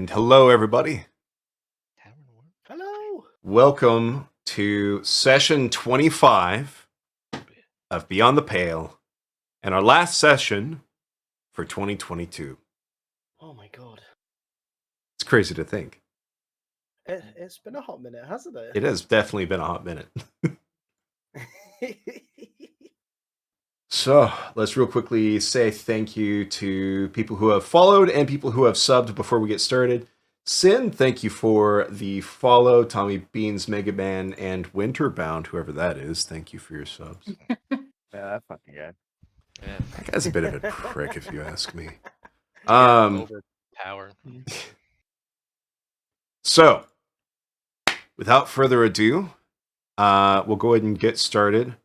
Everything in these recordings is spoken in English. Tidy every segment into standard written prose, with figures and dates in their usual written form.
And hello, everybody. Hello. Welcome to session 25 of Beyond the Pale, and our last session for 2022. Oh my god. It's crazy to think. It's been a hot minute, hasn't it? It has definitely been a hot minute. So, let's real quickly say thank you to people who have followed and people who have subbed before we get started. Sin, thank you for the follow. Tommy Beans, Mega Man, and Winterbound, whoever that is, thank you for your subs. Yeah, that fucking guy. Yeah. That guy's a bit of a prick, if you ask me. Overpower. So, without further ado, we'll go ahead and get started.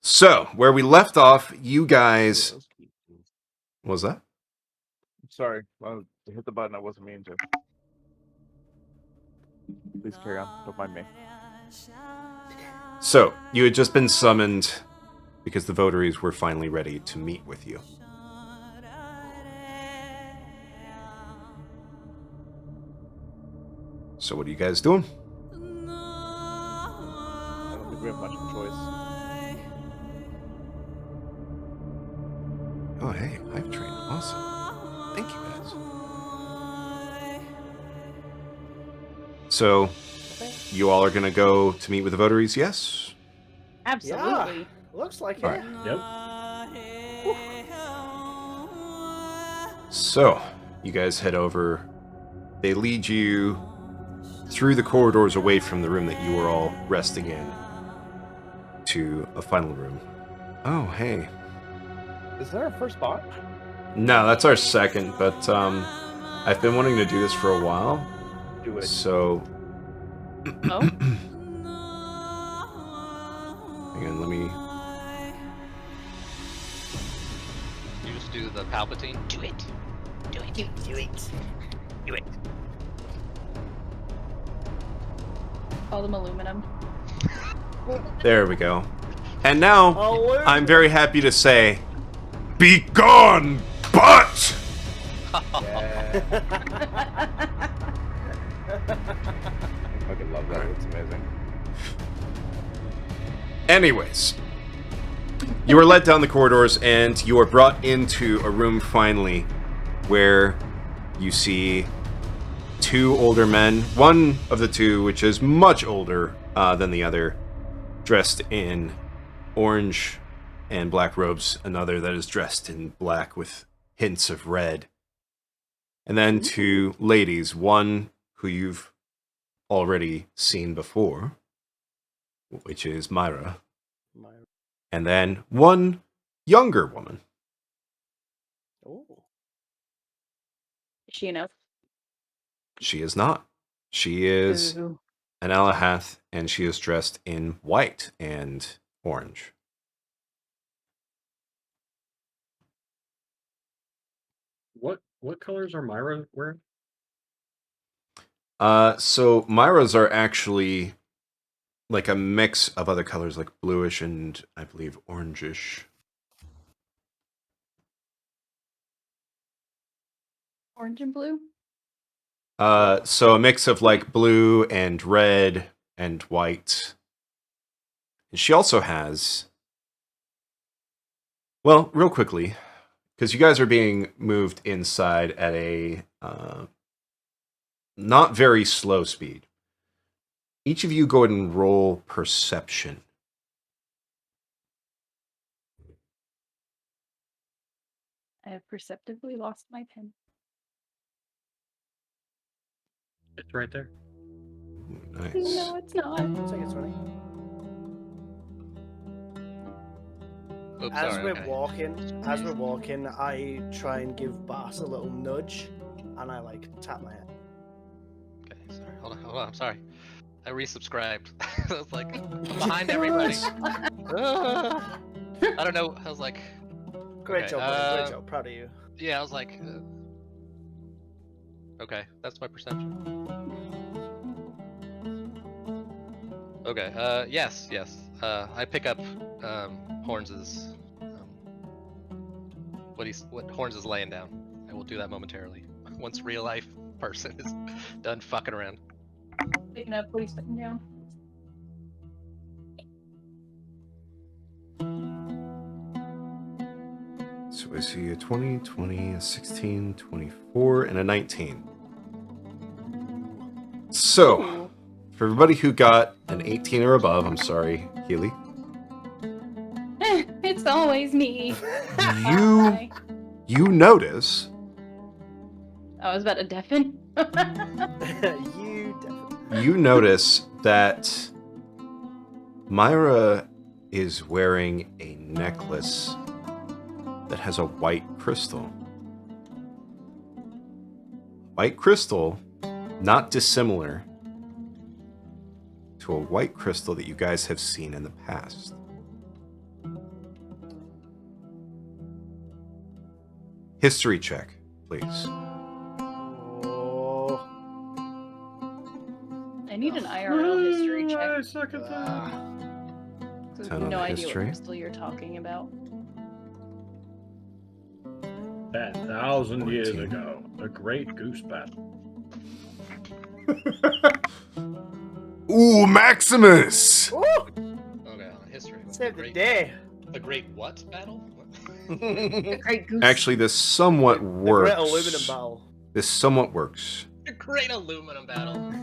So, where we left off, you guys... What was that? Sorry, I hit the button I wasn't meaning to. Please carry on, don't mind me. So, you had just been summoned because the votaries were finally ready to meet with you. So what are you guys doing? I don't think we have much of a choice. Oh, hey, Hive Train. Awesome. Thank you, guys. So, you all are going to go to meet with the votaries, yes? Yeah, Absolutely. looks like All it. right. So, you guys head over. They lead you through the corridors away from the room that you were all resting in to a final room. Oh, hey. Is that our first bot? No, that's our second, but I've been wanting to do this for a while. Do it. So... Oh? Hang on, let me... You just do the Palpatine. Do it. Do it. Do it. Do it. Call them aluminum. There we go. And now, Oh, I'm very happy to say, be gone, butt! Yeah. I fucking love that, it's amazing. Anyways, you are led down the corridors and you are brought into a room finally where you see two older men. One of the two, which is much older than the other, dressed in orange and black robes. Another that is dressed in black with hints of red. And then two ladies, one who you've already seen before, which is Myra. And then one younger woman. Oh. Is she enough? She is not. She is Ooh. an Alahath, and she is dressed in white and orange. What colors are Myra wearing? So Myra's are actually like a mix of other colors, like bluish and I believe orangish. Orange and blue? So a mix of like blue and red and white. And she also has, well, real quickly, because you guys are being moved inside at a not very slow speed. Each of you go ahead and roll perception. I have perceptively lost my pen. It's right there. Nice. No, it's not. Looks like it's funny. Oops, As sorry, we're okay. walking, I try and give Bass a little nudge, and I like tap my head. Okay, sorry. Hold on. I'm sorry. I resubscribed. I was like, I'm behind everybody. I don't know. I was like, Great Okay, job, buddy. Great job. Proud of you. yeah, I was like, okay, that's my perception. Okay, yes. I pick up Horns's what Horns is laying down. I will do that momentarily once real life person is done fucking around. Picking up, please put him down. So I see a 20, 20, a 16, 24, and a 19. So, Ooh. for everybody who got an 18 or above, I'm sorry, Keely, It's always me. you Hi. you notice I was about to deafen. You definitely. you notice that Myra is wearing a necklace that has a white crystal. White crystal, not dissimilar to a white crystal that you guys have seen in the past. History check, please. Oh. I need an IRL history check. I suck at that. Ah. So I 10 have on no the idea history. what crystal you're talking about. 10,000 years 14. ago, a great goose battle. Ooh, Maximus! Ooh, Okay, on history. save the day. The great what battle? The Great Goose. Actually, this somewhat The works. great aluminum battle. This somewhat works. The great aluminum battle.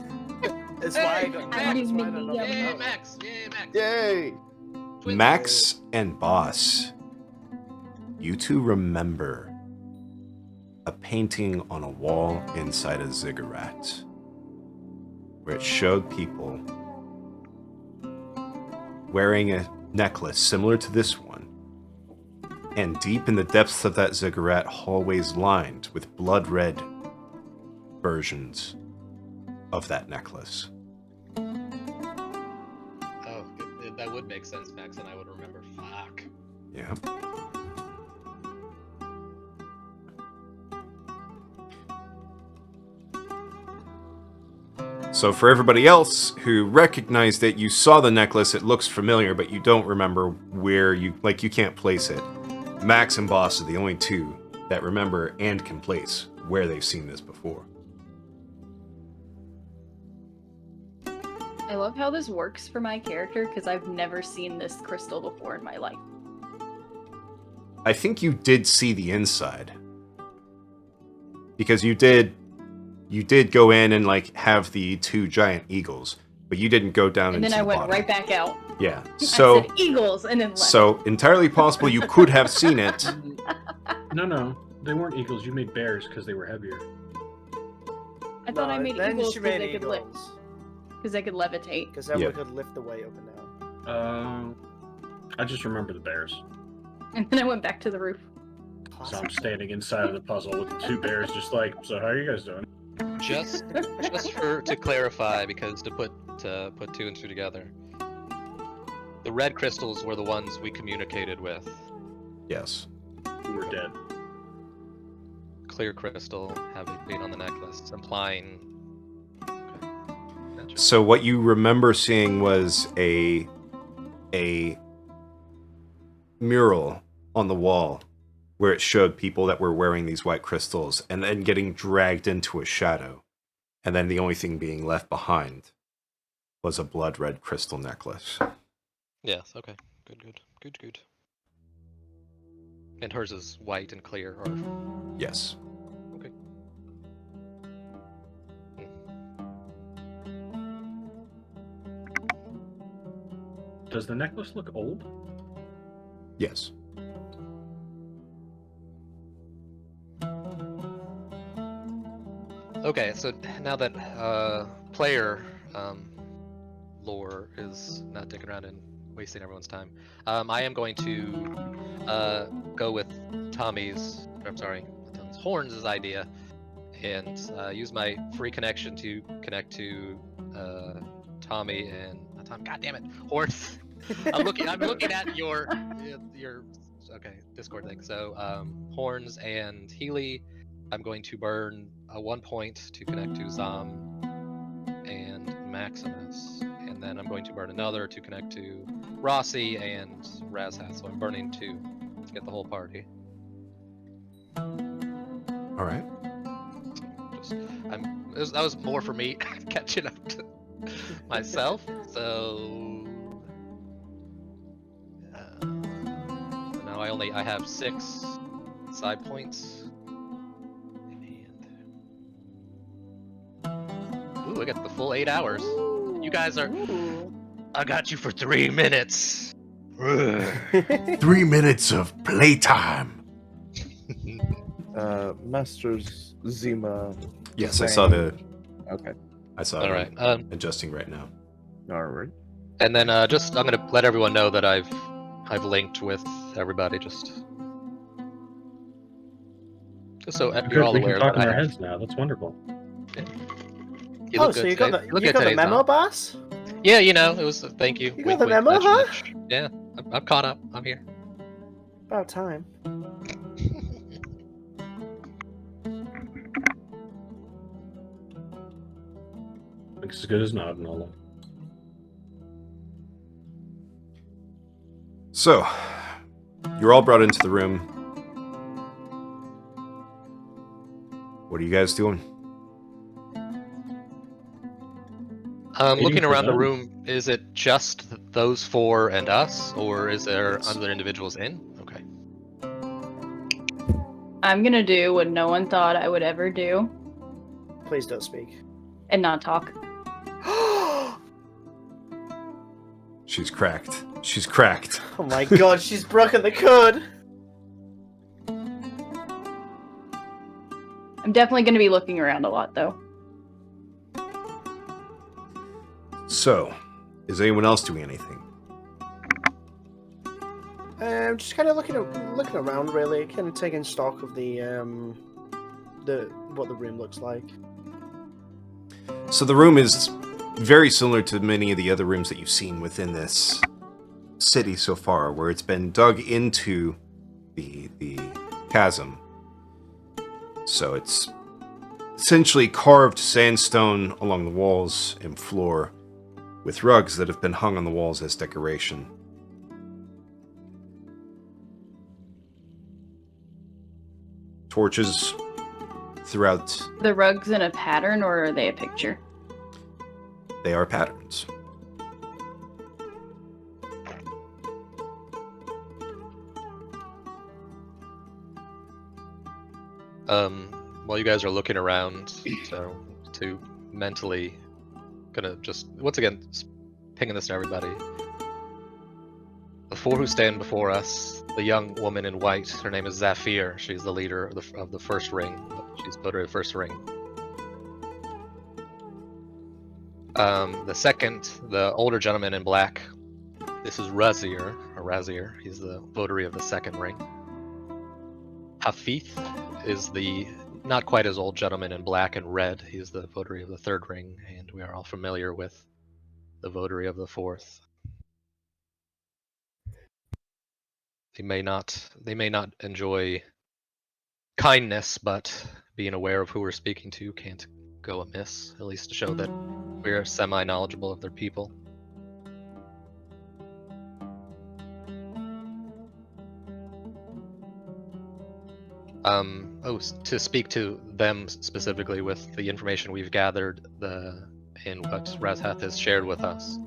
It's why I got. That's why I don't know Yay, the Yay, battle. Max! Yay, Max! Yay! Twins. Max and Boss, you two remember a painting on a wall inside a ziggurat where it showed people wearing a necklace similar to this one, and deep in the depths of that ziggurat, hallways lined with blood-red versions of that necklace. Oh, that would make sense, Max, and I would remember. Fuck. Yeah. So for everybody else who recognized it, you saw the necklace, it looks familiar, but you don't remember where you can't place it. Max and Boss are the only two that remember and can place where they've seen this before. I love how this works for my character because I've never seen this crystal before in my life. I think you did see the inside. Because you did go in and like have the two giant eagles, but you didn't go down And into then I the went bottom. right back out. Yeah. I So said eagles and then left. so entirely possible you could have seen it. No, they weren't eagles. You made bears because they were heavier. I thought I made then eagles she because made they could lift. eagles. Because they could levitate. Because then Yeah. we could lift the weight up and down. I just remember the bears. And then I went back to the roof. So I'm standing inside of the puzzle with the two bears, just like, so how are you guys doing? Just to clarify, because to put two and two together, the red crystals were the ones we communicated with. Yes. We were dead. Clear crystal having been on the necklace, implying. Okay. Gotcha. So what you remember seeing was a mural on the wall where it showed people that were wearing these white crystals and then getting dragged into a shadow. And then the only thing being left behind was a blood red crystal necklace. Yes. Okay. Good. And hers is white and clear, or Yes. okay. Does the necklace look old? Yes. Okay, so now that player lore is not dicking around and wasting everyone's time, I am going to go with Horns' idea, and use my free connection to connect to Tommy and not Tom. God damn it, Horns! I'm looking at your okay Discord thing. So Horns and Healy. I'm going to burn 1 point to connect to Zom and Maximus, and then I'm going to burn another to connect to Rossi and Razhat. So I'm burning 2 to get the whole party. All right. that was more for me catching up to myself. So now I have 6 side points. Ooh, I got the full 8 hours. You guys are. Ooh. I got you for 3 minutes. 3 minutes of playtime. Masters Zima. Yes, I saw the. Okay. I saw All it right. adjusting right now. All right. And then I'm gonna let everyone know that I've linked with everybody just so you're Good, all we can aware talk that in I our have. heads now. That's wonderful. You Oh, look so good you got today. the look you good got the today's memo, not. boss? Yeah, you know, it was a thank you. You Wink, got the wink, memo, nudge, huh? nudge. Yeah, I'm caught up. I'm here. About time. Looks as good as not, Nola. So, you're all brought into the room. What are you guys doing? Waiting Looking for around the them. room, is it just those 4 and us, or is there Yes. other individuals in? Okay. I'm gonna do what no one thought I would ever do Please don't speak. and not talk. She's cracked. She's cracked. Oh my god, she's broken the code! I'm definitely gonna be looking around a lot, though. So, is anyone else doing anything? Just kind of looking around, really, kind of taking stock of the what the room looks like. So the room is very similar to many of the other rooms that you've seen within this city so far, where it's been dug into the chasm. So it's essentially carved sandstone along the walls and floor, with rugs that have been hung on the walls as decoration. Torches throughout. The rugs in a pattern, or are they a picture? They are patterns. While you guys are looking around, so to mentally, gonna just once again pinging this to everybody. The 4 who stand before us, the young woman in white, her name is Zafir. She's the leader of the first ring. She's voter of the first ring. The second, the older gentleman in black, this is Razir. He's the votary of the second ring. Hafith is the not quite as old gentleman in black and red. He's the votary of the third ring, and we are all familiar with the votary of the fourth. They may not enjoy kindness, but being aware of who we're speaking to can't go amiss, at least to show that we're semi-knowledgeable of their people. To speak to them specifically with the information we've gathered in what Razhath has shared with us.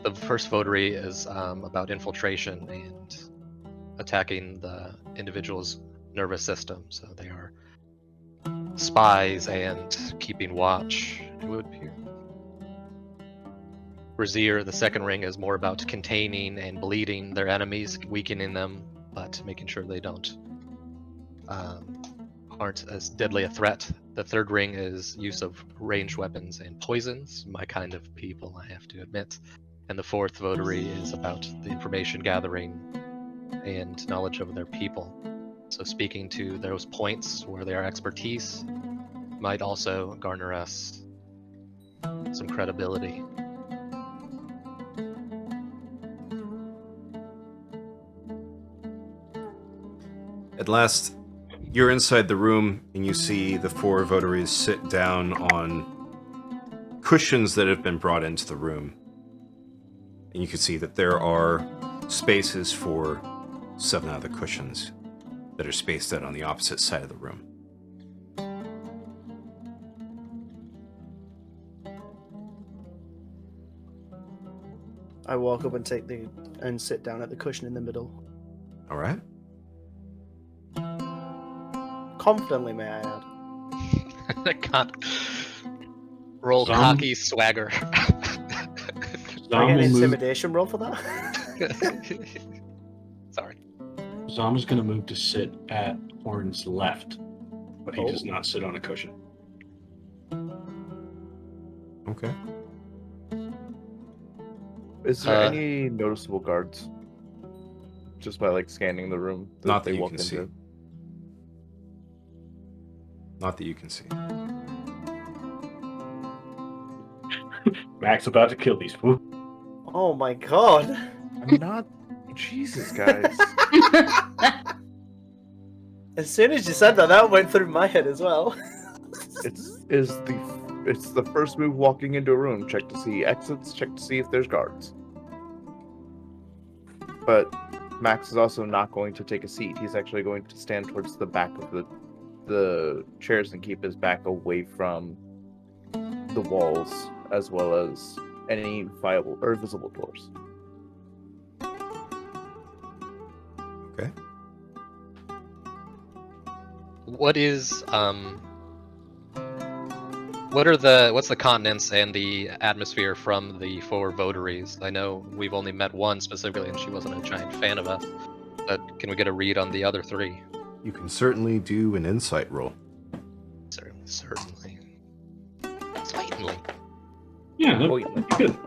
The first votary is about infiltration and attacking the individual's nervous system. So they are spies and keeping watch, it would appear. Razir, the second ring, is more about containing and bleeding their enemies, weakening them, but making sure they aren't as deadly a threat. The third ring is use of ranged weapons and poisons, my kind of people, I have to admit. And the fourth votary is about the information gathering and knowledge of their people. So speaking to those points where their expertise might also garner us some credibility. At last, you're inside the room and you see the 4 votaries sit down on cushions that have been brought into the room. And you can see that there are spaces for 7 other cushions that are spaced out on the opposite side of the room. I walk up and and sit down at the cushion in the middle. All right. Confidently, may I add. I can't roll Some- cocky swagger. Do I Zom get an will move. intimidation roll for that? Sorry. Zom is going to move to sit at Horn's left, but he does Oh. not sit on a cushion. Okay. Is there Uh, any noticeable guards? Just by like scanning the room Not that they you walk can see. into? Not that you can see. Mac's about to kill these fools. Oh my god. I'm not. Jesus, guys. As soon as you said that, that went through my head as well. It's the first move walking into a room. Check to see exits. Check to see if there's guards. But Max is also not going to take a seat. He's actually going to stand towards the back of the chairs and keep his back away from the walls, as well as any viable or visible doors. Okay. What's the continents and the atmosphere from the four votaries? I know we've only met one specifically and she wasn't a giant fan of us, but can we get a read on the other three? You can certainly do an insight roll. Certainly. Certainly. Yeah, Oh, yeah. that'd be good.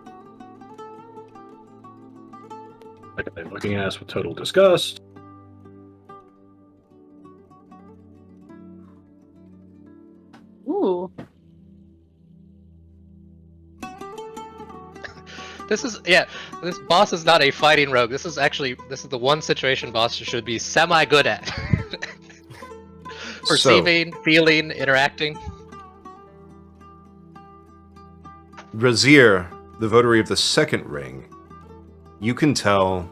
Like they're looking at us with total disgust. Ooh. This boss is not a fighting rogue. This is the one situation boss should be semi good at. Perceiving, feeling, interacting. Razir, the votary of the second ring, you can tell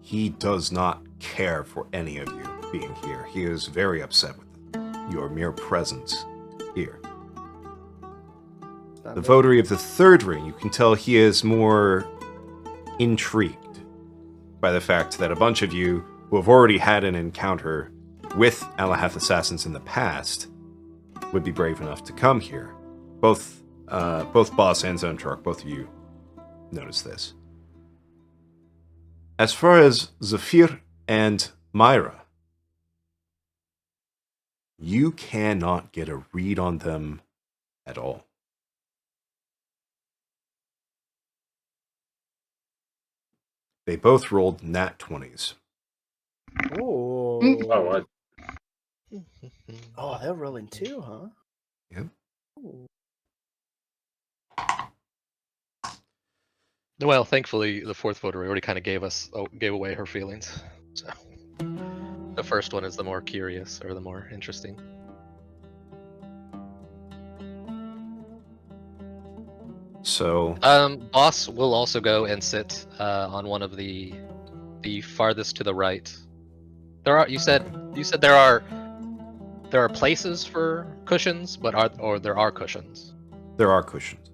he does not care for any of you being here. He is very upset with your mere presence here. The votary of the third ring, you can tell he is more intrigued by the fact that a bunch of you who have already had an encounter with Alahath assassins in the past would be brave enough to come here. Both Boss and Zontrark, both of you notice this. As far as Zafir and Myra, you cannot get a read on them at all. They both rolled nat 20s. Oh. Oh, what? Oh, they're rolling too, huh? Yep. Ooh. Well, thankfully, the fourth voter already kind of gave away her feelings. So the first one is the more curious or the more interesting. So, Boss will also go and sit on one of the farthest to the right. You said there are places for cushions, but there are cushions. there are cushions.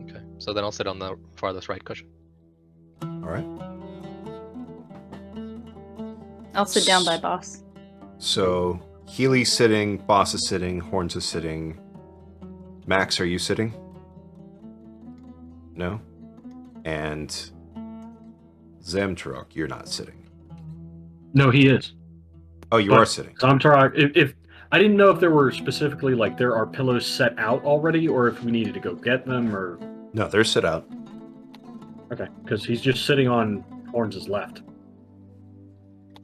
Okay, so then I'll sit on the farthest right cushion. All right. I'll sit down by boss. So, Healy's sitting, Boss is sitting, Horns is sitting. Max, are you sitting? No? And Zemtrok, you're not sitting. No, he is. Oh, you But- are sitting. Zomtarok, if I didn't know if there were specifically like there are pillows set out already, or if we needed to go get them, or No, they're sit out. okay, because he's just sitting on Horns' left.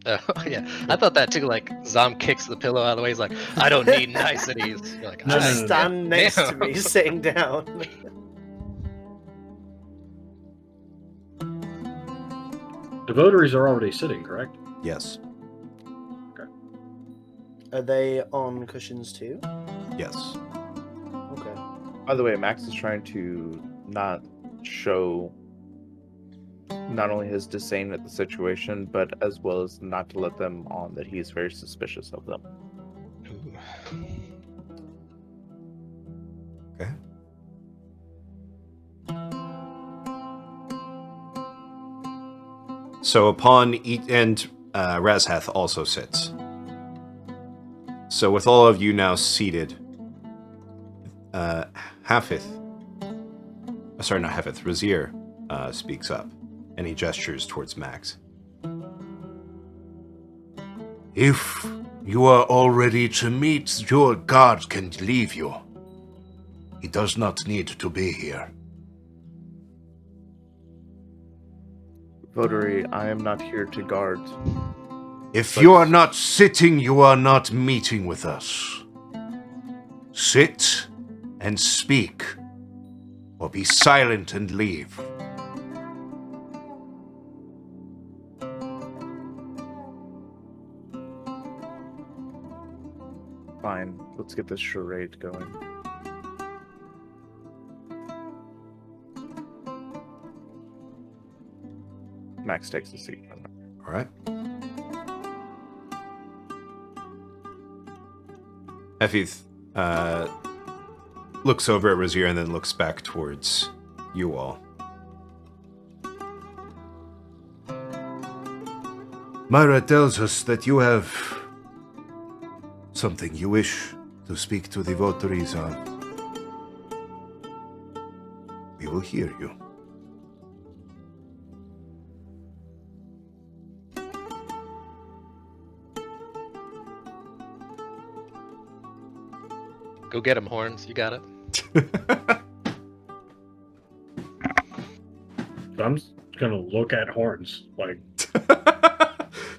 Oh, yeah, I thought that too. Like Zom kicks the pillow out of the way. He's like, "I don't need niceties." You're like, No, Just no, no. stand next to Damn. me, sitting down. The votaries are already sitting, correct? Yes. Are they on cushions too? Yes. Okay. By the way, Max is trying to not show not only his disdain at the situation, but as well as not to let them on that he is very suspicious of them. Okay. So upon and Razhath also sits. So with all of you now seated, Hafith, sorry, not Hafith, Razir speaks up, and he gestures towards Max. If you are all ready to meet, your guard can leave you. He does not need to be here. Votary, I am not here to guard. If you are not sitting, you are not meeting with us. Sit and speak, or be silent and leave. Fine, let's get this charade going. Max takes a seat. All right. Hafith looks over at Razir and then looks back towards you all. Myra tells us that you have something you wish to speak to the votaries on. We will hear you. Go get him, Horns. You got it. I'm just gonna look at Horns. Like,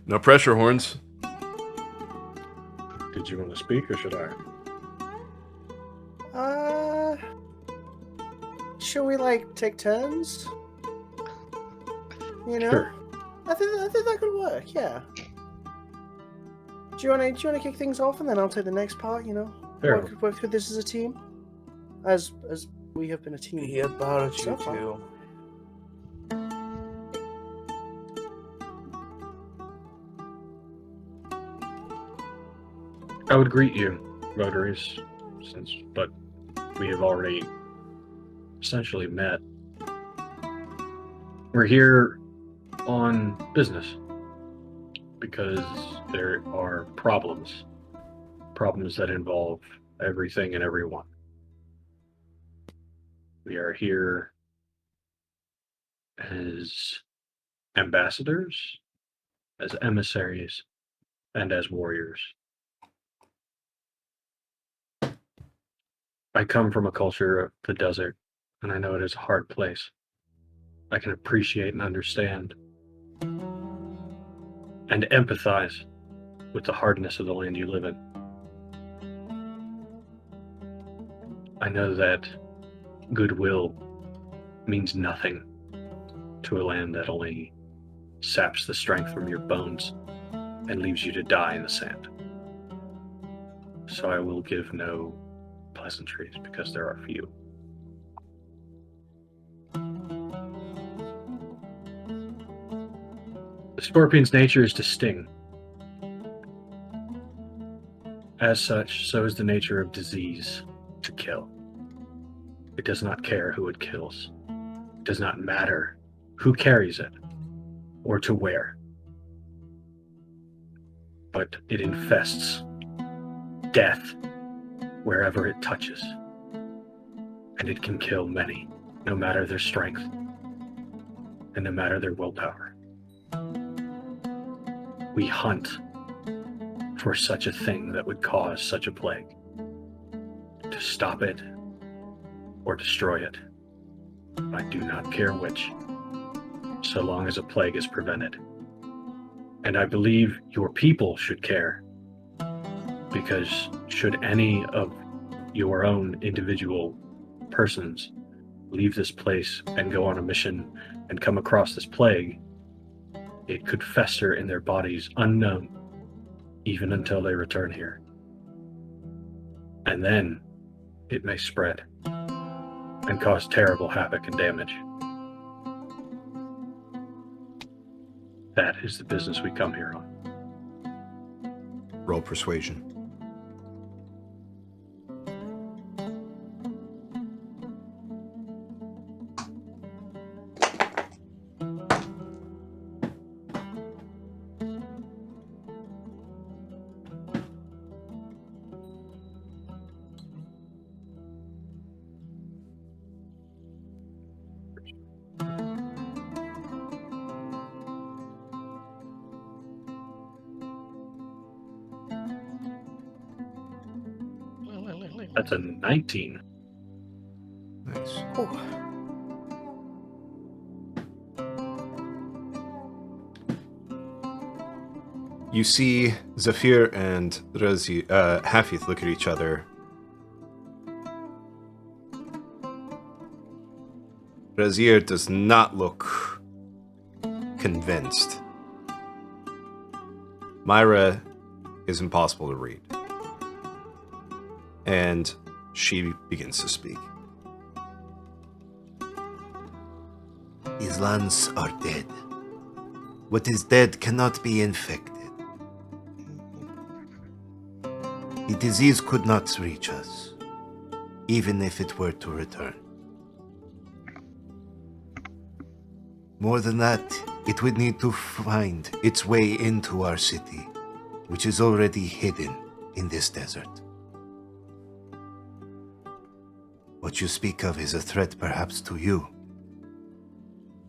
No pressure, Horns. did you want to speak or should I? Should we like take turns? You know, Sure. I think that could work. Yeah. Do you wanna kick things off and then I'll take the next part? You know, Fair. work through this as a team, as we have been a team. Be about it, So you far. two. I would greet you, votaries, but we have already essentially met. We're here on business because there are problems that involve everything and everyone. We are here as ambassadors, as emissaries, and as warriors. I come from a culture of the desert, and I know it is a hard place. I can appreciate and understand and empathize with the hardness of the land you live in. I know that goodwill means nothing to a land that only saps the strength from your bones and leaves you to die in the sand. So I will give no pleasantries because there are few. The scorpion's nature is to sting. As such, so is the nature of disease, to kill. It does not care who it kills. It does not matter who carries it or to where. But it infests death wherever it touches. And it can kill many, no matter their strength and no matter their willpower. We hunt for such a thing that would cause such a plague, to stop it or destroy it. I do not care which, so long as a plague is prevented. And I believe your people should care, because should any of your own individual persons leave this place and go on a mission and come across this plague, it could fester in their bodies unknown, even until they return here. And then it may spread and cause terrible havoc and damage. That is the business we come here on. Roll persuasion. That's a 19. Nice. Oh. You see Zafir and Hafith look at each other. Razir does not look convinced. Myra is impossible to read. And she begins to speak. His lands are dead. What is dead cannot be infected. The disease could not reach us, even if it were to return. More than that, it would need to find its way into our city, which is already hidden in this desert. What you speak of is a threat perhaps to you,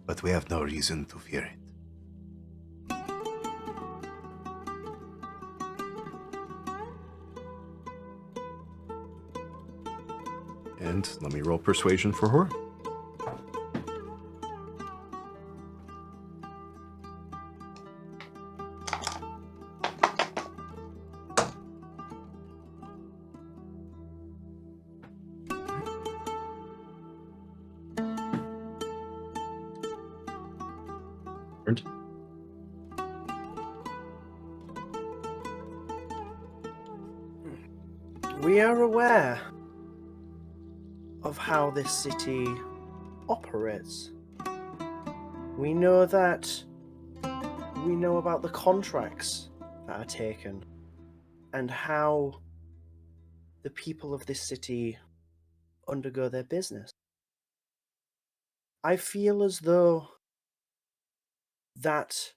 but we have no reason to fear it. And let me roll persuasion for her. We are aware of how this city operates. We know about the contracts that are taken and how the people of this city undergo their business. I feel as though that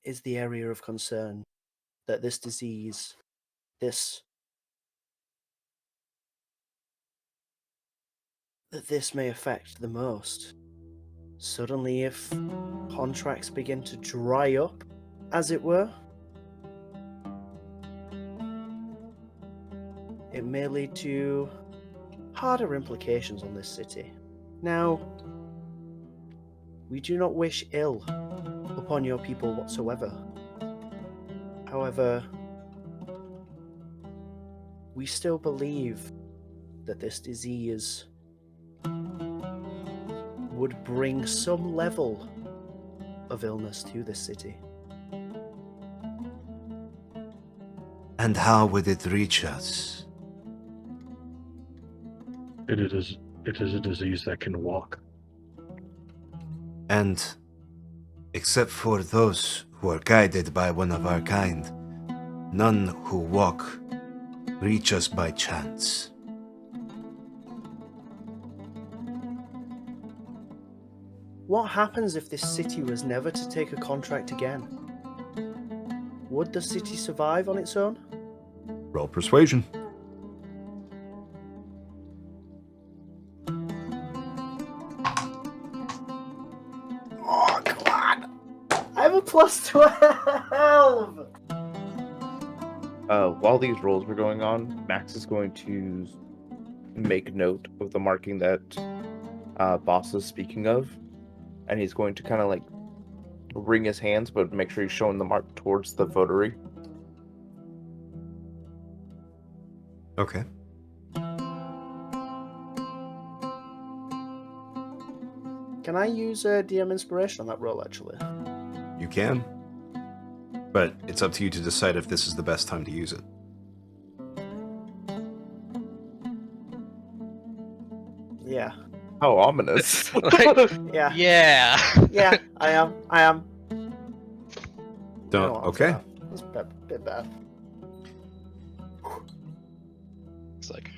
is the area of concern, that this disease, this may affect the most. Suddenly, if contracts begin to dry up, as it were, it may lead to harder implications on this city. Now, we do not wish ill upon your people whatsoever. However, we still believe that this disease would bring some level of illness to this city. And how would it reach us? It is a disease that can walk. And, except for those who are guided by one of our kind, none who walk reach us by chance. What happens if this city was never to take a contract again? Would the city survive on its own? Roll persuasion. Oh, come on! I have a plus 12! While these rolls were going on, Max is going to make note of the marking that Boss is speaking of, and he's going to kind of like wring his hands, but make sure he's showing the mark towards the votary. Okay. Can I use a DM inspiration on that roll, actually? You can. But it's up to you to decide if this is the best time to use it. Yeah. How ominous. Yeah. Yeah. Yeah, I am. Don't. No, Okay. That's a bit bad. It's like,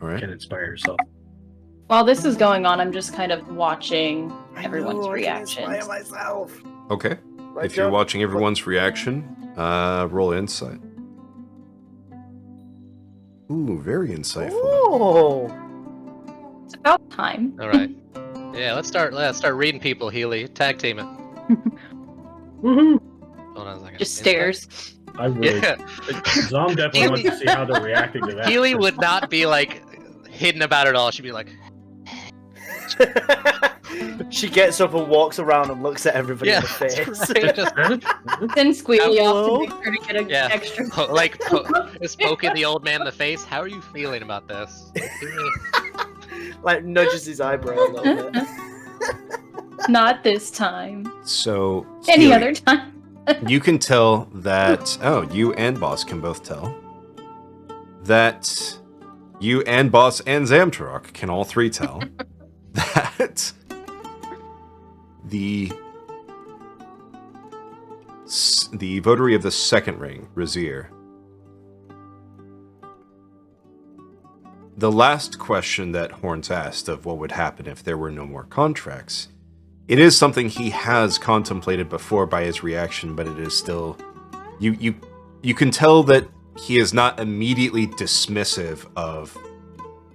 All right. Can inspire yourself. While this is going on, I'm just kind of watching I everyone's know, reactions. I can inspire myself. Okay. Right, If you're John? watching everyone's reaction, roll insight. Ooh, very insightful. Oh! It's about time. all right. Yeah, let's start reading people, Healy. Tag team it. Woohoo! Hold on a second. Just Insight. stares. I really. Yeah. Zom definitely wants to see how they're reacting to that. Keely would not be like hidden about it all. She'd be like, She gets up and walks around and looks at everybody yeah, in the face. that's right. Just, Then Squealy off Hello? to make sure to get an Yeah. extra. just poking the old man in the face. How are you feeling about this? Like nudges his eyebrow a little bit. Not this time. So Any Keely, other time. you can tell that. Oh, you and Boss can both tell that you and Boss and Zamtarok can all three tell that the votary of the second ring, Razir. The last question that Horns asked of what would happen if there were no more contracts, it is something he has contemplated before by his reaction, but it is still... You can tell that he is not immediately dismissive of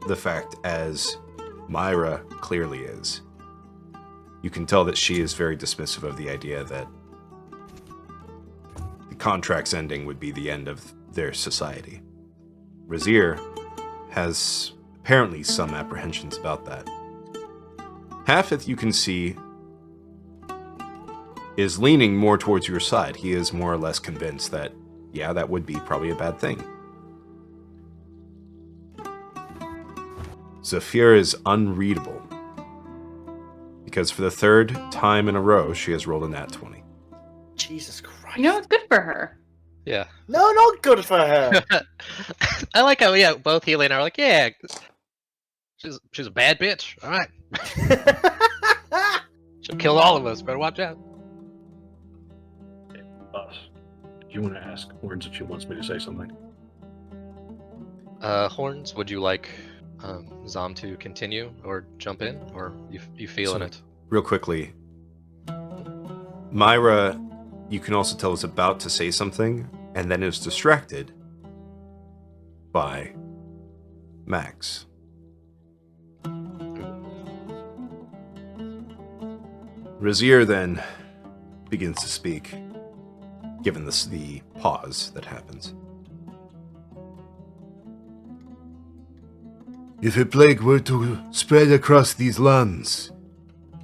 the fact as Myra clearly is. You can tell that she is very dismissive of the idea that the contracts ending would be the end of their society. Razir has apparently some apprehensions about that. Hafith, you can see, is leaning more towards your side. He is more or less convinced that, yeah, that would be probably a bad thing. Zafir is unreadable, because for the third time in a row, she has rolled a nat 20. Jesus Christ. You know, it's good for her. Yeah. No, not good for her. I like how, yeah, both Healy and I are like, yeah, she's a bad bitch. All right. She'll kill all of us. Better watch out. Boss, do you want to ask Horns if she wants me to say something? Horns, would you like Zom to continue or jump in, or you feeling it? Real quickly, Myra, you can also tell, is about to say something, and then is distracted by Max. Razir then begins to speak, given the pause that happens. If a plague were to spread across these lands,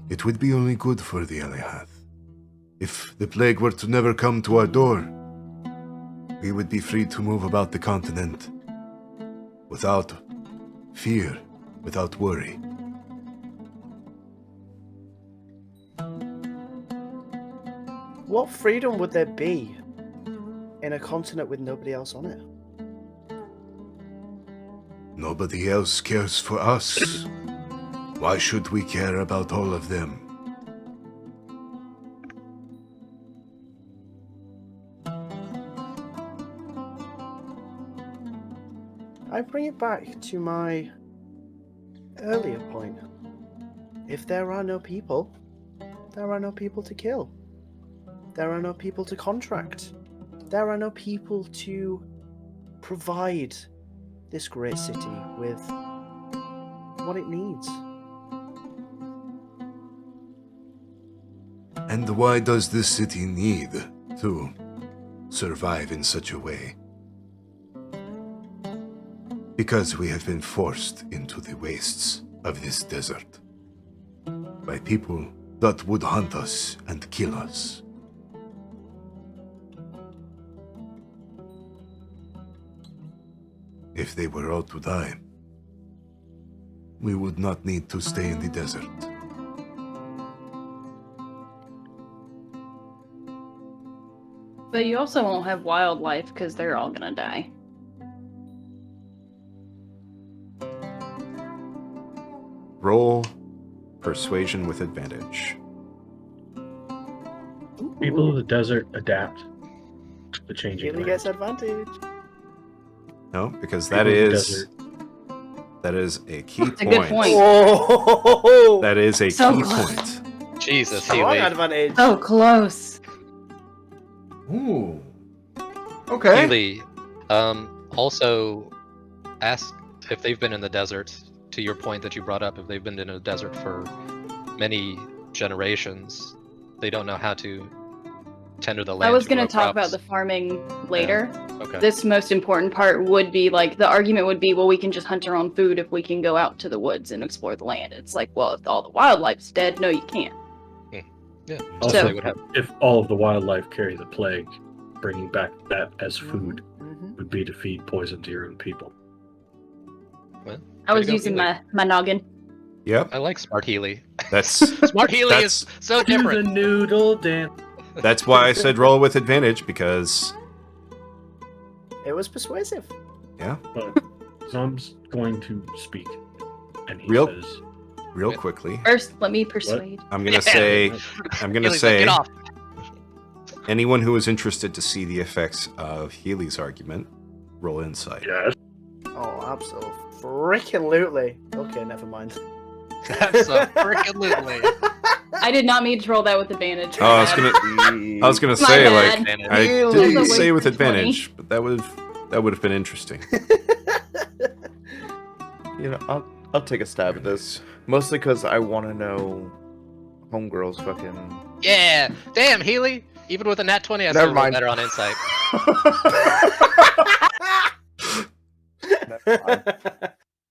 it would be only good for the Alehath. If the plague were to never come to our door, we would be free to move about the continent without fear, without worry. What freedom would there be in a continent with nobody else on it? Nobody else cares for us. Why should we care about all of them? I bring it back to my earlier point. If there are no people, there are no people to kill. There are no people to contract. There are no people to provide this great city with what it needs. And why does this city need to survive in such a way? Because we have been forced into the wastes of this desert by people that would hunt us and kill us. If they were all to die, we would not need to stay in the desert. But you also won't have wildlife because they're all gonna die. Roll persuasion with advantage. People of the desert adapt to the changing Really lands. gets advantage. No, because People of the desert. that is a key That's a point. good point. Oh, That is a So key close. point. Jesus, strong Healy. advantage. So close. Ooh. Okay. Healy, also ask if they've been in the desert, to your point that you brought up, if they've been in a desert for many generations, they don't know how to tender the land. I was going gonna to talk about the farming later. Okay. This most important part would be like the argument would be, well, we can just hunt our own food if we can go out to the woods and explore the land. It's like, well, if all the wildlife's dead, no, you can't. Yeah. Also, So- they would have. if all of the wildlife carry the plague, bringing back that as food Mhm. would be to feed poison to your own people. Well, I way was to go, using Healy. my noggin. Yep. I like Smart Healy. That's Smart Healy is so Do the different. noodle dance. that's why I said roll with advantage, because It was persuasive. yeah, But Zom's going to speak, and he Real- says, real Yeah. quickly, First, let me persuade. I'm gonna Yeah. say I'm gonna Healy's like, say get off. anyone who is interested to see the effects of Healy's argument, roll insight. "Yes." Oh, absolutely. Freaking lootly. Okay, never mind. Absolutely. I did not mean to roll that with advantage. Oh, I was gonna My say bad. like I Healy. didn't That's a say with waste of 20. advantage, but that would have been interesting. You know, I'll take a stab at this. Mostly because I want to know Homegirl's fucking... Yeah. Damn, Healy. Even with a nat 20, I Never still roll mind. better on insight.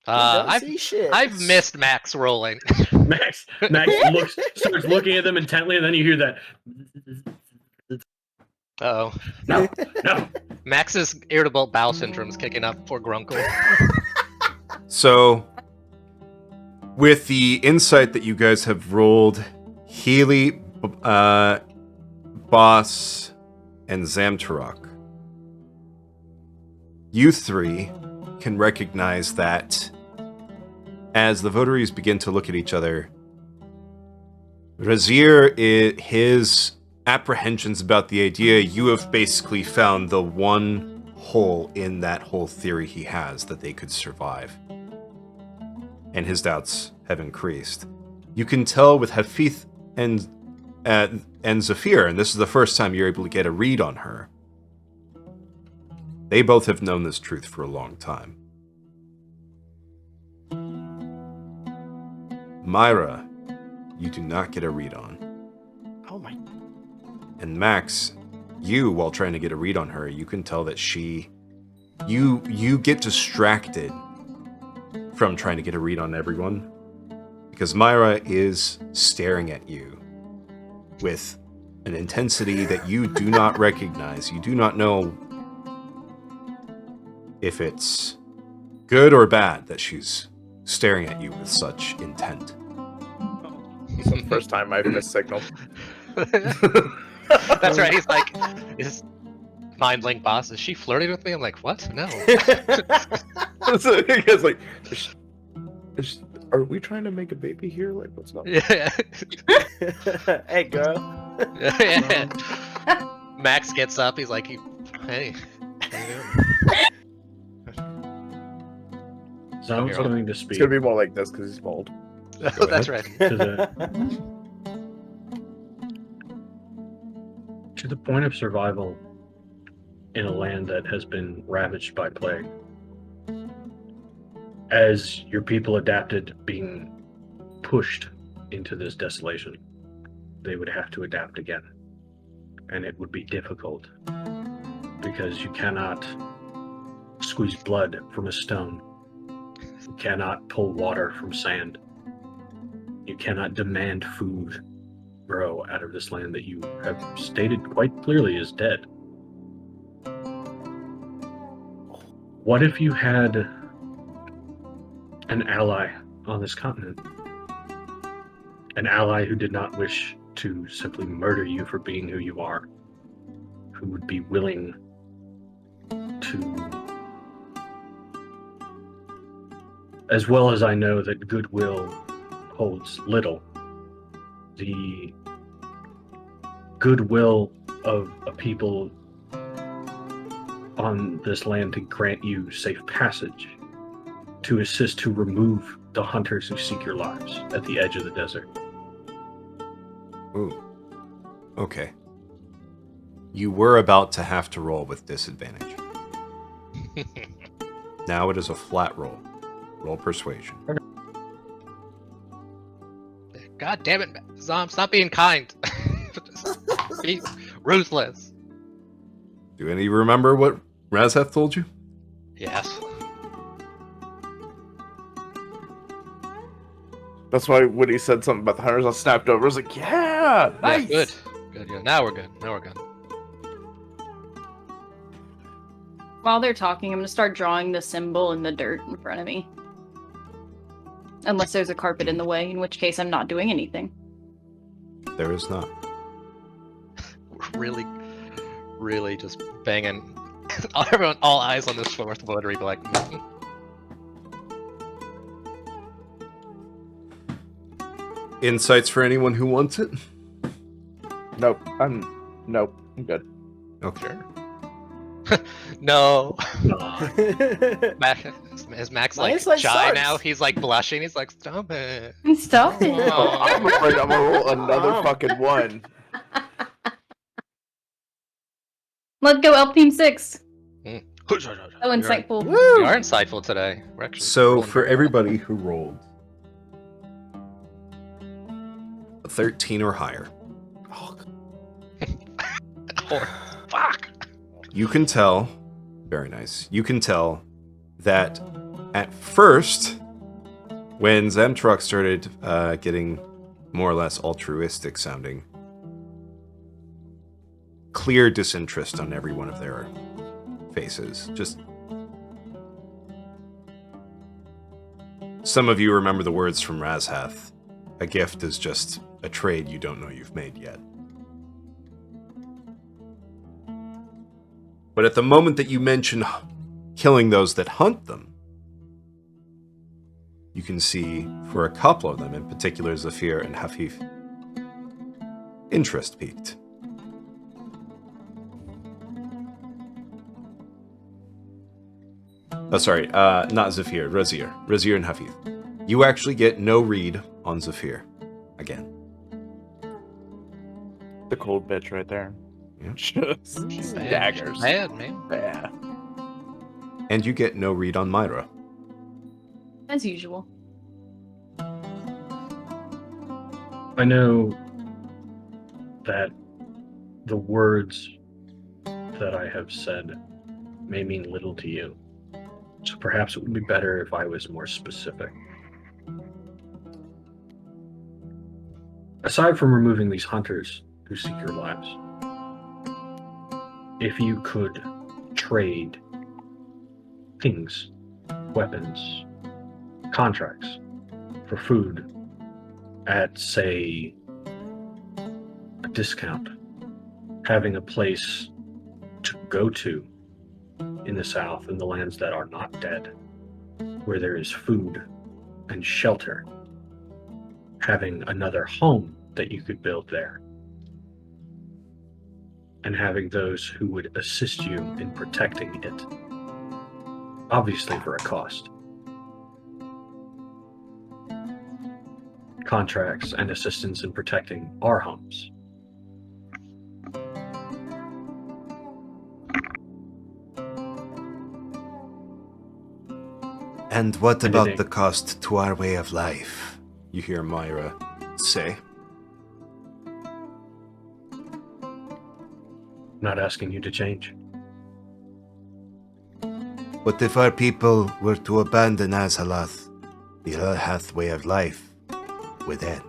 I've missed Max rolling. Max starts looking at them intently, and then you hear that. Uh-oh. No. Max's irritable bowel syndrome is kicking up. Poor Grunkle. So, with the insight that you guys have rolled, Healy, Boss, and Zamtarok, you three can recognize that as the votaries begin to look at each other, Razir, his apprehensions about the idea, you have basically found the one hole in that whole theory he has that they could survive. And his doubts have increased. You can tell with Hafith and Zafir, and this is the first time you're able to get a read on her. They both have known this truth for a long time. Myra, you do not get a read on. Oh my. And Max, you, while trying to get a read on her, you can tell that you get distracted from trying to get a read on everyone, because Myra is staring at you with an intensity that you do not recognize. You do not know if it's good or bad that she's staring at you with such intent. It's the first time I've missed signal. That's right. He's like, his mind link boss, is she flirting with me? I'm like, what? No. So you guys like, are we trying to make a baby here? Like, what's up? Yeah. Hey, girl. Yeah. Max gets up. He's like, hey. How you doing? Zom's going to It's speak gonna be more like this because he's bald. Oh, that's right. to the point of survival in a land that has been ravaged by plague. As your people adapted, being pushed into this desolation, they would have to adapt again. And it would be difficult because you cannot squeeze blood from a stone. You cannot pull water from sand. You cannot demand food grow out of this land that you have stated quite clearly is dead. What if you had an ally on this continent? An ally who did not wish to simply murder you for being who you are, who would be willing to, as well as I know that goodwill holds little, the goodwill of a people on this land to grant you safe passage, to assist to remove the hunters who seek your lives at the edge of the desert. Ooh. Okay. You were about to have to roll with disadvantage. Now it is a flat roll. Roll persuasion. God damn it, Zom, stop being kind. Just Ruthless. Do any of you remember what Razeth told you? Yes. That's why when he said something about the hunters, I snapped over. I was like, yeah, nice. Yeah, good. Good. Yeah. Now we're good. Now we're good. While they're talking, I'm gonna start drawing the symbol in the dirt in front of me. Unless there's a carpet in the way, in which case I'm not doing anything. There is not. Really, really just banging. Everyone, all eyes on this fourth votary, like, Insights for anyone who wants it? Nope. I'm good. Okay. sure. No. Nah. Is Max Mine's like like shy sucks. now? He's like blushing. He's like, stop it. Stop it. Oh, I'm afraid I'm gonna roll another Oh. fucking one. Let's go, Elf Team 6. So So insightful. You are insightful today. We're actually So rolling for very well. everybody who rolled a 13 or higher, Oh, fuck. you can tell, very nice, you can tell that at first, when Zemtruck started getting more or less altruistic sounding, clear disinterest on every one of their faces. Just some of you remember the words from Razhath. A gift is just a trade you don't know you've made yet. But at the moment that you mention killing those that hunt them, you can see, for a couple of them, in particular Zafir and Hafif, interest peaked. Oh, sorry, not Zafir, Razir. Razir and Hafif. You actually get no read on Zafir. Again. The cold bitch right there. Yeah. Just Bad, daggers. Bad, man. Yeah. And you get no read on Myra. As usual. I know that the words that I have said may mean little to you. So perhaps it would be better if I was more specific. Aside from removing these hunters who seek your lives, if you could trade things, weapons, contracts for food at, say, a discount, having a place to go to in the South, in the lands that are not dead, where there is food and shelter, having another home that you could build there, and having those who would assist you in protecting it, obviously for a cost. Contracts and assistance in protecting our homes. And what about Anything. the cost to our way of life? You hear Myra say. Not asking you to change. What if our people were to abandon Azalath? The Elhath way of life would end.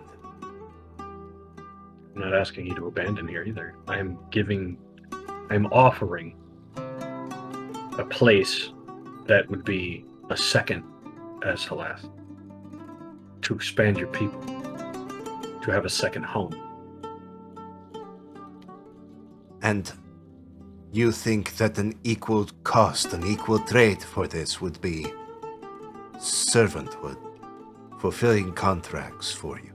I'm not asking you to abandon here either. I am offering a place that would be a second Azalath, to expand your people, to have a second home. And you think that an equal cost, an equal trade for this would be servanthood, fulfilling contracts for you,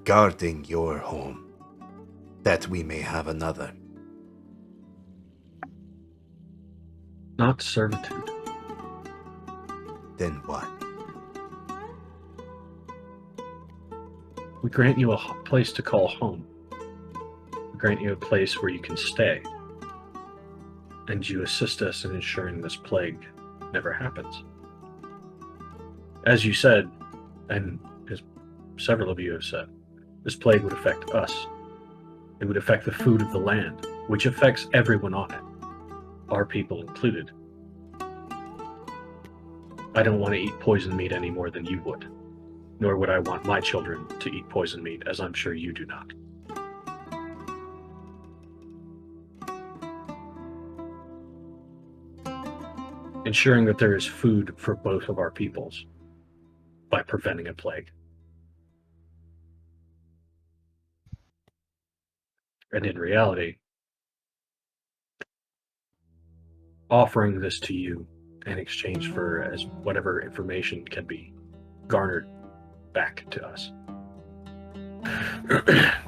guarding your home, that we may have another. Not servitude. Then what? We grant you a place to call home. We grant you a place where you can stay. And you assist us in ensuring this plague never happens. As you said, and as several of you have said, this plague would affect us. It would affect the food of the land, which affects everyone on it, our people included. I don't want to eat poison meat any more than you would, nor would I want my children to eat poison meat, as I'm sure you do not. Ensuring that there is food for both of our peoples by preventing a plague. And in reality, offering this to you in exchange for as whatever information can be garnered back to us.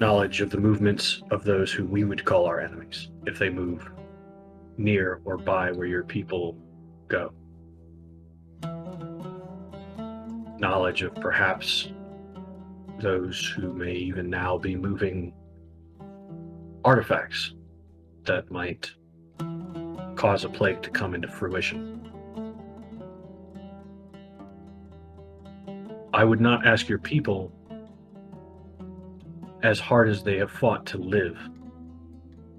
Knowledge of the movements of those who we would call our enemies, if they move near or by where your people go. Knowledge of perhaps those who may even now be moving artifacts that might cause a plague to come into fruition. I would not ask your people, as hard as they have fought to live,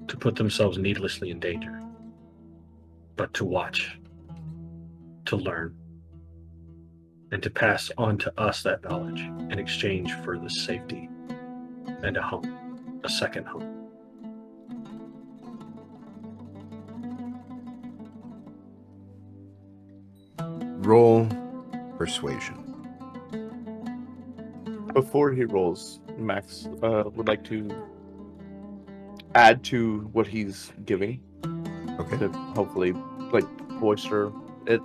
to put themselves needlessly in danger, but to watch, to learn, and to pass on to us that knowledge in exchange for the safety and a home, a second home. Roll persuasion. Before he rolls, Max would like to add to what he's giving Okay. to hopefully like bolster it.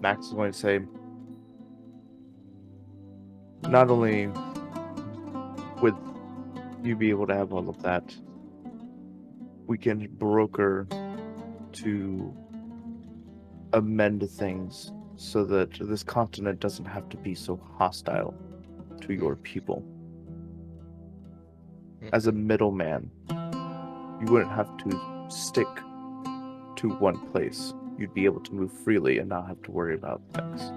Max is going to say, not only would you be able to have all of that, we can broker to amend things so that this continent doesn't have to be so hostile to your people. As a middleman, you wouldn't have to stick to one place. You'd be able to move freely and not have to worry about things.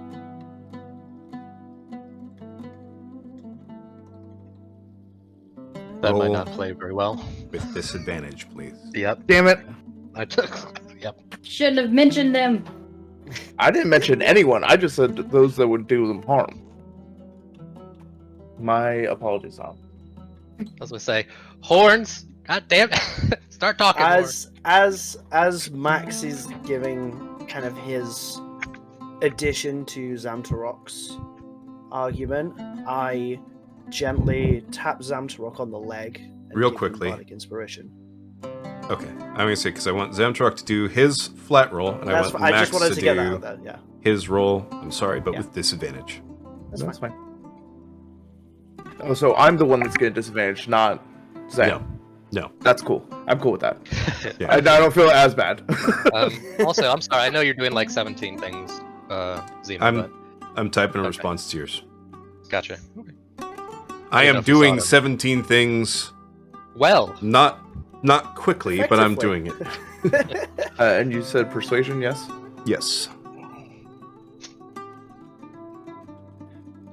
That might Roll not play very well. with disadvantage, please. Yep. Damn it! I took. Yep. Shouldn't have mentioned them. I didn't mention anyone. I just said those that would do them harm. My apologies, Tom. I was gonna say horns. God damn it! Start talking. As Max is giving kind of his addition to Zamtarok's argument, I gently tap Zamtarok on the leg and Real give him quickly. bardic inspiration. Okay, I'm gonna say because I want Zamtarok to do his flat roll, and That's I want I Max just wanted to get that do out there. Yeah, his roll. I'm sorry, but Yeah. with disadvantage. that's fine. Oh, so I'm the one that's getting disadvantaged, not Zach. No. That's cool. I'm cool with that. Yeah. I don't feel as bad. Also, I'm sorry. I know you're doing like 17 things, Zima. I'm typing a Okay. response to yours. But gotcha. I Good am enough doing for Sodom. 17 things, Well, not quickly, but I'm doing Effectively. it. And you said persuasion, yes? Yes.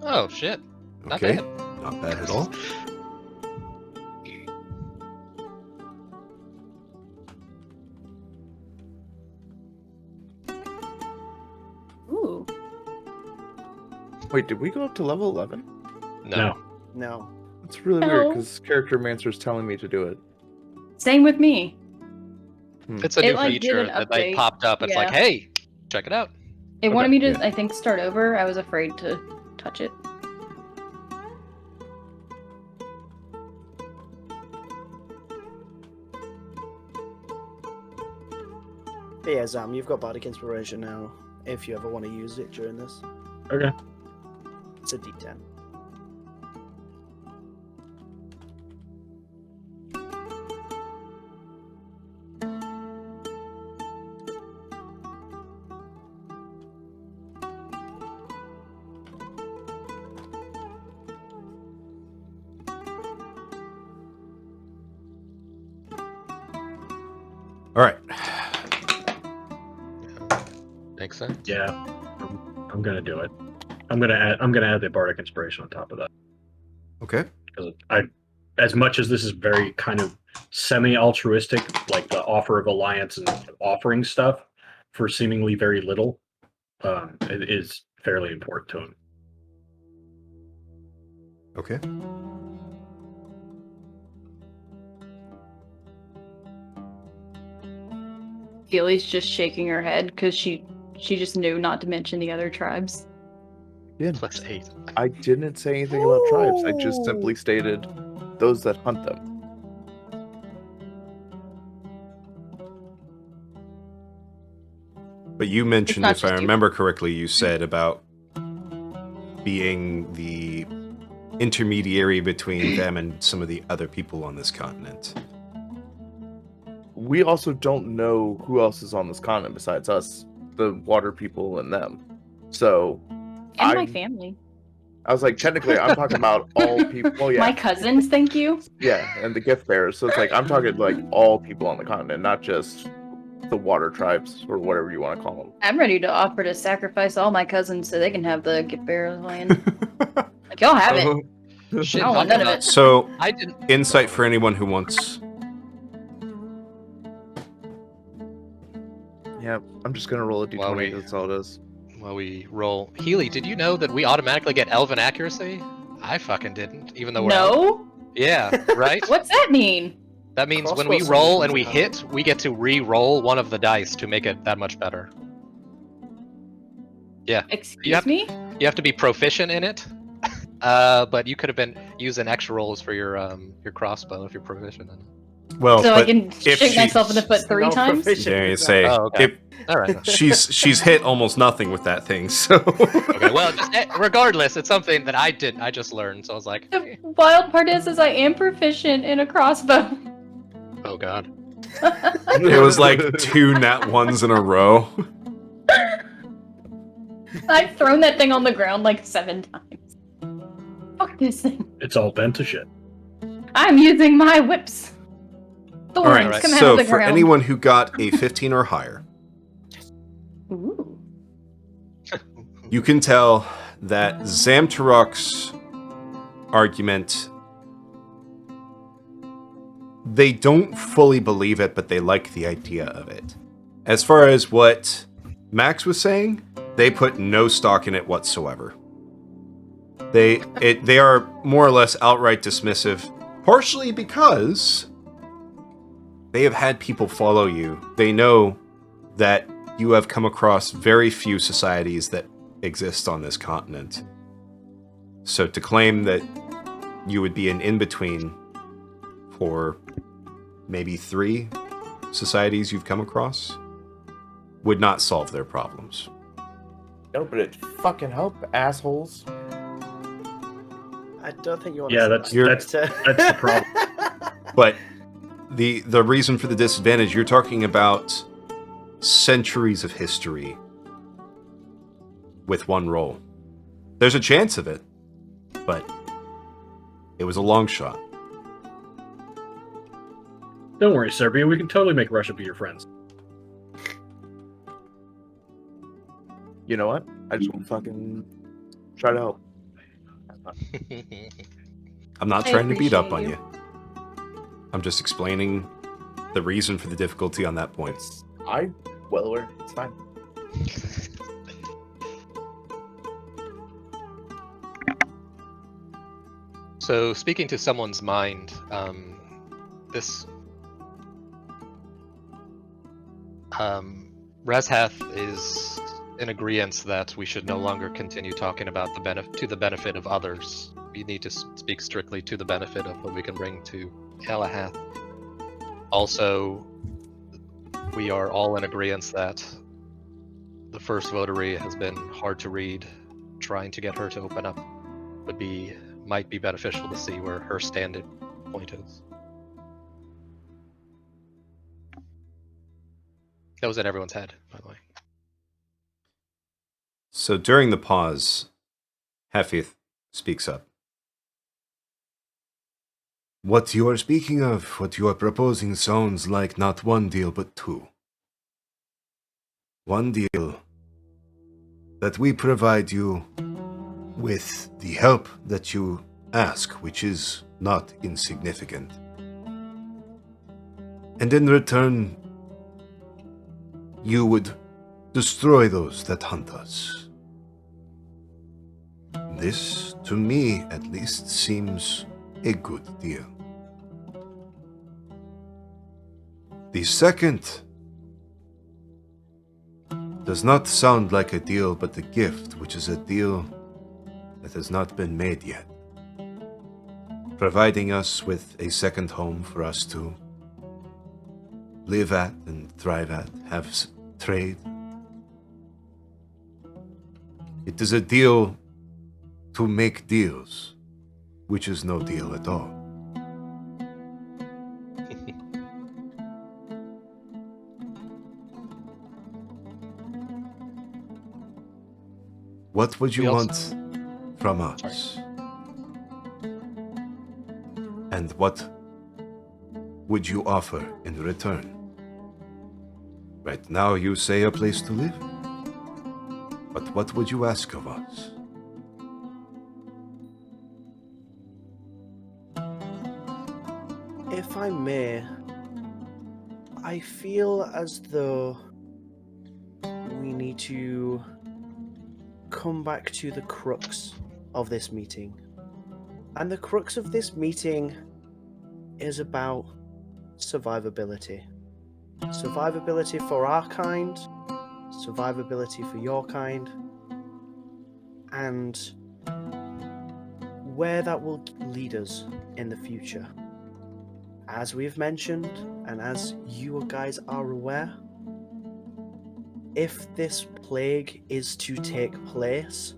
oh shit. Not Okay. bad. Not bad at all. Ooh. Wait, did we go up to level 11? No. No. That's really weird No. because Character Mancer's telling me to do it. Same with me. It's a It, new like, did feature an that they update. popped up. It's like, Yeah. hey, check it out. It wanted me to, yeah. I think, start over. I was afraid to touch it. But yeah, Zam, you've got bardic inspiration now. If you ever want to use it during this, Okay. it's a D10. All right. Makes sense. Yeah, I'm gonna do it. I'm gonna add the bardic inspiration on top of that Okay. because as much as this is very kind of semi-altruistic, like the offer of alliance and offering stuff for seemingly very little, it is fairly important to him. Okay. Keely's just shaking her head because she just knew not to mention the other tribes. Plus 8. I didn't say anything about tribes. I just simply stated those that hunt them. But you mentioned, not if I just you. remember correctly, you said about being the intermediary between them and some of the other people on this continent. We also don't know who else is on this continent besides us, the water people, and them. So, And my family. I was like, technically, I'm talking about all people. Well, yeah, My cousins, thank you. yeah, and the gift bearers. So it's like I'm talking like all people on the continent, not just the water tribes or whatever you want to call them. I'm ready to offer to sacrifice all my cousins so they can have the gift bearer land. Like, y'all have it. Shit, I don't want talking none of about- it. So, I didn't. insight for anyone who wants. Yeah, I'm just gonna roll a d20. While we- That's all it is. While we roll, Healy, did you know that we automatically get elven accuracy? I fucking didn't, even though we're elf. No? Yeah, right. What's that mean? That means when Crossbow we roll solutions and we are- hit, we get to re-roll one of the dice to make it that much better. Excuse have- me? You have to be proficient in it, but you could have been using extra rolls for your crossbow if you're proficient in it. Well, So I but can if shoot myself in the foot She's 3 not times? proficient dare you with that. say, Oh, okay. if- All right. she's hit almost nothing with that thing. So Okay. Well, regardless, it's something that I didn't. I just learned, so I was like, The wild part is I am proficient in a crossbow. oh god. it was like 2 nat ones in a row. I've thrown that thing on the ground like 7 times. Fuck this thing. It's all bent to shit. I'm using my whips. Thorns All right. come out So of the for ground. anyone who got a 15 or higher, Ooh. you can tell that Zamtarok's argument, they don't fully believe it, but they like the idea of it. As far as what Max was saying, they put no stock in it whatsoever. They are more or less outright dismissive, partially because they have had people follow you. They know that you have come across very few societies that exist on this continent. So to claim that you would be an in-between for maybe 3 societies you've come across would not solve their problems. No, but it fucking help, assholes. I don't think you want Yeah, to that's say that's the problem. But the reason for the disadvantage, you're talking about centuries of history with one roll. There's a chance of it, but it was a long shot. Don't worry, Serbia. We can totally make Russia be your friends. You know what? I just want to fucking try to help. I'm not I trying to beat up on appreciate you. I'm just explaining the reason for the difficulty on that point. I well aware. It's fine. So, speaking to someone's mind, this Razhath is in agreement that we should no longer continue talking about the benefit of others. We need to speak strictly to the benefit of what we can bring to Elahath. Also, we are all in agreement that the first votary has been hard to read. Trying to get her to open up might be beneficial to see where her standing point is. That was in everyone's head, by the way. So during the pause, Hafith speaks up. What you are speaking of, what you are proposing, sounds like not one deal but 2. One deal that we provide you with the help that you ask, which is not insignificant. And in return, you would destroy those that hunt us. This, to me at least, seems a good deal. The second does not sound like a deal, but a gift, which is a deal that has not been made yet. Providing us with a second home for us to live at and thrive at, have trade. It is a deal to make deals, which is no deal at all. What would you We want also- from us? And what would you offer in return? Right now you say a place to live. But what would you ask of us? If I may, I feel as though we need to come back to the crux of this meeting. And the crux of this meeting is about survivability. Survivability for our kind, survivability for your kind, and where that will lead us in the future. As we've mentioned, and as you guys are aware, if this plague is to take place,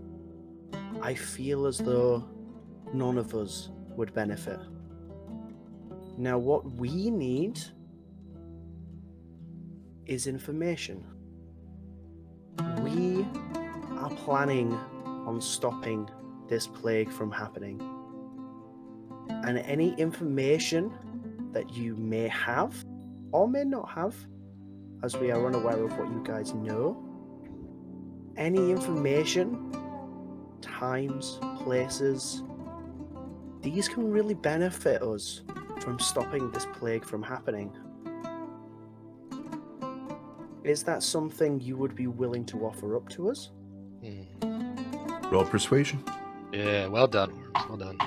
I feel as though none of us would benefit. Now, what we need is information. We are planning on stopping this plague from happening. And any information that you may have or may not have, as we are unaware of what you guys know, any information, times, places, these can really benefit us from stopping this plague from happening. Is that something you would be willing to offer up to us? Roll persuasion. Yeah, well done, Worms. Well done.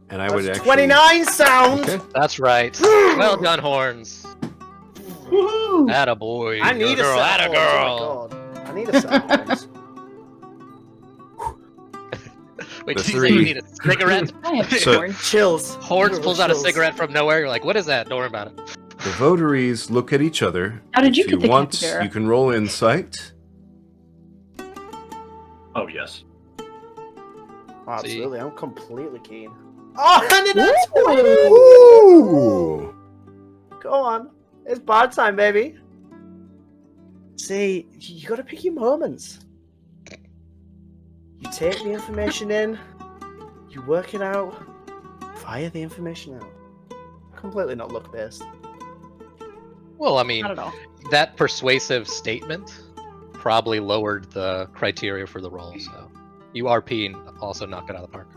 And I would That's actually... 29 sound! Okay. That's right. Well done, Horns. Woohoo! Attaboy. I need a girl. set of horns, Attagirl. oh my god. I need a set of horns. Wait, The did you say three. you need a cigarette? I have So- corn. Chills. Horns Literal pulls out a chills. cigarette from nowhere. You're like, what is that? Don't worry about it. The votaries look at each other. How did you If get the want, capybara? you can roll insight. Oh, yes. Absolutely, I'm completely keen. Oh, and it is Ooh! Go on. It's bar time, baby. See, you gotta pick your moments. You take the information in, you work it out, fire the information out. Completely not luck based. Well, I mean, Not at all. that persuasive statement probably lowered the criteria for the roll, so you RP and also knock it out of the park.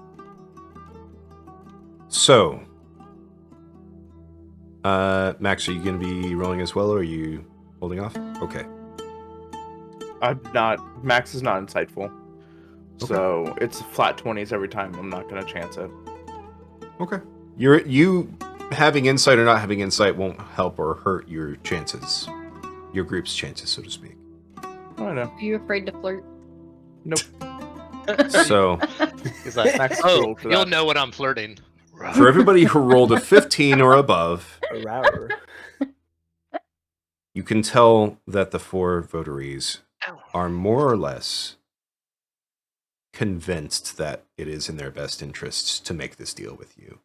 So, Max, are you going to be rolling as well, or are you holding off? Okay. I'm not. Max is not insightful. So it's flat 20s every time. I'm not going to chance it. Okay. You having insight or not having insight won't help or hurt your chances. Your group's chances, so to speak. Oh, I know. Are you afraid to flirt? Nope. So, He's like, Max oh, rolled for you'll that. know when I'm flirting. for everybody who rolled a 15 or above, Rawr. you can tell that the four votaries are more or less convinced that it is in their best interests to make this deal with you.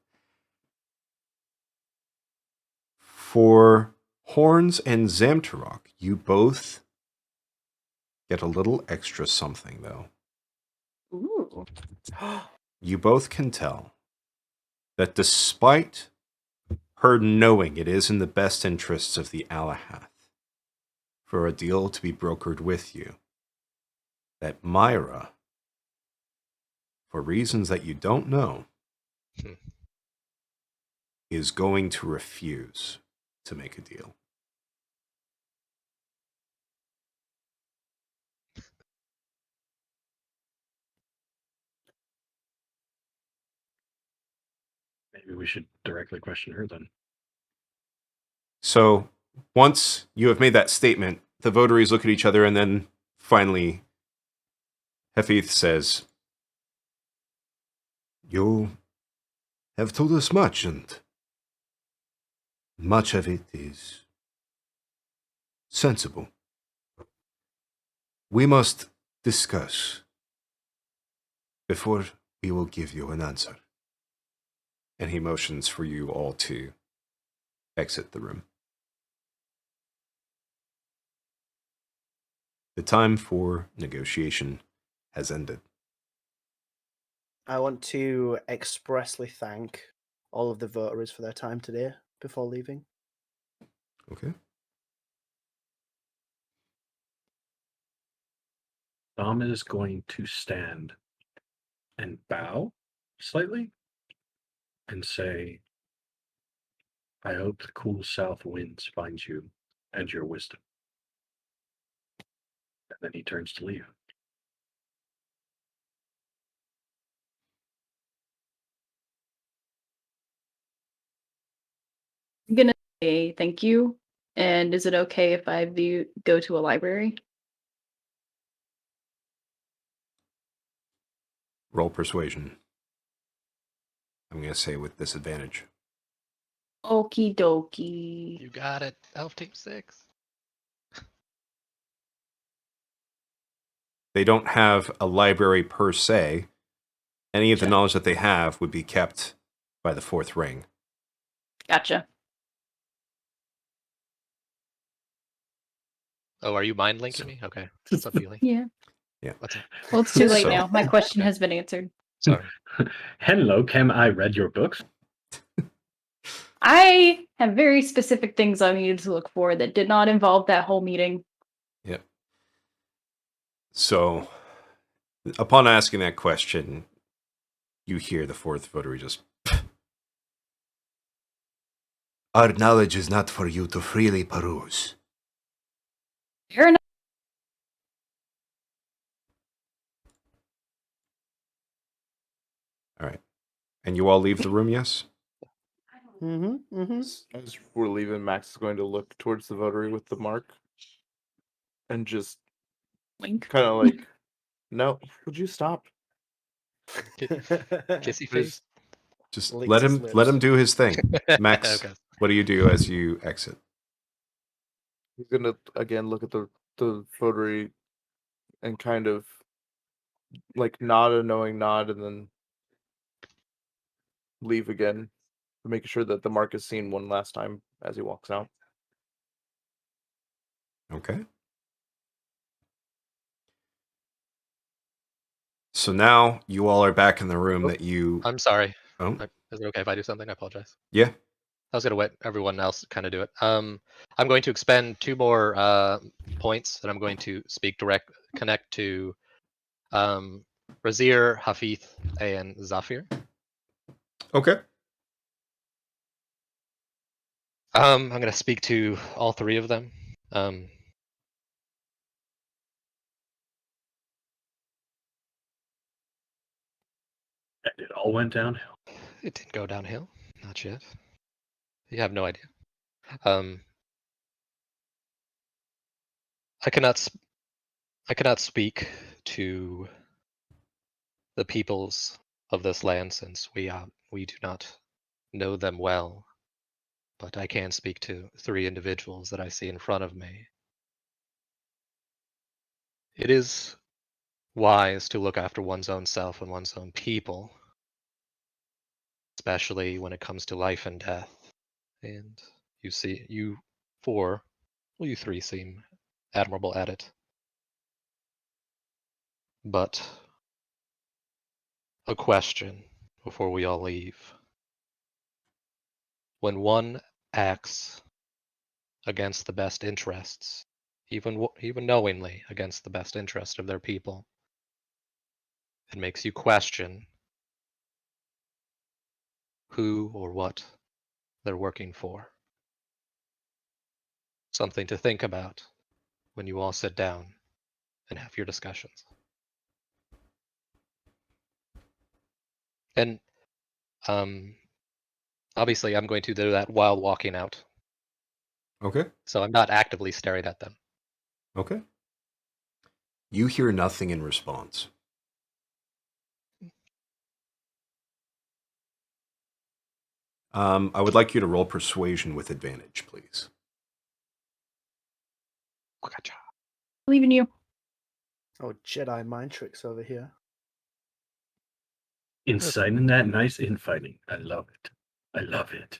For Horns and Zamtarok, you both get a little extra something, though. Ooh. You both can tell that despite her knowing it is in the best interests of the Alahath for a deal to be brokered with you, that Myra, for reasons that you don't know, Hmm. is going to refuse to make a deal. Maybe we should directly question her then. So once you have made that statement, the votaries look at each other, and then finally Hafith says, "You have told us much, and much of it is sensible. We must discuss before we will give you an answer." And he motions for you all to exit the room. The time for negotiation has ended. I want to expressly thank all of the votaries for their time today before leaving. Okay? Tom is going to stand and bow slightly and say, I hope the cool south winds find you and your wisdom. And then he turns to leave. I'm gonna say thank you. And is it okay if I go to a library? Roll persuasion. I'm going to say with disadvantage. Okie dokie. You got it, Elf Team 6. They don't have a library per se. Any of the Gotcha. knowledge that they have would be kept by the fourth ring. Gotcha. Oh, are you mind linking So- me? Okay. What's up, Healy? Yeah. Yeah. What's up? Well, it's too late So- now. My question has been answered. Sorry. Hello, Cam. I read your books. I have very specific things I needed to look for that did not involve that whole meeting. Yep. So, upon asking that question, you hear the fourth votary just, Our knowledge is not for you to freely peruse. Fair enough. all right. And you all leave the room, yes? Mm-hmm. Mm-hmm. As we're leaving, Max is going to look towards the votary with the mark and just Wink. kind of like, no, would you stop? Kissy face? Just Licks let his him let him lips. do his thing. Max, Okay. what do you do as you exit? He's gonna again look at the votary and kind of like nod a knowing nod and then leave again, making sure that the mark is seen one last time as he walks out. Okay. So now you all are back in the room that you. I'm sorry. Oh, Is it okay if I do something? I apologize. yeah. I was gonna let everyone else kind of do it. I'm going to expend 2 more points, and I'm going to connect to Razir, Hafith, and Zafir. Okay. I'm gonna speak to all 3 of them. And it all went downhill. It didn't go downhill, not yet. You have no idea. I cannot speak to the peoples of this land since we do not know them well, but I can speak to 3 individuals that I see in front of me. It is wise to look after one's own self and one's own people, especially when it comes to life and death. And you 3 seem admirable at it. But a question before we all leave. When one acts against the best interests, even knowingly against the best interest of their people, It makes you question who or what they're working for. Something to think about when you all sit down and have your discussions. And obviously, I'm going to do that while walking out, Okay. so I'm not actively staring at them. Okay. You hear nothing in response. I would like you to roll persuasion with advantage, please. Gotcha. Believe in you. Oh, Jedi mind tricks over here. Insight in that, nice infighting. I love it. I love it.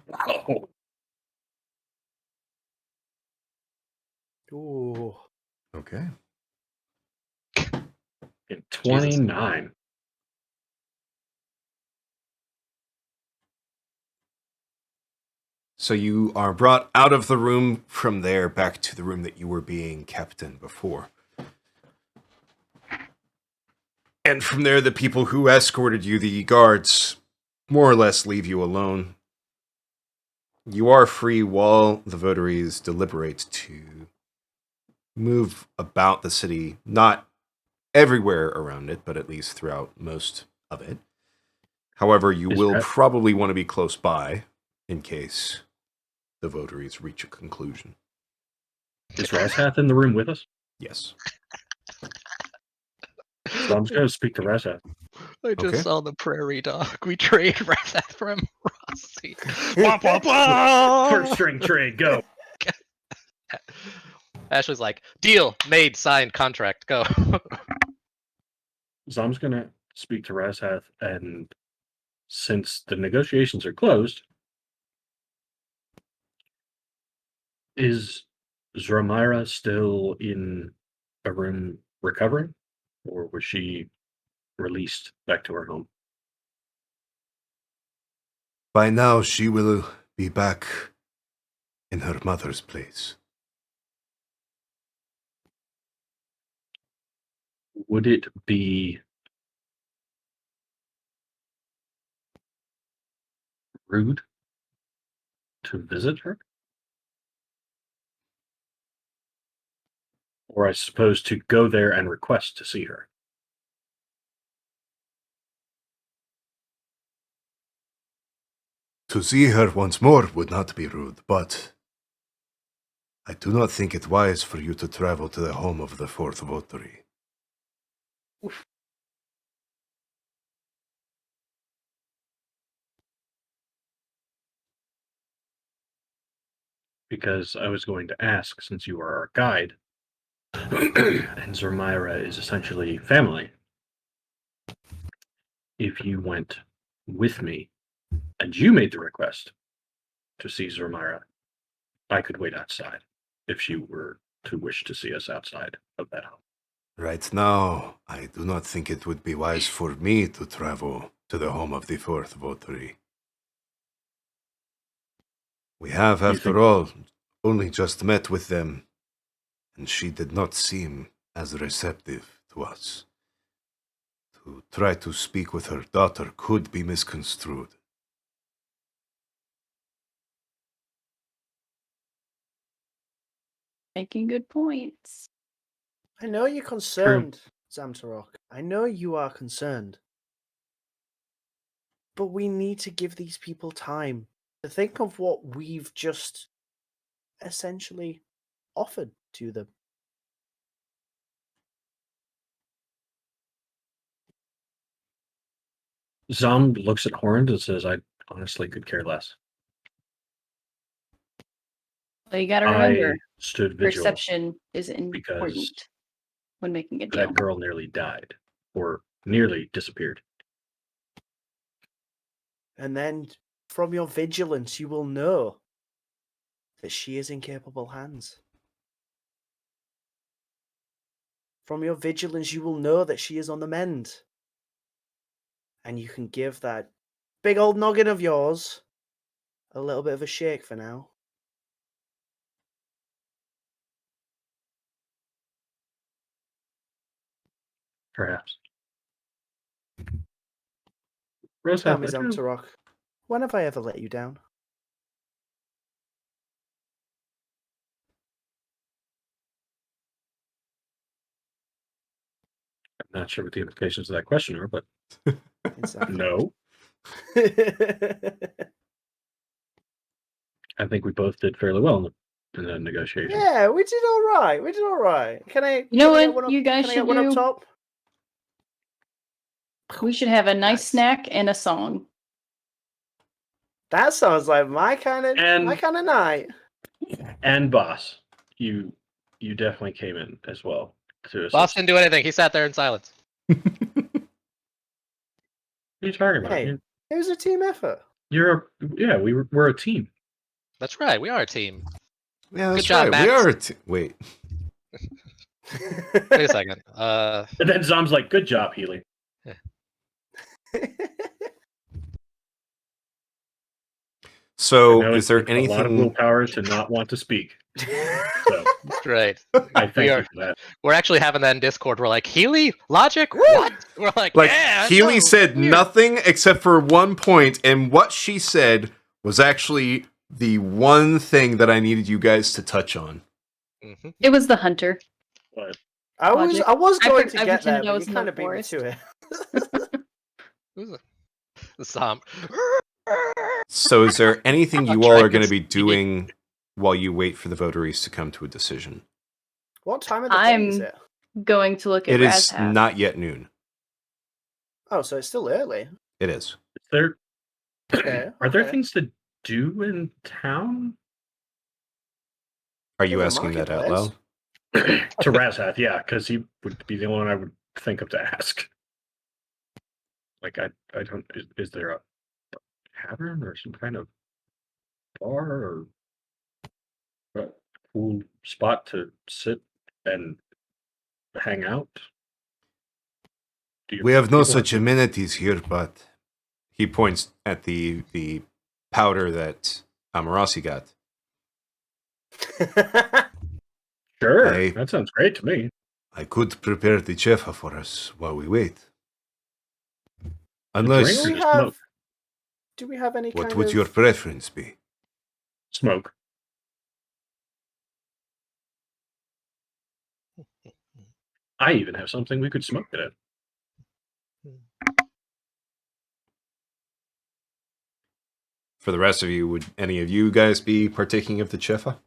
Wow. Ooh. Okay. In 29. So you are brought out of the room from there back to the room that you were being kept in before. And from there, the people who escorted you, the guards, more or less leave you alone. You are free while the votaries deliberate to move about the city, not everywhere around it, but at least throughout most of it. However, you will probably want to be close by in case the votaries reach a conclusion. Is Rashath in the room with us? Yes. So I'm just going to speak to Rashath. I just Okay. saw the prairie dog. We trade Rathath from Rossi. Womp, womp, womp! First string trade, go. Ashley's like, deal, made, signed, contract, go. So I'm just going to speak to Rashath, and since the negotiations are closed, is Zramira still in a room recovering, or was she released back to her home? By now, she will be back in her mother's place. Would it be rude to visit her? Or I suppose to go there and request to see her? To see her once more would not be rude, but I do not think it wise for you to travel to the home of the fourth votary. Because I was going to ask, since you are our guide, and Zermira is essentially family, if you went with me and you made the request to see Zermira, I could wait outside if she were to wish to see us outside of that home. Right now, I do not think it would be wise for me to travel to the home of the fourth votary. We have, after all, only just met with them, and she did not seem as receptive to us. To try to speak with her daughter could be misconstrued. Making good points. I know you're concerned, Zamtarok. I know you are concerned. But we need to give these people time to think of what we've just essentially offered to them. Zom looks at Horn and says, I honestly could care less. So you gotta remember, I stood vigil perception is important because when making a deal. that girl nearly died, or nearly disappeared. And then from your vigilance, you will know that she is in capable hands. From your vigilance, you will know that she is on the mend. And you can give that big old noggin of yours a little bit of a shake for now. Perhaps. Tell me, Rosette, Zamtarok, when have I ever let you down? I'm not sure what the implications of that question are, but Exactly. no. I think we both did fairly well in the negotiation. Yeah, we did all right. We did all right. Can I? You know can I get what one up, you guys can I should get one up do? top? We should have a nice Nice. snack and a song. That sounds like my kind of And- night. And boss, you definitely came in as well to assist. Boss didn't do anything. He sat there in silence. What are you talking about? Hey. It was a team effort. We're a team. That's right. We are a team. Yeah, that's Good job, right. We Max. are. Wait. Wait a second. And then Zom's like, "Good job, Healy." So, I know is it there takes a lot of anything? willpower to not want to speak? So That's right. I thank We you are. for that. We're actually having that in Discord. We're like, Healy? Logic? What? We're like, Like, yeah. Healy no, said weird." nothing except for one point, and what she said was actually the one thing that I needed you guys to touch on. Mhm. It was the hunter. But I was Logic. going I to get pretended there, I but was you in kind the of beat me forest. to it. Who's the Som? So, is there anything you I'll all try are going to this. be doing while you wait for the votaries to come to a decision? What time of the day is I'm it? going to look at It is Razhalf. not yet noon. Oh, so it's still early. It is. there Okay, are there okay. things to do in town? Are you There's a asking that out marketplace. loud? To Razhath, yeah, because he would be the only one I would think of to ask. Like I don't. Is there a tavern or some kind of bar or a cool spot to sit and hang out? Do you We have no people such amenities here, but He points at the powder that Amarasi got. Sure, I- that sounds great to me. I could prepare the chefa for us while we wait. drink Unless, or do we to have? smoke? Do we have any what kind would of? your preference be? Smoke. I even have something we could smoke it at. For the rest of you, would any of you guys be partaking of the chefa?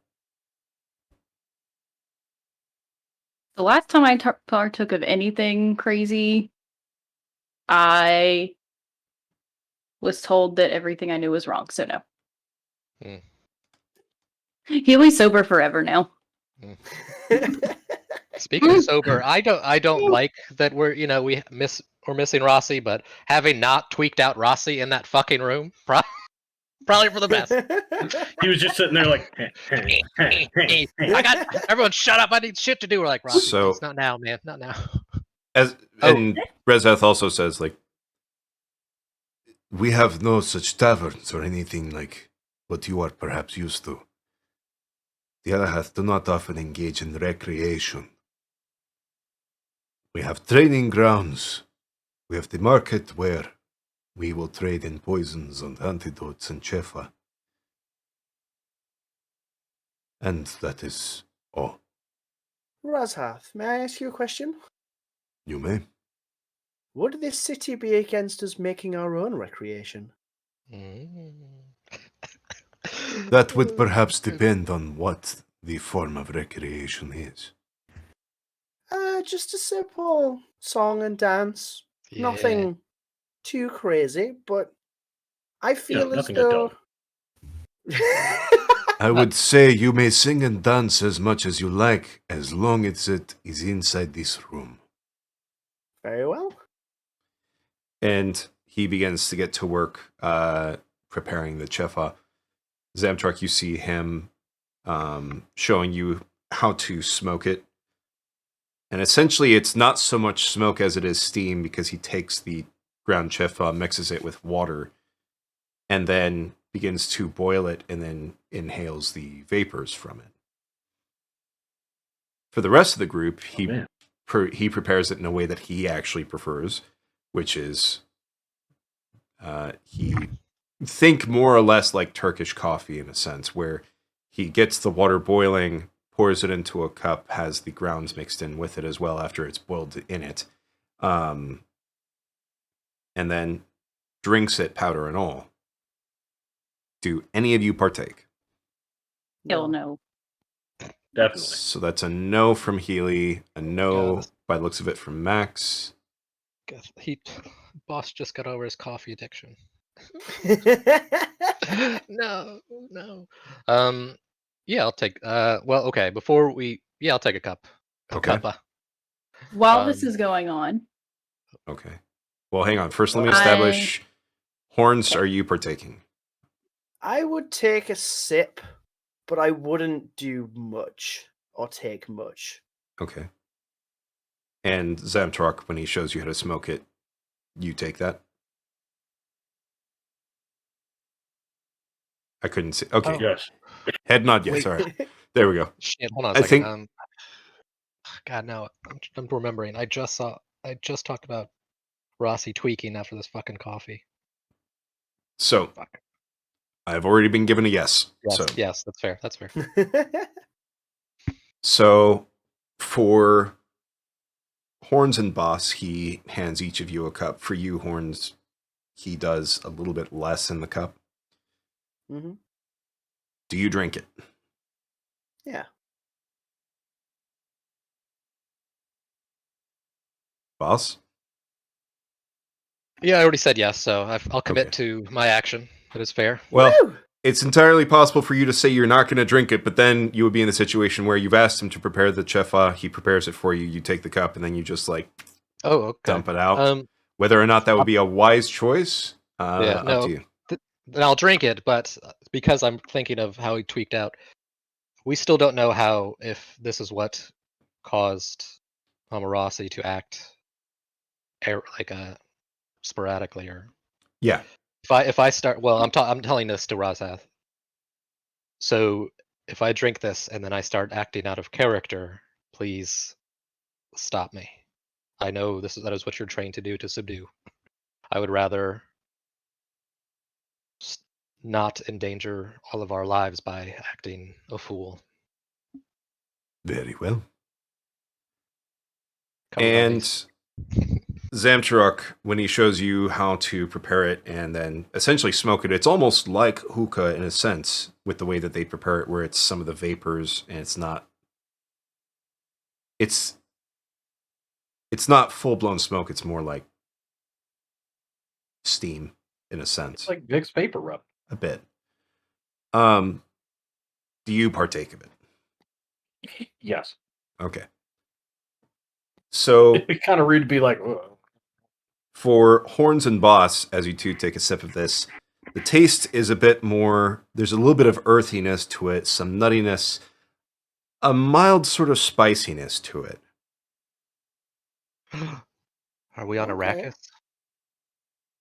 The last time I partook of anything crazy, I was told that everything I knew was wrong, so no. Hmm. Healy's sober forever now. Speaking of sober, I don't like that we're we're missing Rossi, but having not tweaked out Rossi in that fucking room, probably for the best. He was just sitting there like, I got everyone shut up. I need shit to do. We're like, Rossi, So- please, not now, man, not now. And Rezath also says, like, We have no such taverns or anything like what you are perhaps used to. The Alahath do not often engage in recreation. We have training grounds. We have the market where we will trade in poisons and antidotes and chefa. And that is all. Razhath, may I ask you a question? You may. Would this city be against us making our own recreation? That would perhaps depend on what the form of recreation is. Just a simple song and dance. Yeah. Nothing too crazy, but I feel as nothing though. I would say you may sing and dance as much as you like, as long as it is inside this room. Very well. and he begins to get to work preparing the chefa. Zamtruck, you see him showing you how to smoke it. And essentially, it's not so much smoke as it is steam, because he takes the ground chefa, mixes it with water, and then begins to boil it, and then inhales the vapors from it. For the rest of the group, he man. he prepares it in a way that he actually prefers, which is he think more or less like Turkish coffee in a sense, where he gets the water boiling, pours it into a cup, has the grounds mixed in with it as well after it's boiled in it, and then drinks it, powder and all. Do any of you partake? Hell no. Definitely. So that's a no from Healy, a no Yes. by the looks of it from Max. Boss just got over his coffee addiction. No. Yeah, I'll take. Well, okay. I'll take a cup. A Okay. cuppa. While this Um, is going on, Okay. Well, hang on. First, let me I- establish. Horns, Okay. are you partaking? I would take a sip, but I wouldn't do much or take much. Okay. And Zamtrock, when he shows you how to smoke it, you take that? I couldn't see. Okay. Oh. Yes. Head nod, yes. Wait. All right. There we go. Shit, hold on a I second. think- God, no, I'm remembering. I just talked about Rossi tweaking after this fucking coffee. So, Fuck. I've already been given a yes. Yes, that's fair. That's fair. So, for Horns and Boss, he hands each of you a cup. For you, Horns, he does a little bit less in the cup. hmm Do you drink it? Yeah. Boss? Yeah, I already said yes, so I'll commit Okay. to my action. That is fair. Well, Woo! it's entirely possible for you to say you're not going to drink it, but then you would be in the situation where you've asked him to prepare the chefa, he prepares it for you, you take the cup, and then you just like Oh, okay. dump it out. Whether or not that would be a wise choice, Yeah, up no. to you. Then I'll drink it, but because I'm thinking of how he tweaked out, we still don't know if this is what caused Amarasi to act sporadically, or Yeah. if I start. Well, I'm telling this to Razath. So if I drink this and then I start acting out of character, please stop me. I know that is what you're trained to do, to subdue. I would rather not endanger all of our lives by acting a fool. Very well. Cover my And base. Zamtruk, when he shows you how to prepare it and then essentially smoke it, it's almost like hookah in a sense with the way that they prepare it, where it's some of the vapors and it's not full-blown smoke, it's more like steam in a sense. It's like Vicks Vapor Rub. A bit. Do you partake of it? Yes. Okay. So It'd be kind of rude to be like, ugh. for Horns and Boss, as you two take a sip of this, the taste is a bit more, there's a little bit of earthiness to it, some nuttiness, a mild sort of spiciness to it. Are we on Okay. Arrakis?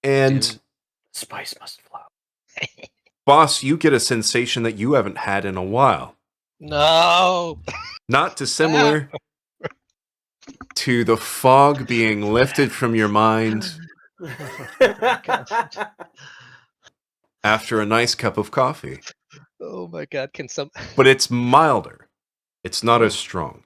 And Dude. Spice must flow. Boss, you get a sensation that you haven't had in a while. No. Not dissimilar to the fog being lifted from your mind after a nice cup of coffee. Oh my god, can some But it's milder. It's not as strong.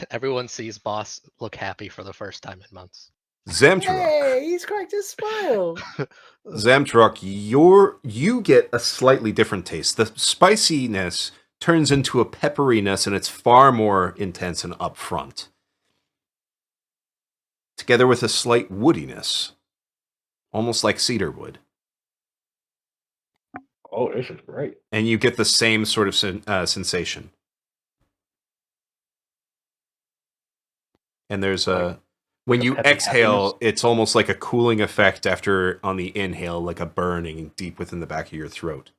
everyone sees Boss look happy for the first time in months. Zamtruk. Hey, he's cracked his smile. Zamtruk, you get a slightly different taste. The spiciness turns into a pepperiness, and it's far more intense and upfront. Together with a slight woodiness, almost like cedar wood. Oh, this is great. And you get the same sort of sensation. And there's when you peppy exhale, happiness. it's almost like a cooling effect after on the inhale, like a burning deep within the back of your throat.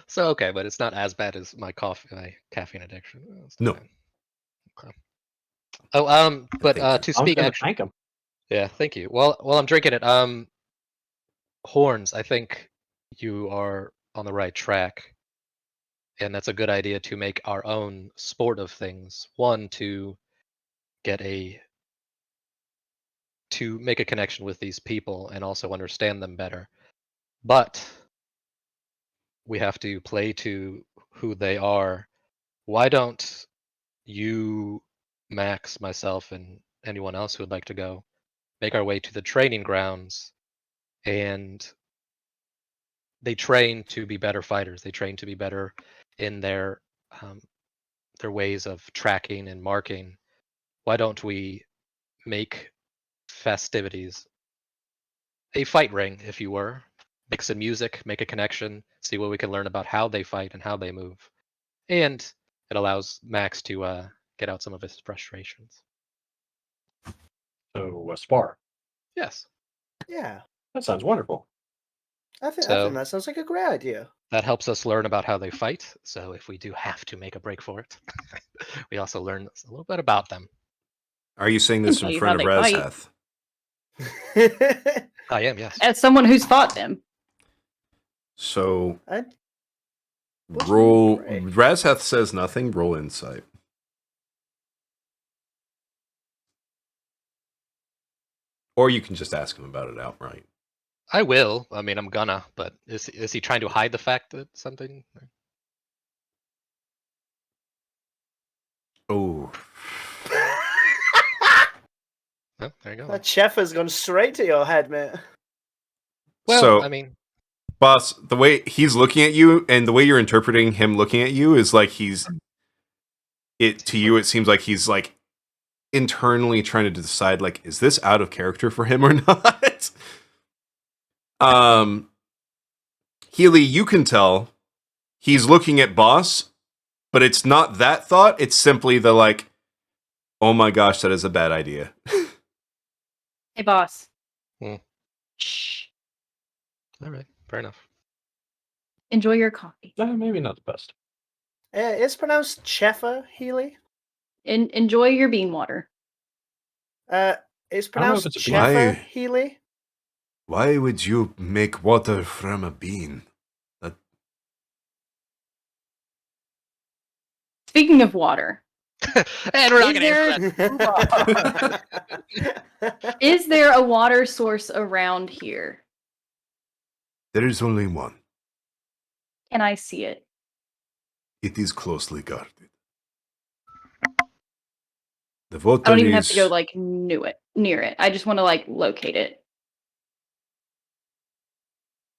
So okay, but it's not as bad as my caffeine addiction. It's No. fine. Okay. Oh, but Thank you. to I was speak gonna actually, thank him. yeah, thank you. Well, I'm drinking it. Horns, I think you are on the right track. And that's a good idea to make our own sport of things. One, to make a connection with these people and also understand them better. But we have to play to who they are. Why don't you, Max, myself, and anyone else who would like to go, make our way to the training grounds, and they train to be better fighters. They train to be better in their ways of tracking and marking. Why don't we make festivities a fight ring, if you were? Make some music, make a connection, see what we can learn about how they fight and how they move, and it allows Max to get out some of his frustrations. So a spar. Yes. Yeah, That sounds wonderful. I think So- that sounds like a great idea. That helps us learn about how they fight. So if we do have to make a break for it, we also learn a little bit about them. Are you saying this Tell in you front how of they fight. Razhath? I am, yes. As someone who's fought them. So I- Which roll. would be great. Razhath says nothing. Roll insight. Or you can just ask him about it outright. I will. I mean, I'm gonna. But is he trying to hide the fact that something? Oh, Oh, there you go. That chef has gone straight to your head, mate. Well, so I mean, boss, the way he's looking at you and the way you're interpreting him looking at you is like to you it seems like he's like internally trying to decide like, is this out of character for him or not? Healy, you can tell he's looking at boss, but it's not that thought, it's simply the like, oh my gosh, that is a bad idea. Hey, boss. Hmm. Shh. all right, fair enough. Enjoy your coffee. Maybe not the best. It's pronounced Cheffer, Healy. Enjoy your bean water. It's I don't know if pronounced it's a bean. Cheffer, Why? Healy. Why would you make water from a bean? Speaking of water, And we're not Is gonna answer that. is there a water source around here? There is only one. Can I see it? It is closely guarded. The I don't even have to go votaries, like near it. I just want to like locate it.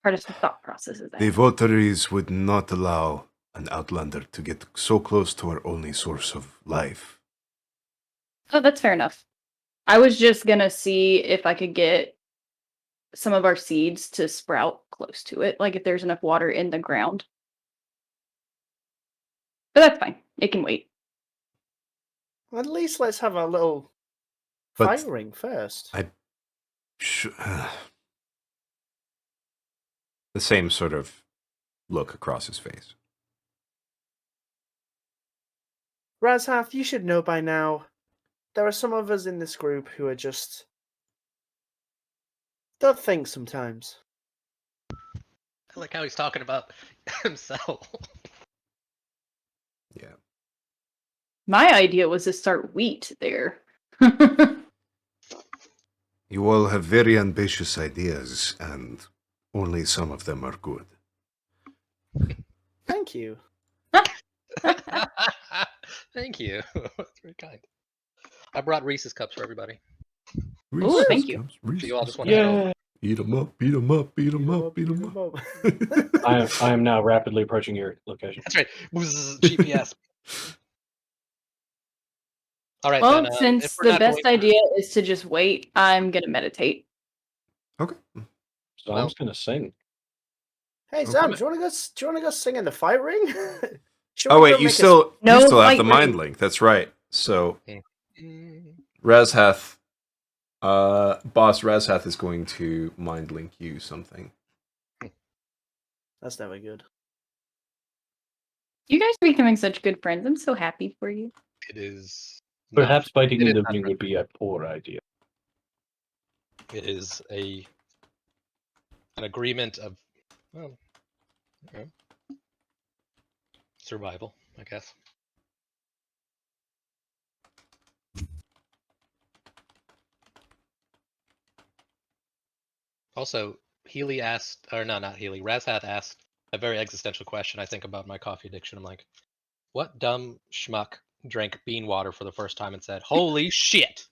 Part of the thought process is that. the votaries would not allow an outlander to get so close to our only source of life. Oh, that's fair enough. I was just gonna see if I could get some of our seeds to sprout close to it, like if there's enough water in the ground. But that's fine. It can wait. At least let's have a little But fire ring first. The same sort of look across his face. Razhath, you should know by now. There are some of us in this group who are just don't think sometimes. I like how he's talking about himself. Yeah. My idea was to start wheat there. You all have very ambitious ideas, and only some of them are good. Thank you. Thank you. That's very kind. I brought Reese's cups for everybody. Ooh, thank you. So you all just want to head over. Yeah. Eat 'em up, beat 'em up, beat 'em up, beat 'em up. I am now rapidly approaching your location. That's right. Bzzz, GPS. All right, Well, then. since if we're the not best going- idea is to just wait, I'm gonna meditate. Okay. So I'm Well- just gonna sing. Hey Sam, do you want to go sing in the fight ring? Should Oh we go wait, you make a still No you still have fight the mind ring. link. That's right. So Mm, Razhath, boss Razhath is going to mind link you something. That's never good. You guys are becoming such good friends. I'm so happy for you. it is. not- Perhaps fighting it in is the not ring right. would be a poor idea. It is an agreement of. Well, okay. survival, I guess. Also, Healy asked, or no, not Healy, Razhath asked a very existential question, I think, about my coffee addiction. I'm like, what dumb schmuck drank bean water for the first time and said, holy shit?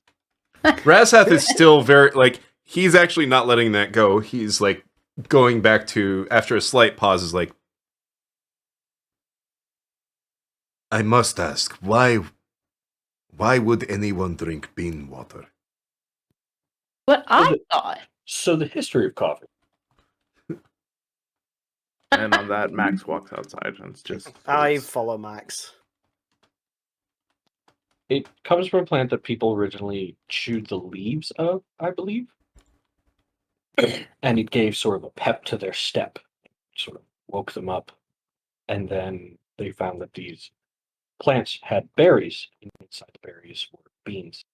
Razhath is still very, like, he's actually not letting that go. He's, like, going back to, after a slight pause, is like, I must ask, why would anyone drink bean water? What I thought. So the history of coffee. And on that, Max walks outside, and it's just. I follow Max. It comes from a plant that people originally chewed the leaves of, I believe. And it gave sort of a pep to their step, sort of woke them up. And then they found that these plants had berries, and inside the berries were beans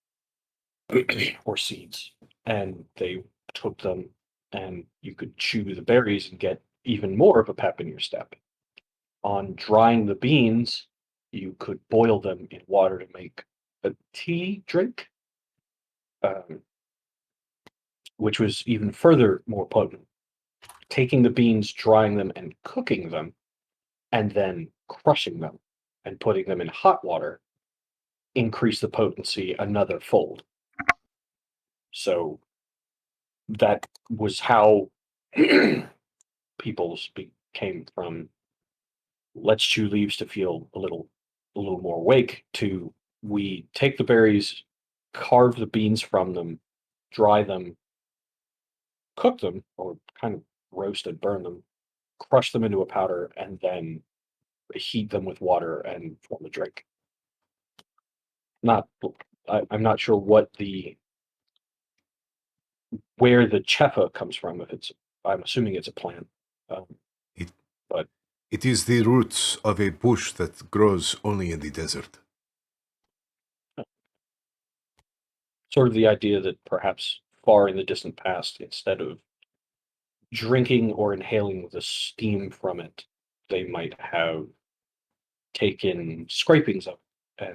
or seeds. And they took them, and you could chew the berries and get even more of a pep in your step. On drying the beans, you could boil them in water to make a tea drink, which was even further more potent. Taking the beans, drying them, and cooking them, and then crushing them and putting them in hot water increased the potency another fold. So that was how people came from let's chew leaves to feel a little more awake to we take the berries, carve the beans from them, dry them, cook them, or kind of roast and burn them, crush them into a powder, and then heat them with water and form a drink. I'm not sure where the chefa comes from. I'm assuming it's a plant. It is the roots of a bush that grows only in the desert. Sort of the idea that perhaps far in the distant past, instead of drinking or inhaling the steam from it, they might have taken scrapings of it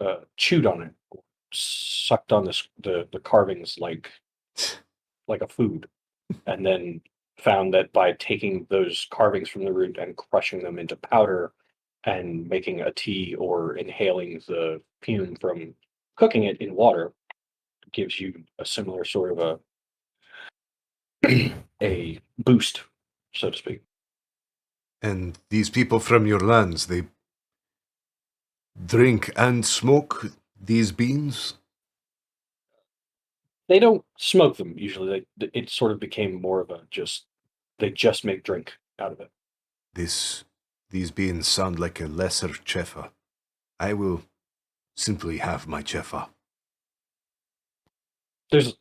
and chewed on it, or sucked on the carvings like a food, and then found that by taking those carvings from the root and crushing them into powder and making a tea or inhaling the fume from cooking it in water gives you a similar sort of a boost, so to speak. And these people from your lands, they drink and smoke these beans? They don't smoke them usually. It sort of became more of they just make drink out of it. These beans sound like a lesser chefa. I will simply have my chefa. There's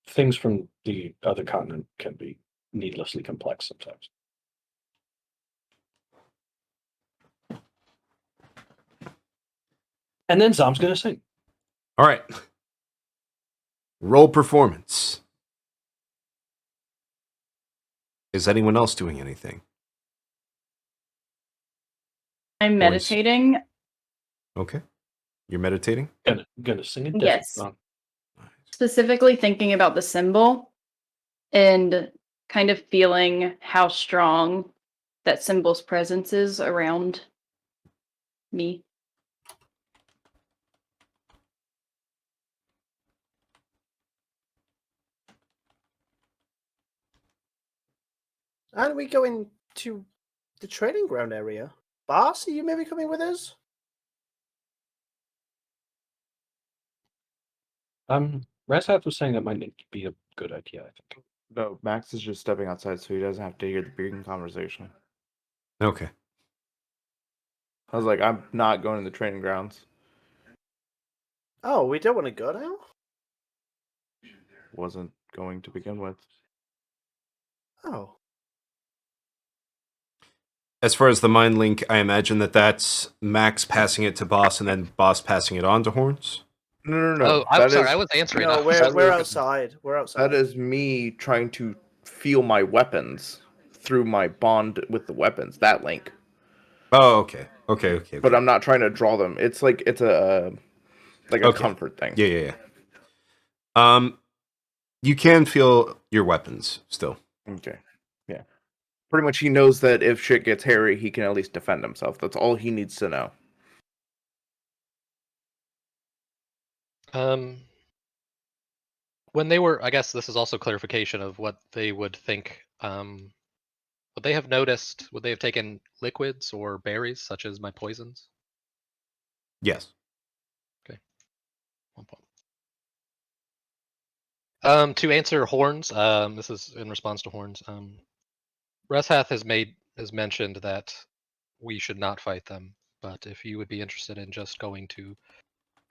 things from the other continent can be needlessly complex sometimes. And then Zom's gonna sing. all right. Roll performance. Is anyone else doing anything? I'm Or is- meditating. Okay. You're meditating? Gonna sing a Yes. different song. Specifically thinking about the symbol and kind of feeling how strong that symbol's presence is around me. Aren't we going to the training ground area? Boss, are you maybe coming with us? Razhath was saying that might be a good idea, I think. No, Max is just stepping outside so he doesn't have to hear the beginning conversation. Okay. I was like, I'm not going to the training grounds. Oh, we don't want to go now? Wasn't going to begin with. Oh. As far as the mind link, I imagine that's Max passing it to Boss and then Boss passing it on to Horns. No. Oh, I'm That sorry, is- I was answering. No, that we're is- outside. We're outside. That is me trying to feel my weapons through my bond with the weapons. That link. Oh, okay. Okay. But I'm not trying to draw them. It's like it's a Okay. comfort thing. Yeah. You can feel your weapons still. Okay. Yeah. Pretty much he knows that if shit gets hairy, he can at least defend himself. That's all he needs to know. When they were, I guess this is also clarification of what they would think. Would they have noticed? Would they have taken liquids or berries, such as my poisons? Yes. Okay. 1 point. To answer Horns, this is in response to Horns. Reshath has mentioned that we should not fight them, but if you would be interested in just going to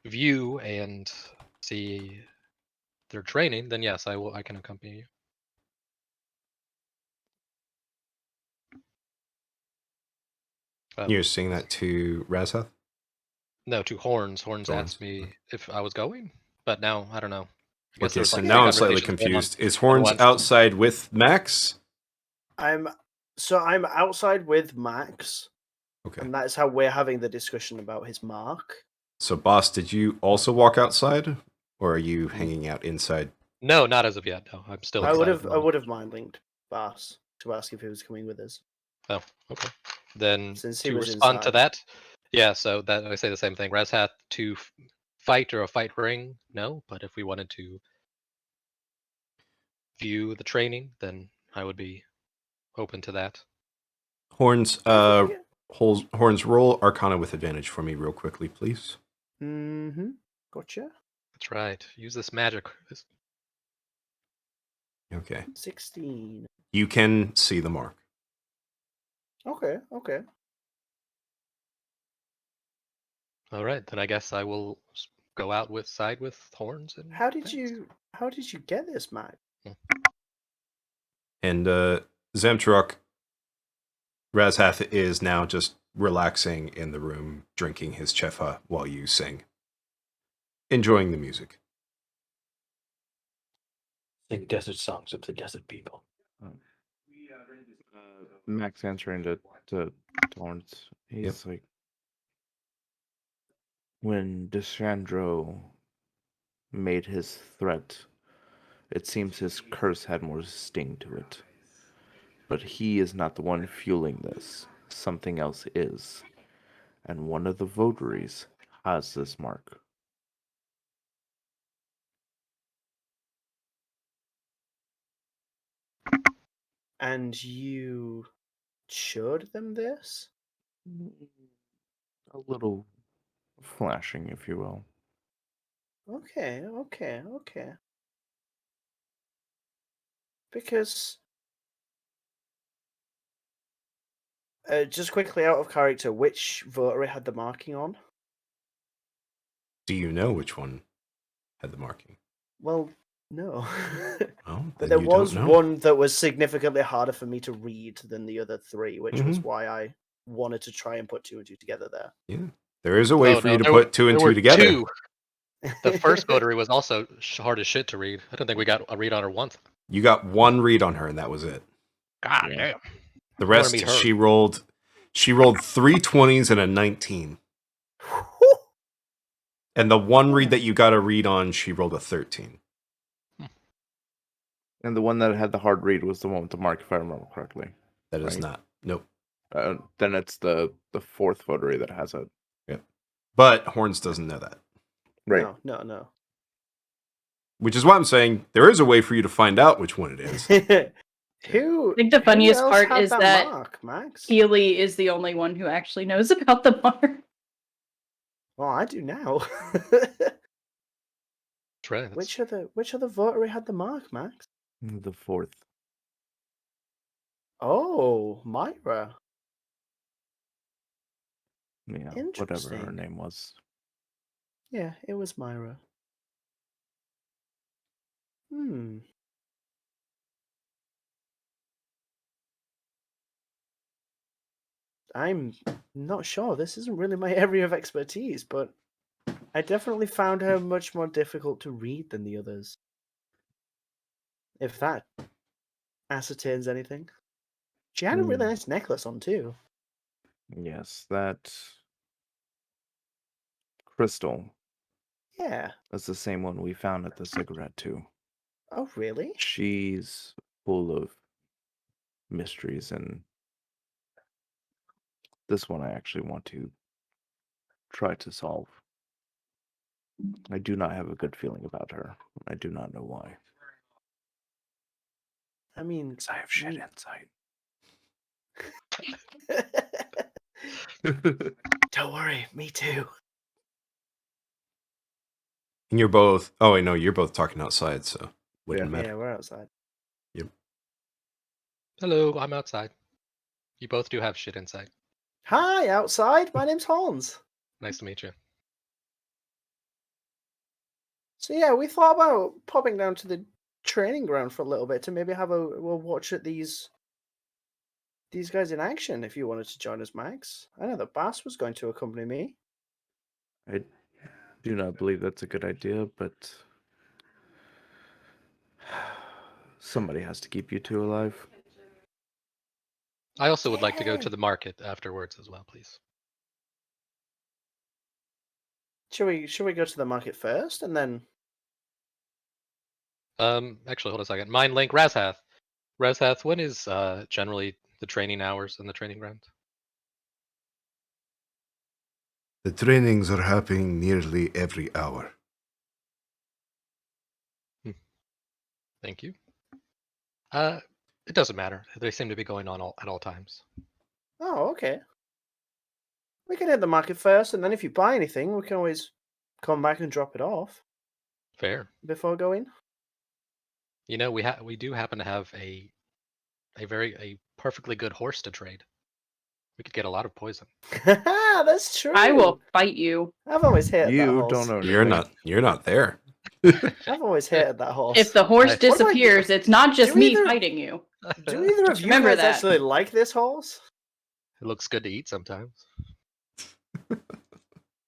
view and see their training, then yes, I can accompany you. You're saying that to Razhath? No, to Horns. Horns Horns, asked me if I was going, but now I don't know. I guess Okay, there's so like now three I'm slightly conversations going on confused. Is at Horns once. outside with Max? I'm outside with Max, Okay. and that's how we're having the discussion about his mark. So, boss, did you also walk outside, or are you hanging out inside? No, not as of yet. No, I'm still. I inside would at have the I moment. would have mind linked Bass to ask if he was coming with us. Oh, okay. Then Since he to was respond to inside. that, yeah. So that I say the same thing. Razhath to fight or a fight ring, no. But if we wanted to view the training, then I would be open to that. Horns, Horns, roll Arcana with advantage for me real quickly, please. Mm-hmm. Gotcha. That's right. Use this magic. Okay. 16. You can see the mark. Okay. All right, then I guess I will go out with side with Horns and. How did Vance. you get this, Mac? And Zamtruk, Razhath is now just relaxing in the room, drinking his chefa while you sing. Enjoying the music. Sing desert songs of the desert people. Max answering to Torrance. He's like, when Deshandro made his threat, it seems his curse had more sting to it. But he is not the one fueling this. Something else is. And one of the votaries has this mark. And you showed them this? A little flashing, if you will. Okay. Because just quickly out of character, which votary had the marking on? Do you know which one had the marking? Well, no. Oh, But then there you don't was know. one that was significantly harder for me to read than the other three, which was Mhm. why I wanted to try and put 2 and 2 together there. Yeah. There is a way Oh, for no, you to there put 2 and there 2 were together. two. The first votary was also hard as shit to read. I don't think we got a read on her once. You got one read on her, and that was it. God Yeah. damn. The I wanna rest, meet her. she rolled 3 20s and a 19. And the one read that you got a read on, she rolled a 13. And the one that had the hard read was the one with the mark, if I remember correctly. That is Right. not. Nope. Then it's the fourth votary that has it. But Horns doesn't know that. Right. No. Which is why I'm saying there is a way for you to find out which one it is. Who? I think the who funniest else part had is that mark, Max? Healy is the only one who actually knows about the mark. Well, I do now. That's right. That's- which other votary had the mark, Max? The fourth. Oh, Myra. Yeah, whatever her Interesting. name was. Yeah, it was Myra. I'm not sure. This isn't really my area of expertise, but I definitely found her much more difficult to read than the others. If that ascertains anything. She had a really nice necklace on too. Yes, that crystal Yeah. is the same one we found at the cigarette too. Oh, really? She's full of mysteries, and this one I actually want to try to solve. I do not have a good feeling about her. I do not know why. I mean, 'Cause I have shit we- insight. don't worry, me too. And you're both. Oh, wait, no, you're both talking outside, so wouldn't Yeah. matter. Yeah, we're outside. Hello, I'm outside. You both do have shit inside. Hi, outside. My name's Hans. Nice to meet you. So yeah, we thought about popping down to the training ground for a little bit to maybe have a watch at these guys in action. If you wanted to join us, Max, I know that Bass was going to accompany me. I do not believe that's a good idea, but somebody has to keep you two alive. I also would like to go Yeah. to the market afterwards as well, please. Should we go to the market first and then? Actually, hold a second. Mind link Razhath. Razhath, when is generally the training hours in the training ground? The trainings are happening nearly every hour. Thank you. It doesn't matter. They seem to be going on at all times. Oh, okay. We can hit the market first, and then if you buy anything, we can always come back and drop it off Fair. before going. You know, we do happen to have a perfectly good horse to trade. We could get a lot of poison. That's true. I will fight you. I've always hated that You horse. don't know You're anything. You're not there. I've always hated that horse. If the horse What do I- disappears, it's not just do me either- fighting you. Do either of you Remember guys that. actually like this horse, It looks good to eat sometimes.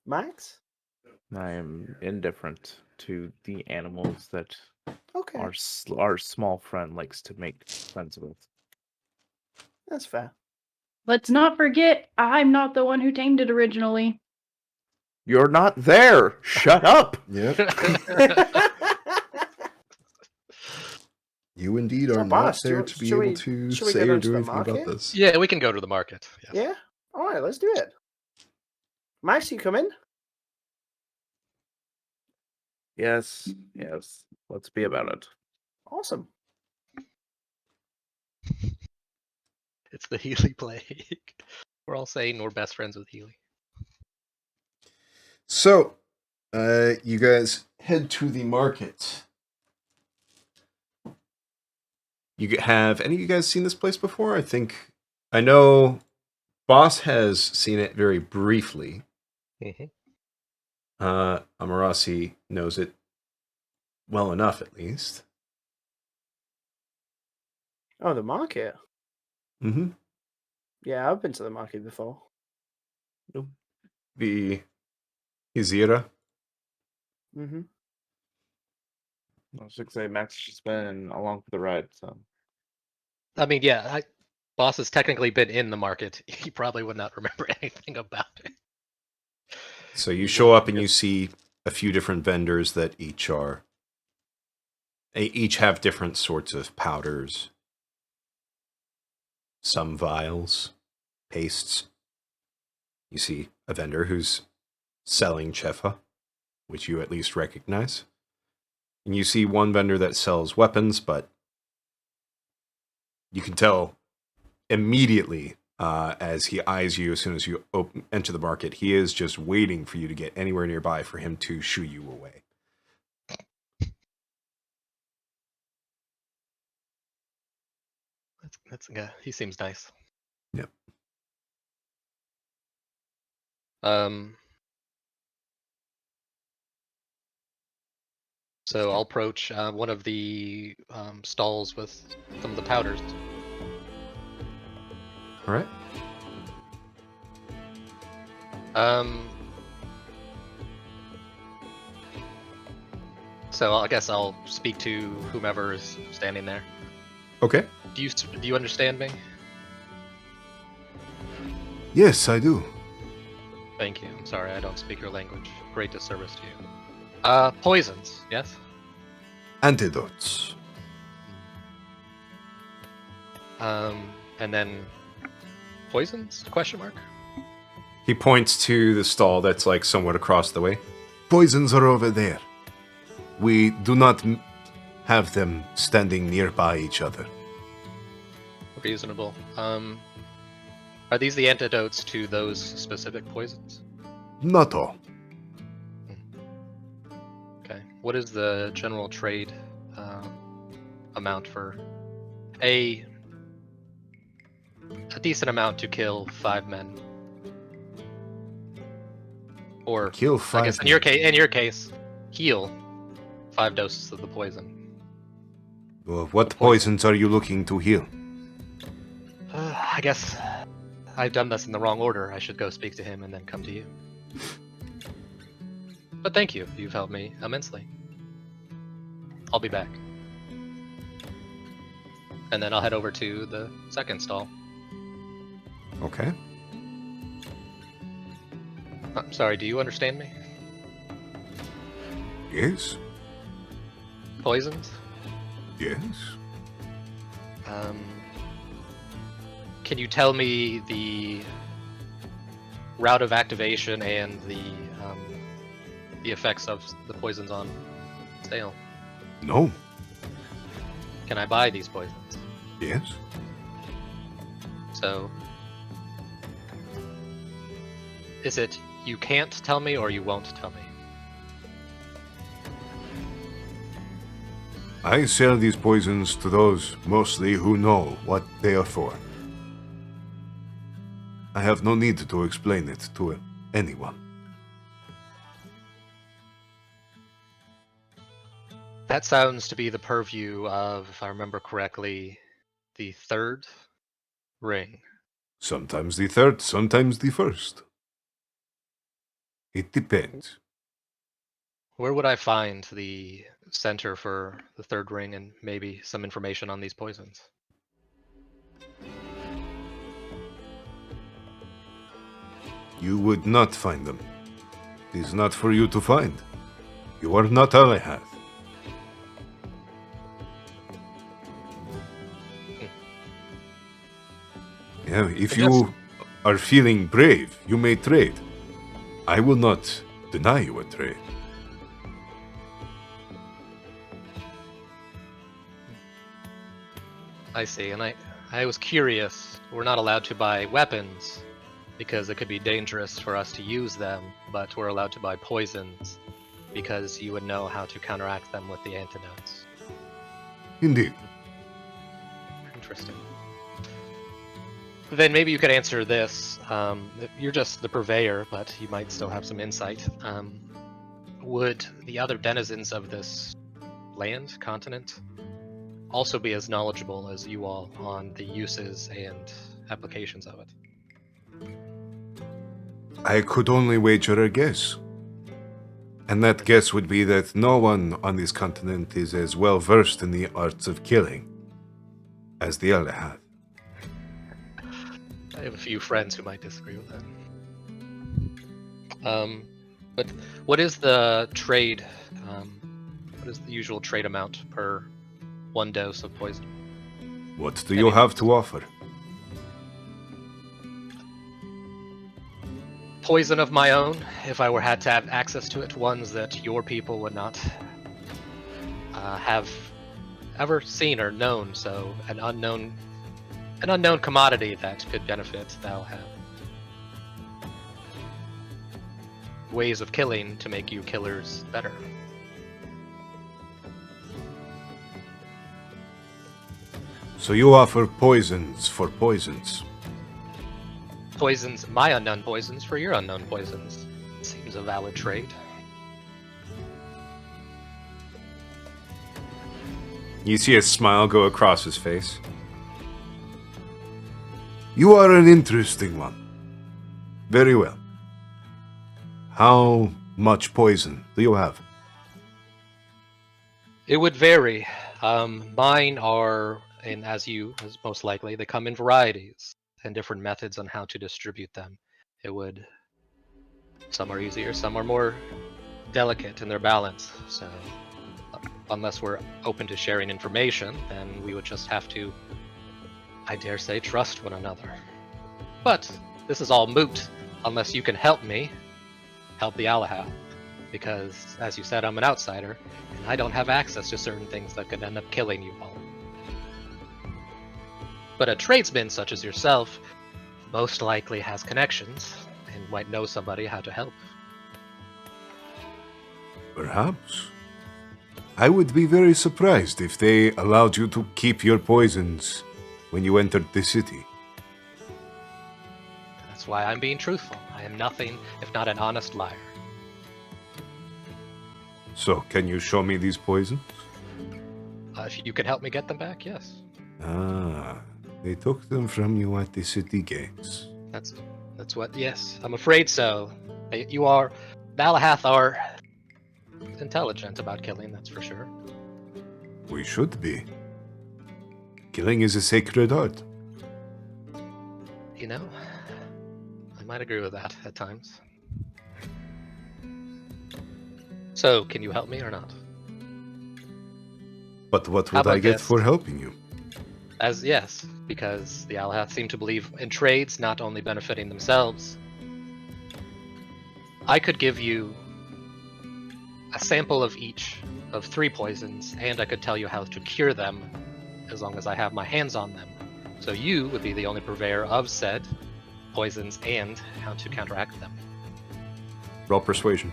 Max? I am indifferent to the animals that Okay, our small friend likes to make friends with. that's fair. Let's not forget, I'm not the one who tamed it originally. You're not there. Shut up. Yep. You indeed So, are Boss, not there do- to be should we- able to should we say go or down to do the anything about market? this. Yeah, we can go to the market. Yes. Yeah? Alright, let's do it. Max, you come in? Yes, yes. Let's be about it. Awesome. It's the Healy plague. We're all saying we're best friends with Healy. So, you guys head to the market. Have any of you guys seen this place before? I know Boss has seen it very briefly. Amarasi knows it well enough, at least. Oh, the market? Mm-hmm. Yeah, I've been to the market before. The Hizira. Mm-hmm. I was just say Max has just been along for the ride, so I mean, yeah, Boss has technically been in the market. He probably would not remember anything about it. So you show up and you see a few different vendors that each have different sorts of powders. Some vials, pastes. You see a vendor who's selling chefa, which you at least recognize. And you see one vendor that sells weapons, but you can tell immediately as he eyes you as soon as you enter the market, he is just waiting for you to get anywhere nearby for him to shoo you away. That's yeah. He seems nice. Yep. So I'll approach one of the stalls with some of the powders. All right. So I guess I'll speak to whomever is standing there. Okay. Do you understand me? Yes, I do. Thank you. I'm sorry, I don't speak your language. Great disservice to you. Poisons, yes? Antidotes. And then poisons? Question mark? He points to the stall that's like somewhat across the way. Poisons are over there. We do not have them standing nearby each other. Reasonable. Are these the antidotes to those specific poisons? Not all. Okay. What is the general trade amount for a decent amount to kill 5 men? Or Kill 5 I guess in your case, heal 5 doses of the poison. Well, what poison. poisons are you looking to heal? I guess I've done this in the wrong order. I should go speak to him and then come to you. But thank you. You've helped me immensely. I'll be back. And then I'll head over to the second stall. Okay. I'm sorry, do you understand me? Yes. Poisons? Yes. Can you tell me the route of activation and the effects of the poisons on sale? No. Can I buy these poisons? Yes. So, is it you can't tell me or you won't tell me? I sell these poisons to those mostly who know what they are for. I have no need to explain it to anyone. That sounds to be the purview of, if I remember correctly, the third ring. Sometimes the third, sometimes the first. It depends. Where would I find the center for the third ring and maybe some information on these poisons? You would not find them. It is not for you to find. You are not Alahath. Yeah, if you are feeling brave, you may trade. I will not deny you a trade. I see, and I was curious. We're not allowed to buy weapons because it could be dangerous for us to use them, but we're allowed to buy poisons because you would know how to counteract them with the antidotes. Indeed. Interesting. Then maybe you could answer this. You're just the purveyor, but you might still have some insight. Would the other denizens of this land, continent, also be as knowledgeable as you all on the uses and applications of it? I could only wager a guess. And that guess would be that no one on this continent is as well versed in the arts of killing as the Alahath. I have a few friends who might disagree with that. But what is the trade? What is the usual trade amount per 1 dose of poison? What do you have to offer? Poison of my own, if I had to have access to it, ones that your people would not have ever seen or known. So an unknown commodity that could benefit thou have. Ways of killing to make you killers better. So you offer poisons for poisons. Poisons, my unknown poisons for your unknown poisons. Seems a valid trade. You see a smile go across his face. You are an interesting one. Very well. How much poison do you have? It would vary. Mine are, and as most likely, they come in varieties. and different methods on how to distribute them. Some are easier, some are more delicate in their balance. So unless we're open to sharing information, then we would just have to, I dare say, trust one another. But this is all moot unless you can help me help the Alahath. Because, as you said, I'm an outsider, and I don't have access to certain things that could end up killing you all. But a tradesman such as yourself most likely has connections, and might know somebody how to help. Perhaps. I would be very surprised if they allowed you to keep your poisons when you entered the city. That's why I'm being truthful. I am nothing if not an honest liar. So, can you show me these poisons? If you could help me get them back, yes. Ah, they took them from you at the city gates. That's what, yes. I'm afraid so. The Alahath are intelligent about killing, that's for sure. We should be. Killing is a sacred art. You know, I might agree with that at times. So, can you help me or not? But what How would I about get this? for helping you? Yes, because the Alahath seem to believe in trades not only benefiting themselves. I could give you a sample of each of 3 poisons, and I could tell you how to cure them as long as I have my hands on them. So you would be the only purveyor of said poisons and how to counteract them. Roll persuasion.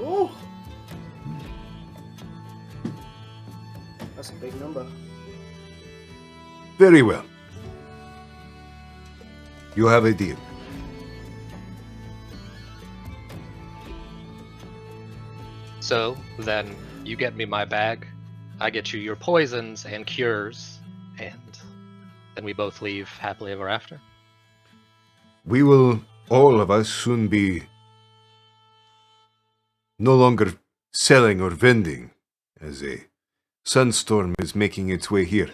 Oh! That's a big number. Very well. You have a deal. So then you get me my bag, I get you your poisons and cures, and then we both leave happily ever after. We will, all of us, soon be no longer selling or vending, as a sunstorm is making its way here.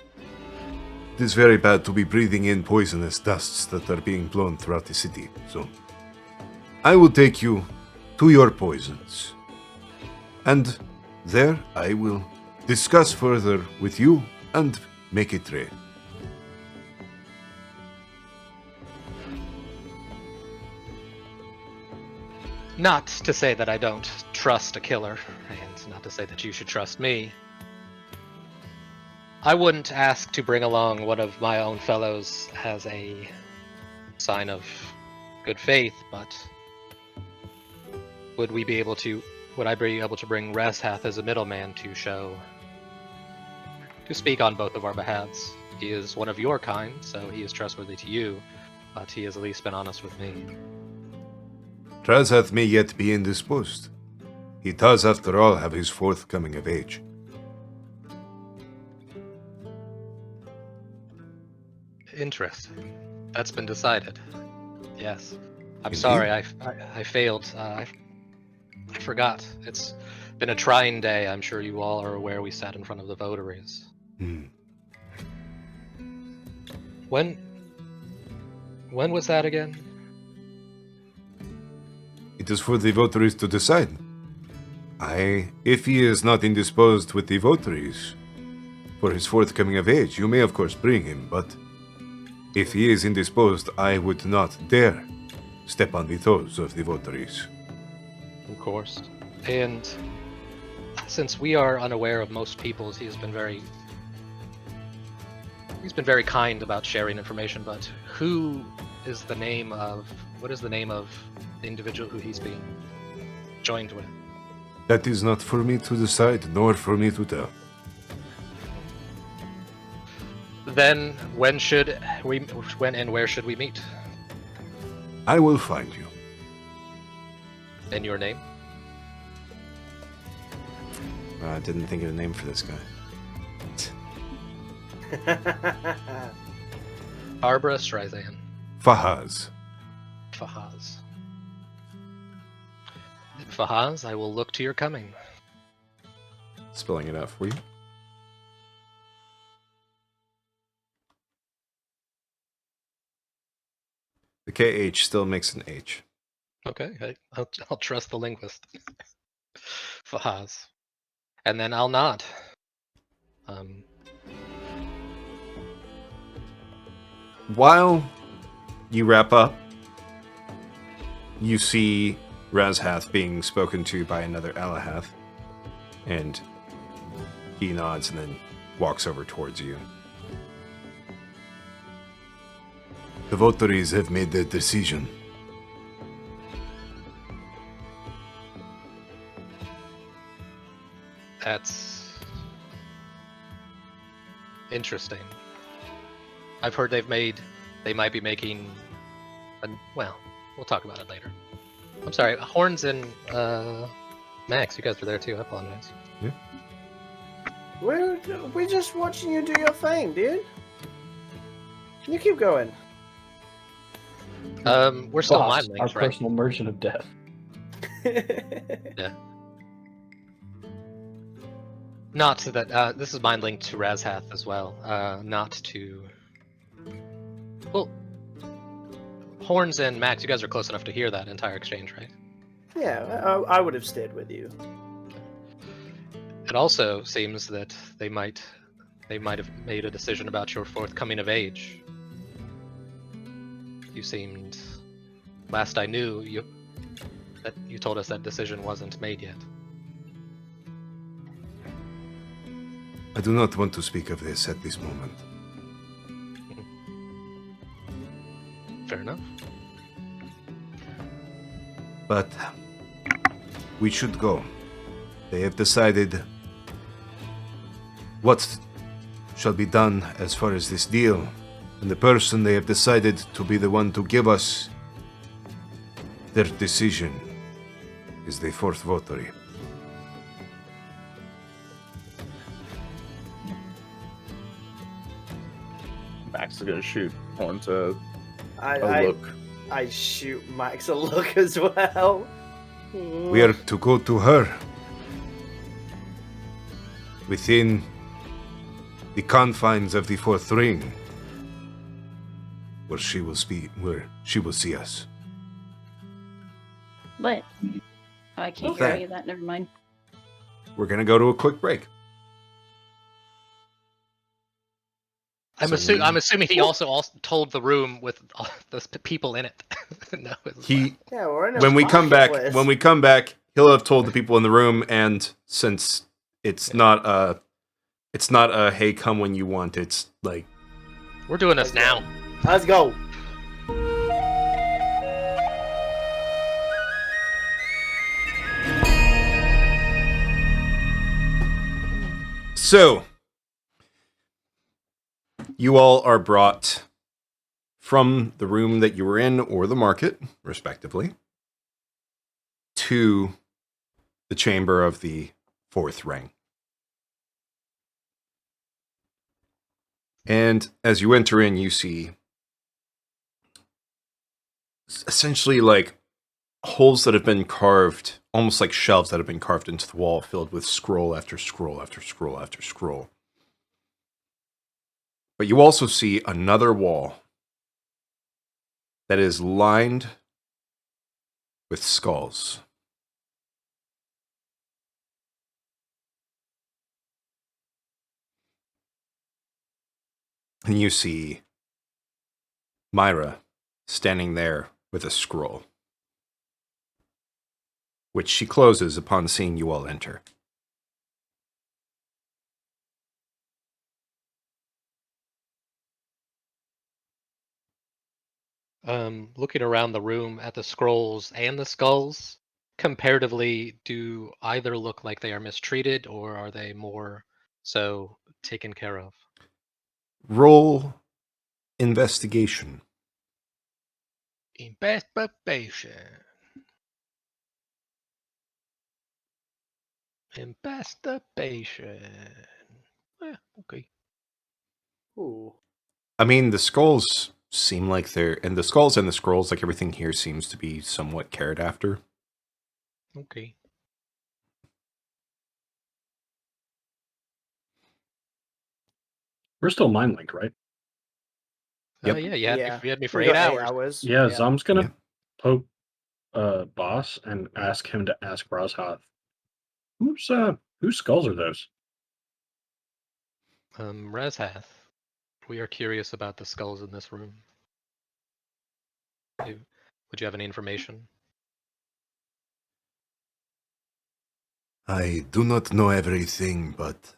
It is very bad to be breathing in poisonous dusts that are being blown throughout the city, so I will take you to your poisons. And there I will discuss further with you and make a trade. Not to say that I don't trust a killer, and not to say that you should trust me. I wouldn't ask to bring along one of my own fellows as a sign of good faith, but would I be able to bring Reshath as a middleman to speak on both of our behalves? He is one of your kind, so he is trustworthy to you, but he has at least been honest with me. Reshath may yet be indisposed. He does, after all, have his 4th coming of age. Interesting. That's been decided. Yes. I'm Indeed. sorry, I failed. I forgot. It's been a trying day. I'm sure you all are aware we sat in front of the votaries. When was that again? It is for the votaries to decide. If he is not indisposed with the votaries for his 4th coming of age, you may of course bring him, but if he is indisposed, I would not dare step on the toes of the votaries. Of course. And since we are unaware of most people's, he's been very kind about sharing information, but what is the name of the individual who he's being joined with? That is not for me to decide, nor for me to tell. Then when and where should we meet? I will find you. And your name? I didn't think of a name for this guy. Barbara Streisand. Fahaz. Fahaz. Fahaz, I will look to your coming. Spelling it out for you. The KH still makes an H. Okay, I'll trust the linguist. Fahaz. And then I'll nod. While you wrap up, you see Razhath being spoken to by another Alahath, and he nods and then walks over towards you. The votaries have made their decision. That's interesting. I've heard they might be making, well, we'll talk about it later. I'm sorry, Horns and Max, you guys were there too. I apologize. We're just watching you do your thing, dude. You keep going. We're still Boss, mind our links, right? personal merchant of death. Yeah. Not so that this is mind linked to Razhath as well. Not to. Well, Horns and Max, you guys are close enough to hear that entire exchange, right? Yeah, I would have stayed with you. It also seems that they might have made a decision about your forthcoming of age. You seemed, last I knew, you told us that decision wasn't made yet. I do not want to speak of this at this moment. Fair enough. But we should go. They have decided what shall be done as far as this deal, and the person they have decided to be the one to give us their decision is the fourth votary. Max is gonna shoot Horns a I look. I shoot Max a look as well. We are to go to her within the confines of the fourth ring, where she will see us. But I can't Okay. tell you that. Never mind. We're going to go to a quick break. I'm assuming he also told the room with all those people in it. No, He Yeah, we're in a when we come back, marketplace. he'll have told the people in the room, and since it's not a hey, come when you want, it's like we're doing this now. Let's go. so. You all are brought from the room that you were in or the market, respectively, to the chamber of the fourth ring. And as you enter in, you see essentially like holes that have been carved, almost like shelves that have been carved into the wall, filled with scroll after scroll after scroll after scroll. But you also see another wall that is lined with skulls. And you see Myra standing there with a scroll, which she closes upon seeing you all enter. Looking around the room at the scrolls and the skulls, comparatively, do either look like they are mistreated, or are they more so taken care of? Roll investigation. Investigation. Investigation. Yeah, okay. Ooh. I mean, the skulls seem like they're... And the skulls and the scrolls, like everything here seems to be somewhat cared after. Okay. We're still mind linked, right? Yep. Yeah, Yeah. you had me for We 8 got hours. Yeah, Yeah. Zom's gonna Yeah. poke boss and ask him to ask Razhath, whose skulls are those? Razhath, we are curious about the skulls in this room. Would you have any information? I do not know everything, but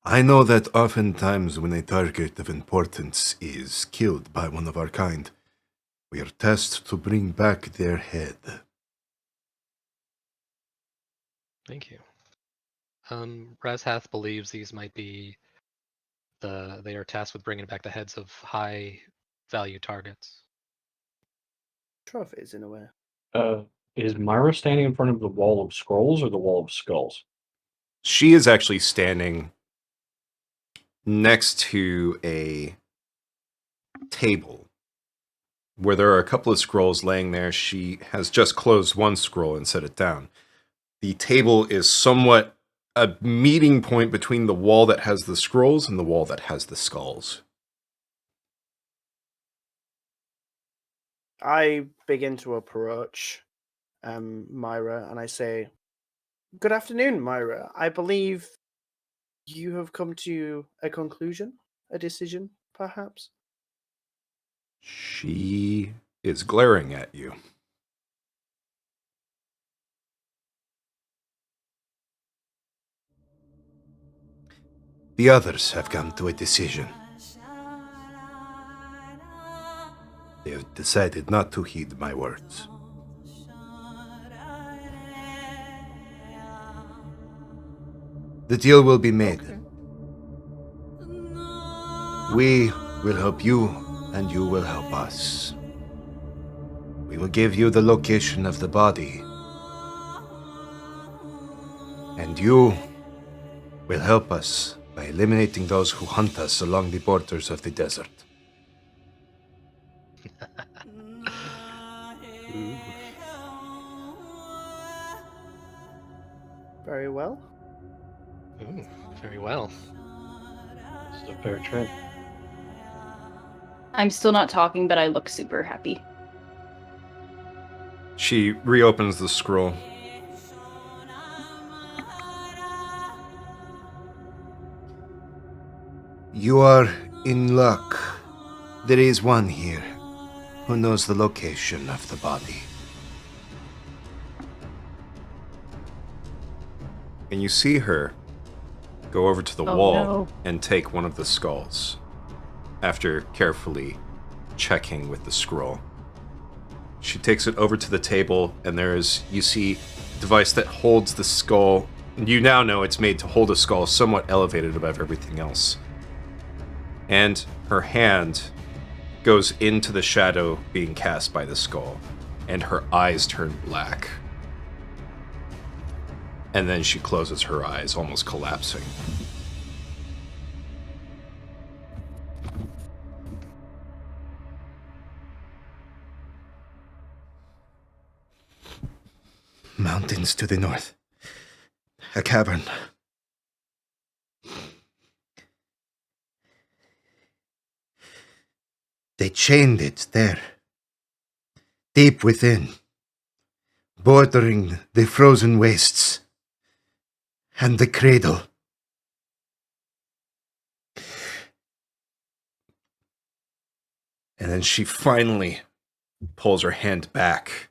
I know that oftentimes when a target of importance is killed by one of our kind, we are tasked to bring back their head. Thank you. Razhath believes these might be they are tasked with bringing back the heads of high value targets. Trophies, in a way. Is Myra standing in front of the wall of scrolls or the wall of skulls? She is actually standing next to a table where there are a couple of scrolls laying there. She has just closed one scroll and set it down. The table is somewhat a meeting point between the wall that has the scrolls and the wall that has the skulls. I begin to approach Myra and I say, "Good afternoon, Myra. I believe you have come to a conclusion, a decision, perhaps?" She is glaring at you. The others have come to a decision. They have decided not to heed my words. The deal will be made. Okay. We will help you, and you will help us. We will give you the location of the body. And you will help us by eliminating those who hunt us along the borders of the desert. Ooh. Very well. Ooh, very well. This is a fair trade. I'm still not talking, but I look super happy. She reopens the scroll. You are in luck. There is one here who knows the location of the body. And you see her go over to the Oh, wall no. and take one of the skulls after carefully checking with the scroll. She takes it over to the table, and you see a device that holds the skull. You now know it's made to hold a skull somewhat elevated above everything else. And her hand goes into the shadow being cast by the skull, and her eyes turn black. And then she closes her eyes, almost collapsing. Mountains to the north. A cavern. They chained it there. Deep within. Bordering the frozen wastes. And the cradle. And then she finally pulls her hand back.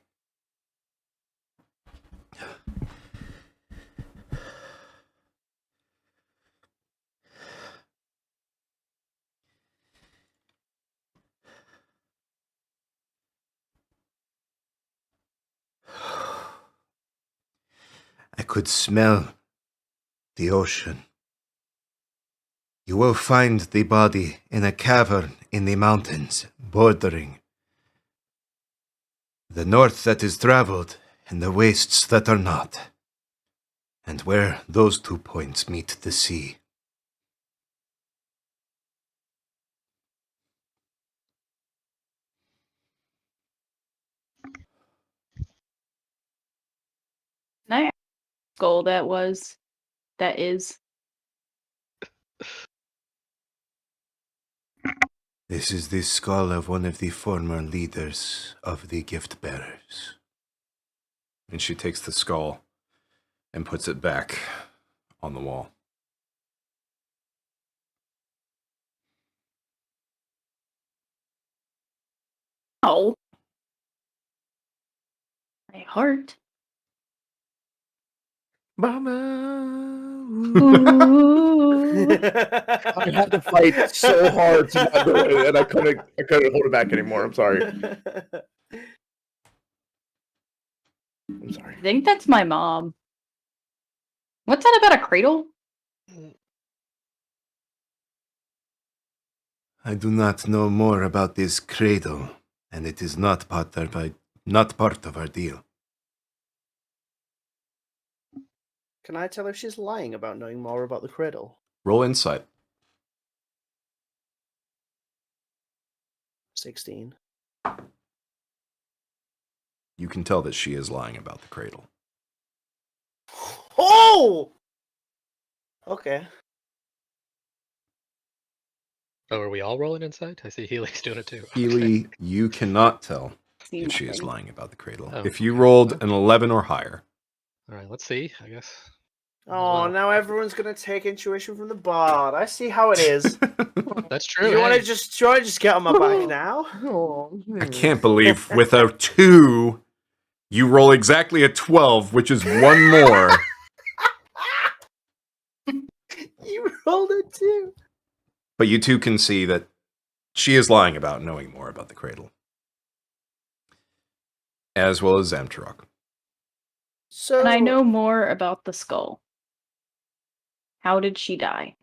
I could smell the ocean. You will find the body in a cavern in the mountains, bordering the north that is traveled and the wastes that are not, and where those 2 points meet the sea. skull that was? That is. This is the skull of one of the former leaders of the gift bearers. And she takes the skull and puts it back on the wall. Oh. My heart. Mama. Ooh. I had to fight so hard to not do it, and I couldn't hold it back anymore. I'm sorry. I'm sorry. I think that's my mom. What's that about a cradle? I do not know more about this cradle, and it is not part of our deal. Can I tell if she's lying about knowing more about the cradle? Roll insight. 16. You can tell that she is lying about the cradle. Oh! Okay. Oh, are we all rolling insight? I see Healy's doing it too. Healy, you cannot tell See if she is nothing. lying about the cradle. Oh, If you okay. rolled an 11 or higher, All right, let's see. I guess. Oh, Well, now everyone's gonna take intuition from the bard. I see how it is. that's true. You want hey. to just get on my back now? I can't believe with a 2, you roll exactly a 12, which is one more. You rolled it too. But you two can see that she is lying about knowing more about the cradle. As well as Zamtarok. So And I know more about the skull. How did she die?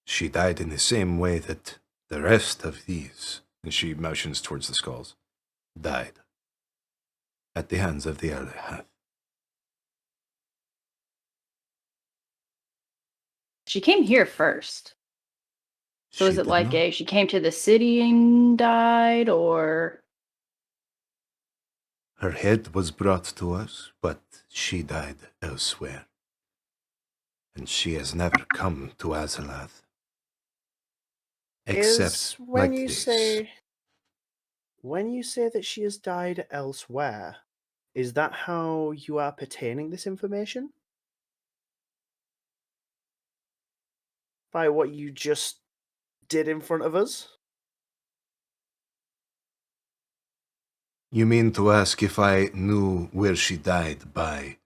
She died in the same way that the rest of these, And she motions towards the skulls. died. At the hands of the Elehath. She came here first. So is She it did like not. she came to the city and died, or Her head was brought to us, but she died elsewhere. And she has never come to Azalath. Except is like this. when you say that she has died elsewhere, is that how you are pertaining this information? By what you just did in front of us? You mean to ask if I knew where she died by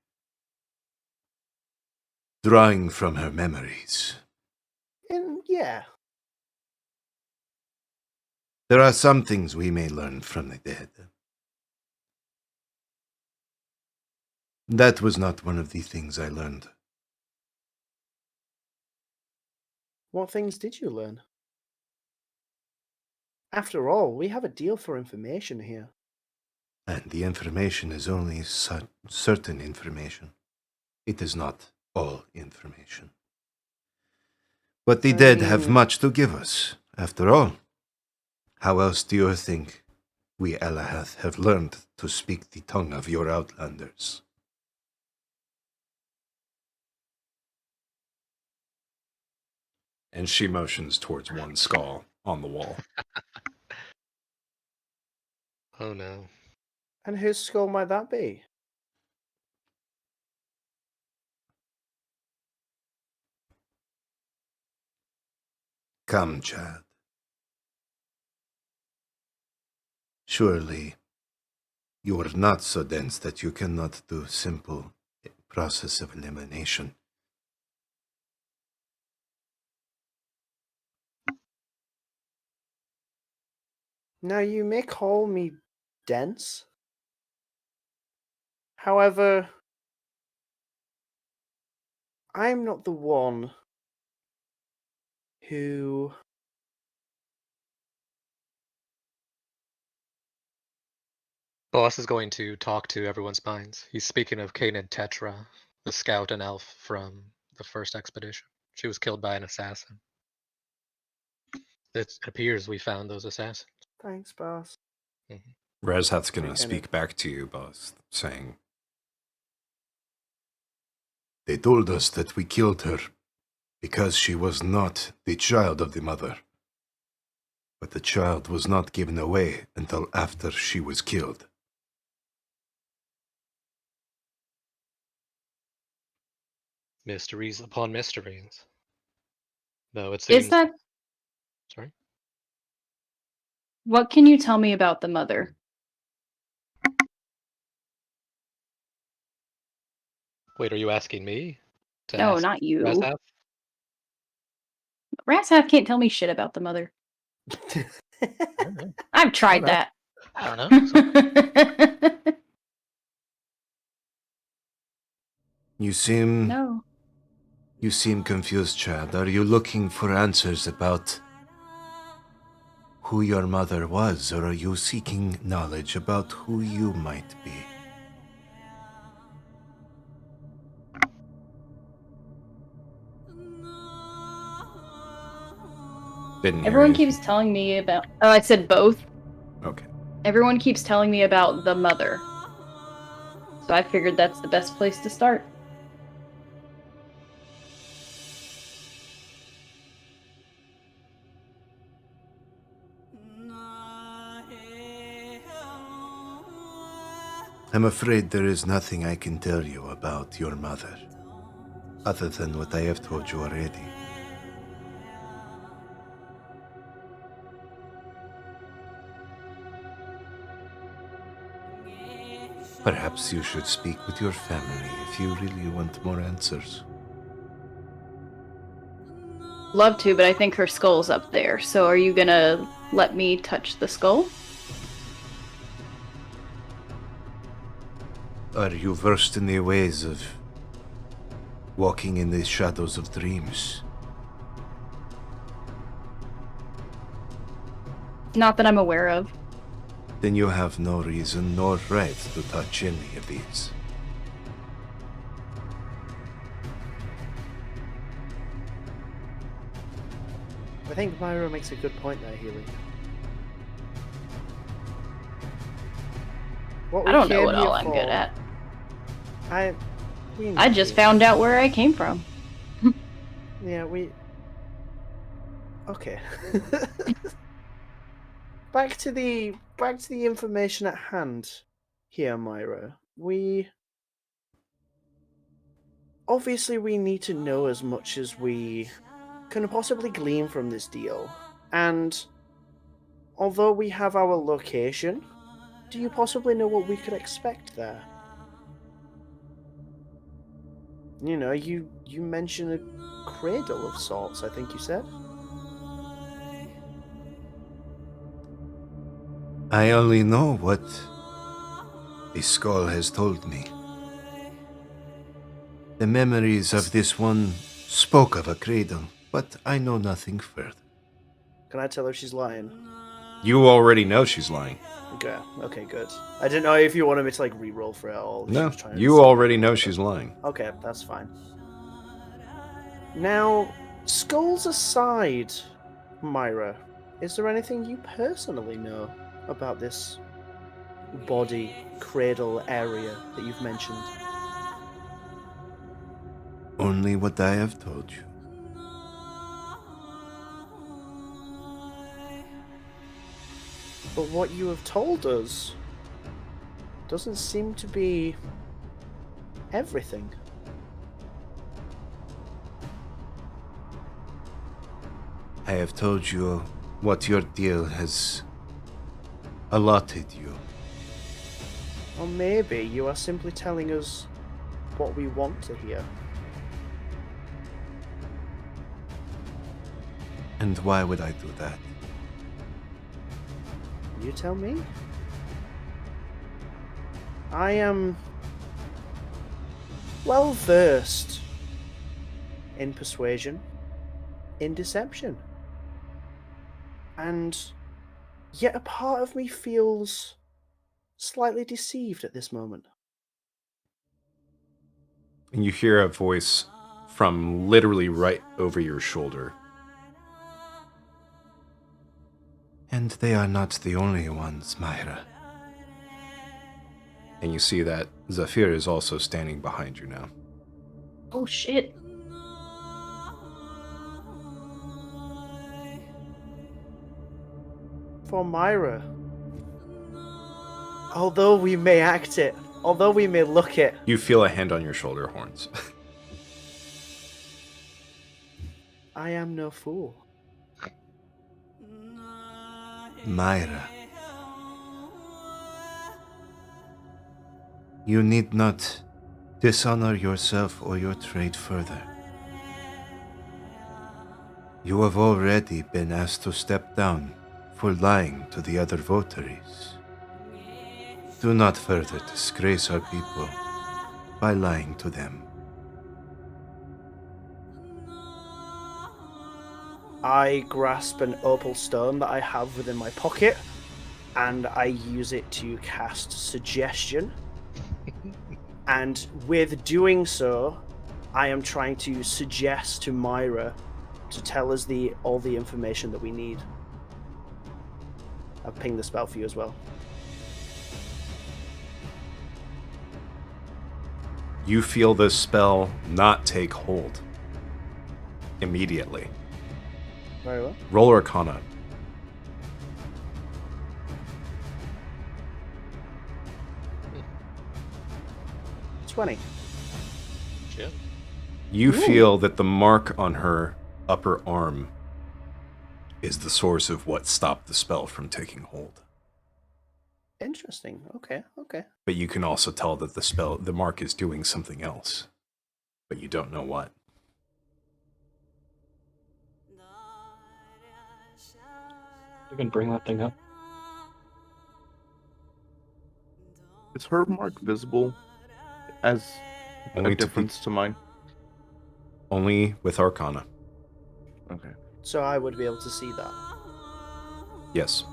drawing from her memories? Yeah. There are some things we may learn from the dead. That was not one of the things I learned. What things did you learn? After all, we have a deal for information here. And the information is only certain information. It is not all information. But the I dead have mean- much to give us, after all. How else do you think we Elahath have learned to speak the tongue of your outlanders? And she motions towards one skull on the wall. Oh no. And whose skull might that be? Come, child. Surely, you are not so dense that you cannot do simple process of elimination. Now, you may call me dense. However, I'm not the one who... Boss is going to talk to everyone's minds. He's speaking of Kanan Tetra, the scout and elf from the first expedition. She was killed by an assassin. It appears we found those assassins. Thanks, boss. Mhm. Razhat's going to Kinda- speak back to you, boss, saying, They told us that we killed her because she was not the child of the mother. But the child was not given away until after she was killed. Mysteries upon mysteries. Though it seems. Is that Sorry. what can you tell me about the mother? Wait, are you asking me? To No, ask not you. Razhath? Razhath can't tell me shit about the mother. I don't know. I've tried know. that. I don't know. So, You seem No. confused, child. Are you looking for answers about who your mother was, or are you seeking knowledge about who you might be? didn't hear Everyone you. keeps telling me about. Oh, I said both. Okay. Everyone keeps telling me about the mother. So I figured that's the best place to start. I'm afraid there is nothing I can tell you about your mother, other than what I have told you already. Perhaps you should speak with your family if you really want more answers. Love to, but I think her skull's up there. So are you gonna let me touch the skull? Are you versed in the ways of walking in the shadows of dreams? Not that I'm aware of. Then you have no reason nor right to touch any of these. I think Myra makes a good point there, Healy. What I don't know came what here all I'm good for- at. we I know just you. found out where I came from. Yeah, okay. back to the information at hand here, Myra. Obviously we need to know as much as we can possibly glean from this deal. And although we have our location, do you possibly know what we could expect there? You know, you mentioned a cradle of sorts, I think you said. I only know what the skull has told me. The memories of this one spoke of a cradle, but I know nothing further. Can I tell her she's lying? You already know she's lying. Okay, good. I didn't know if you wanted me to like re-roll for it or if she No, was trying to you deceive already me, know but- she's lying. Okay, that's fine. Now, skulls aside, Myra, is there anything you personally know about this body cradle area that you've mentioned? Only what I have told you. But what you have told us doesn't seem to be everything. I have told you what your deal has allotted you. Or maybe you are simply telling us what we want to hear. And why would I do that? You tell me. I am well versed in persuasion, in deception. And yet a part of me feels slightly deceived at this moment. And you hear a voice from literally right over your shoulder. And they are not the only ones, Myra. And you see that Zafir is also standing behind you now. Oh shit. For Myra, although we may act it, although we may look it, You feel a hand on your shoulder, Horns. I am no fool. Myra, you need not dishonor yourself or your trade further. You have already been asked to step down for lying to the other votaries. Do not further disgrace our people by lying to them. I grasp an opal stone that I have within my pocket, and I use it to cast suggestion. And with doing so, I am trying to suggest to Myra to tell us all the information that we need. I've pinged the spell for you as well. You feel this spell not take hold immediately. Very well. Roll Arcana. 20. Shit. You feel that the mark on her upper arm is the source of what stopped the spell from taking hold. Interesting. Okay. But you can also tell that the mark is doing something else. But you don't know what. You can bring that thing up. Is her mark visible as Only a to difference to mine? Only with Arcana. Okay. So I would be able to see that. Yes.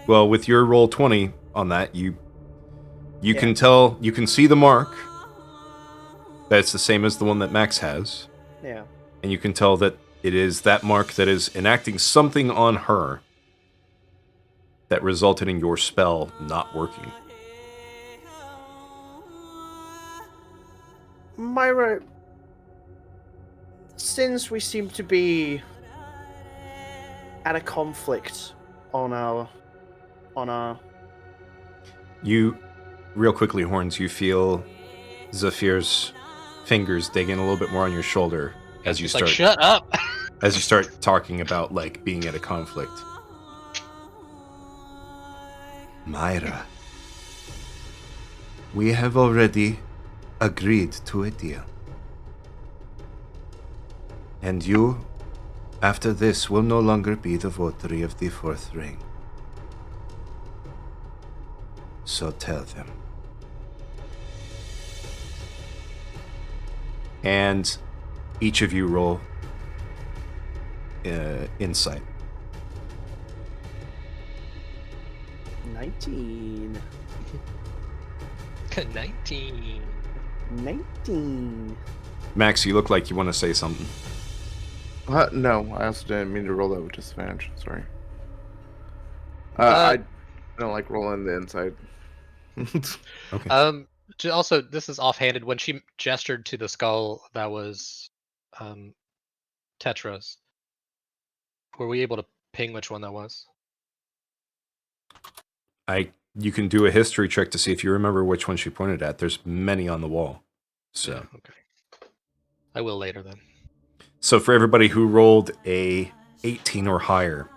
Well, with your roll 20 on that, you Yeah. can tell, you can see the mark. That's the same as the one that Max has. Yeah. And you can tell that it is that mark that is enacting something on her that resulted in your spell not working. Myra, since we seem to be at a conflict on our You, real quickly, Horns, you feel Zafir's fingers digging a little bit more on your shoulder as you It's start like, shut up! as you start talking about like being at a conflict. Myra, we have already agreed to a deal. And you, after this, will no longer be the votary of the fourth ring. So tell them. And each of you roll insight. 19. 19. 19. Max, you look like you want to say something. No, I also didn't mean to roll that with disadvantage. Sorry. Uh, I don't like rolling the inside. Okay. Also, this is offhanded. When she gestured to the skull that was Tetra's, were we able to ping which one that was? You can do a history check to see if you remember which one she pointed at. There's many on the wall. So, Yeah, okay. I will later then. so for everybody who rolled a 18 or higher,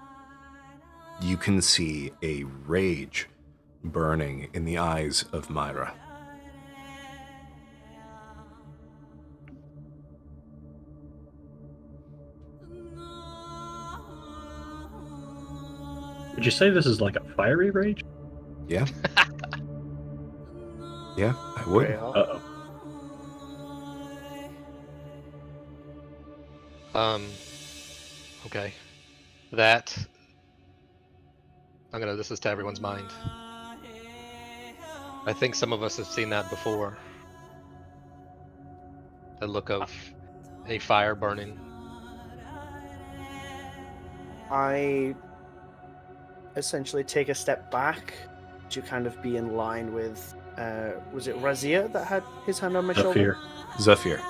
you can see a rage burning in the eyes of Myra. Would you say this is like a fiery rage? Yeah? Yeah, I would. Very hot. Uh-oh. Okay. This is to everyone's mind. I think some of us have seen that before. The look of a fire burning. I essentially take a step back to kind of be in line with Was it Razia that had his hand on my shoulder? Zephyr.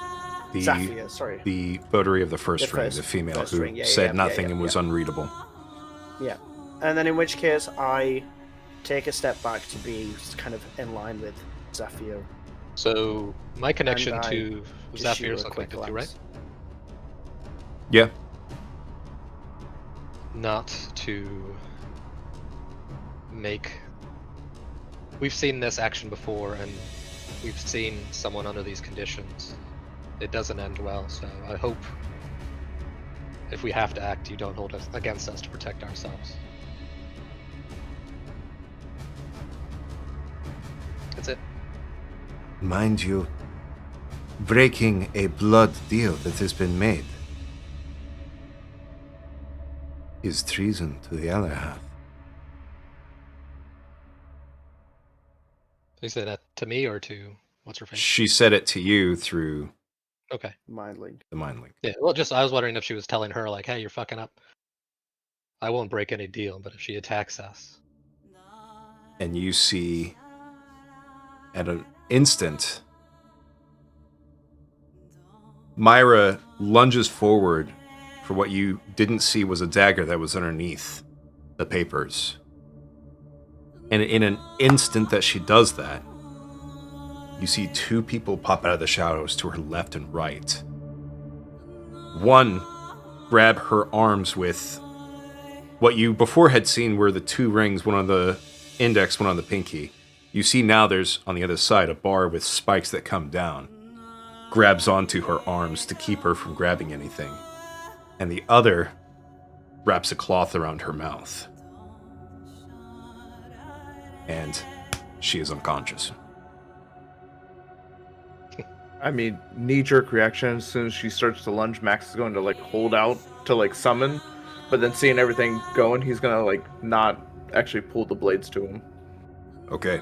Zephyr, Zafir, sorry. the votary of the first The ring, first- the female first who ring, yeah, said yeah, nothing yeah, and was yeah. unreadable. Yeah. And then in which case I take a step back to be kind of in line with Zafir. So my connection And I to just shoot Zafir her is a quick connected to, right? glance. Yeah. Not to make. We've seen this action before, and we've seen someone under these conditions. It doesn't end well, so I hope if we have to act, you don't hold us against us to protect ourselves. That's it. Mind you, breaking a blood deal that has been made is treason to the Alahath. You say that to me or to what's her face? She said it to you through Okay. Mind link. the mind link. Yeah. Well, just I was wondering if she was telling her like, "Hey, you're fucking up." I won't break any deal, but if she attacks us, And you see at an instant, Myra lunges forward for what you didn't see was a dagger that was underneath the papers. And in an instant that she does that, you see two people pop out of the shadows to her left and right. One grab her arms with what you before had seen were the two rings, one on the index, one on the pinky. You see now there's, on the other side, a bar with spikes that come down. Grabs onto her arms to keep her from grabbing anything. And the other wraps a cloth around her mouth. And she is unconscious. I mean, knee-jerk reaction. As soon as she starts to lunge, Max is going to like hold out to like summon, but then seeing everything going, he's gonna like not actually pull the blades to him. Okay.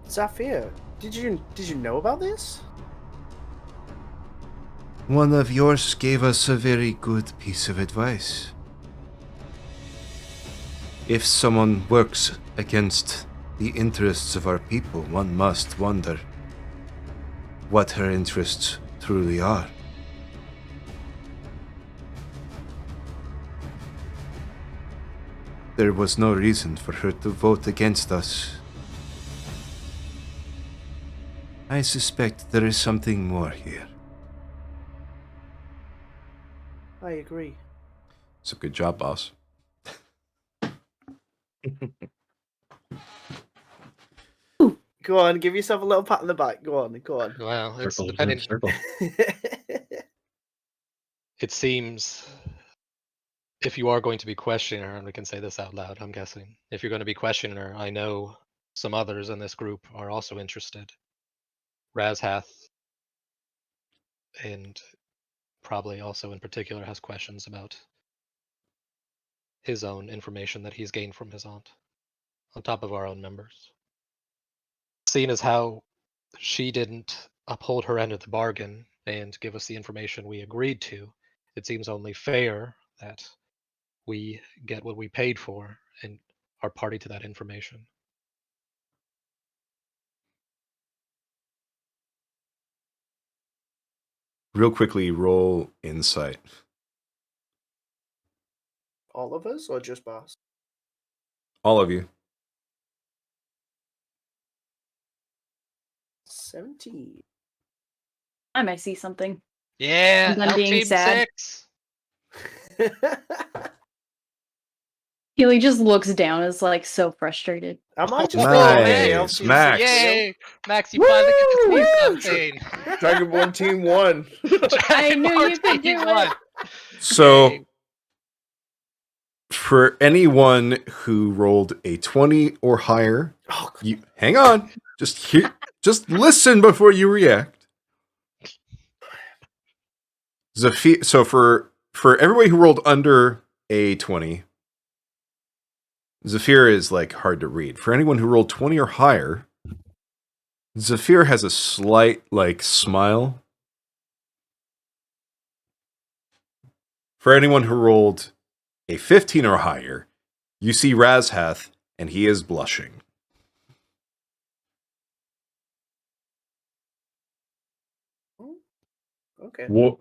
Zafir, did you know about this? One of yours gave us a very good piece of advice. If someone works against the interests of our people, one must wonder what her interests truly are. There was no reason for her to vote against us. I suspect there is something more here. I agree. So good job, boss. Go on, give yourself a little pat on the back. Go on, go on. well, it's Circle, depending. circle. It seems if you are going to be questioning her, and we can say this out loud, I'm guessing. If you're going to be questioning her, I know some others in this group are also interested. Razhath, and probably also in particular has questions about his own information that he's gained from his aunt, on top of our own members. Seeing as how she didn't uphold her end of the bargain and give us the information we agreed to, it seems only fair that we get what we paid for and are party to that information. Real quickly, roll insight. All of us, or just boss? All of you. 17. I might see something. Yeah, I'm being Team sad. 6. Healy just looks down, is like so frustrated. Am I just Nice, Max. Yay! Max, you finally get to see Woo! something. Dragonborn Team 1. I knew you Dragonborn could Team do one. it. So, Yay. for anyone who rolled a 20 or higher, Oh, you hang on. Just listen before you react. Zafir, so for everybody who rolled under a 20, Zafir is like hard to read. For anyone who rolled 20 or higher, Zafir has a slight like smile For anyone who rolled a 15 or higher, you see Razhath, and he is blushing. Okay. What?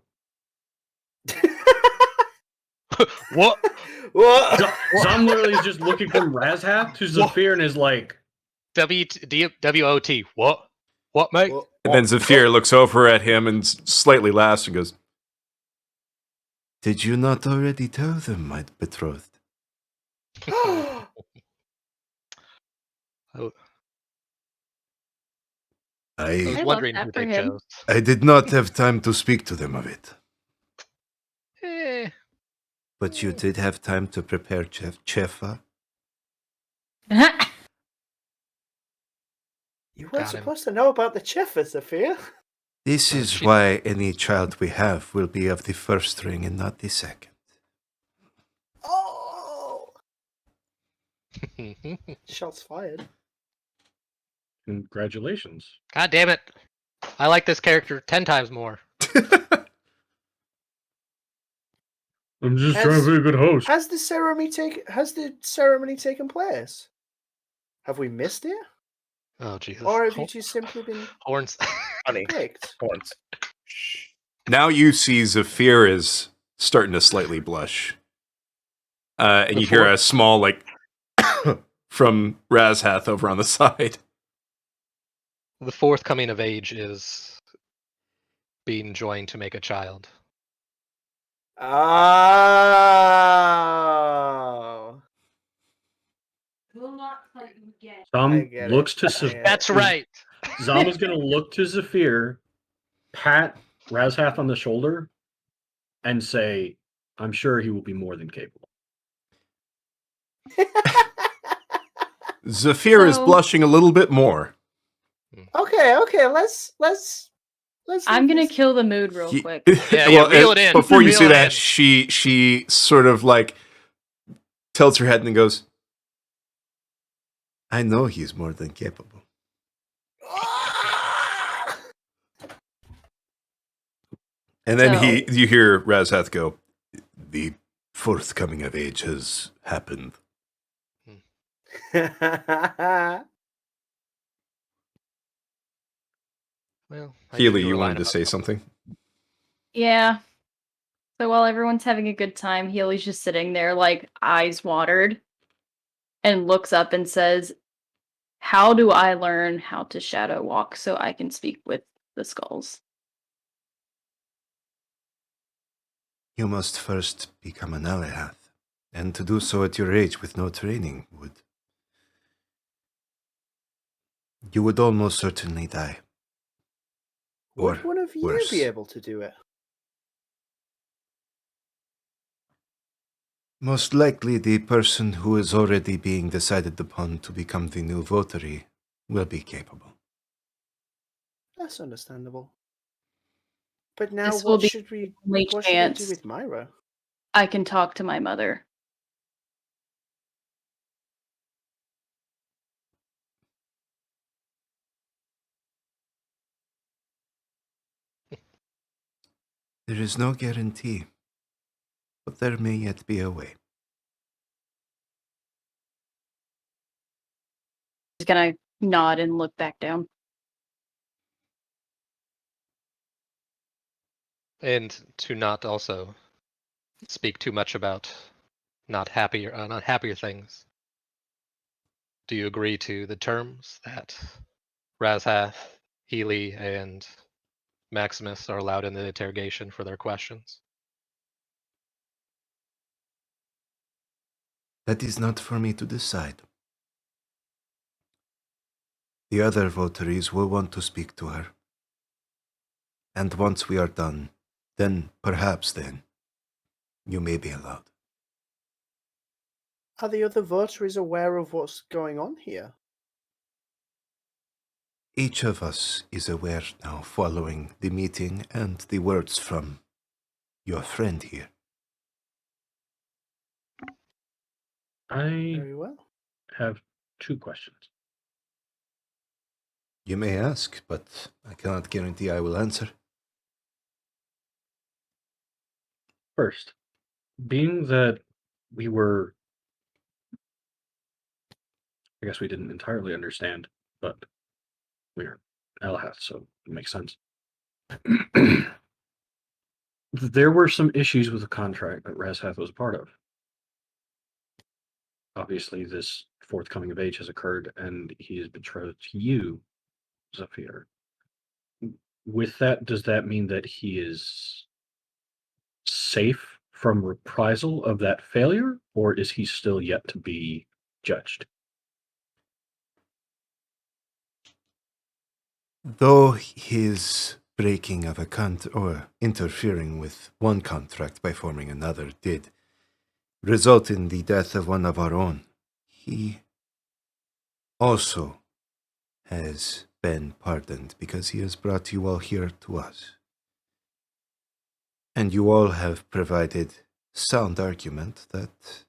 What? What? So I'm literally just looking from Razhath to Zafir and is like, W-O-T. What? What, mate? What? And then Zafir looks over at him and slightly laughs and goes, Did you not already tell them, my betrothed? Oh, I was I love wondering that who for they him. chose. I did not have time to speak to them of it, Eh, but you did have time to prepare Chefa. You weren't Got him. supposed to know about the Cheffa, Sophia. This is she- why any child we have will be of the first ring and not the second. Oh! Shots fired. congratulations. God damn it. I like this character 10 times more. I'm just Has- trying to be a good host. Has the ceremony taken place? Have we missed it? Oh, Jesus. Or have you just simply been Horns. Honey, picked? horns. now you see Zafir is starting to slightly blush. And you hear Before- a small, like, from Razhath over on the side. The fourth coming of age is being joined to make a child. Oh. I Zam get looks it. to Zafir. Yeah. That's right. Zam is going to look to Zafir, pat Razhath on the shoulder, and say, I'm sure he will be more than capable. Zafir is So- blushing a little bit more. Okay. Let's. I'm leave gonna this- kill the mood real He- quick. Yeah, reel it in. Before you Reel say it that, in. she sort of like tilts her head and goes, I know he's more than capable. and then So- you hear Razhath go, The fourth coming of age has happened. Well, I Healy, drew a you line wanted to about say something. something? Yeah. So while everyone's having a good time, Healy's just sitting there, like, eyes watered, and looks up and says, how do I learn how to shadow walk so I can speak with the skulls? You must first become an Alehath, and to do so at your age with no training would... You would almost certainly die. Would Or one of you worse. be able to do it? Most likely the person who is already being decided upon to become the new votary will be capable. That's understandable. But now, This will what be should we? only What should we do chance with Myra? I can talk to my mother. There is no guarantee, but there may yet be a way. She's gonna nod and look back down. And to not also speak too much about not happier things. Do you agree to the terms that Razhath, Healy, and Maximus are allowed in the interrogation for their questions? That is not for me to decide. The other votaries will want to speak to her. And once we are done, then, perhaps then, you may be allowed. Are the other votaries aware of what's going on here? Each of us is aware now following the meeting and the words from your friend here. I Very well. have 2 questions. You may ask, but I cannot guarantee I will answer. First, being that we were, I guess we didn't entirely understand, but we're Elahath, so it makes sense. There were some issues with the contract that Razhath was a part of. Obviously, this forthcoming of age has occurred, and he is betrothed to you, Zafir. With that, does that mean that he is safe from reprisal of that failure, or is he still yet to be judged? Though his breaking of a or interfering with one contract by forming another did result in the death of one of our own, he also has been pardoned because he has brought you all here to us. And you all have provided sound argument that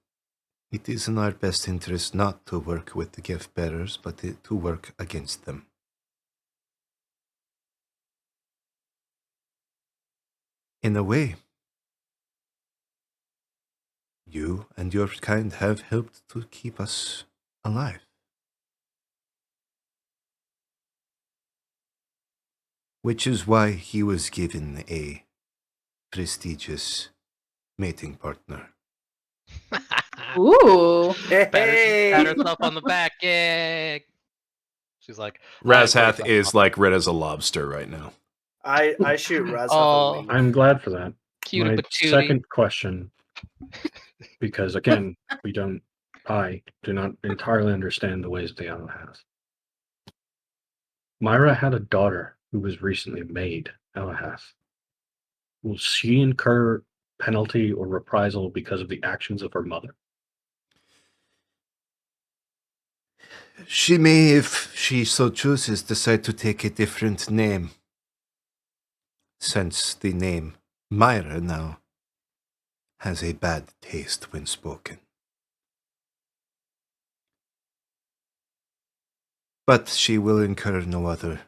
it is in our best interest not to work with the gift bearers, but to work against them. In a way, you and your kind have helped to keep us alive. Which is why he was given a prestigious mating partner. Ooh. Pat herself on the back. Yay! She's like, Razhath is like red as a lobster right now. I shoot Razhath Oh. a wink. I'm glad for that. Cutie My patootie. second question, because again, I do not entirely understand the ways of the Elahath. Myra had a daughter who was recently made Elahath. Will she incur penalty or reprisal because of the actions of her mother? She may, if she so chooses, decide to take a different name. Since the name Myra now has a bad taste when spoken. But she will incur no other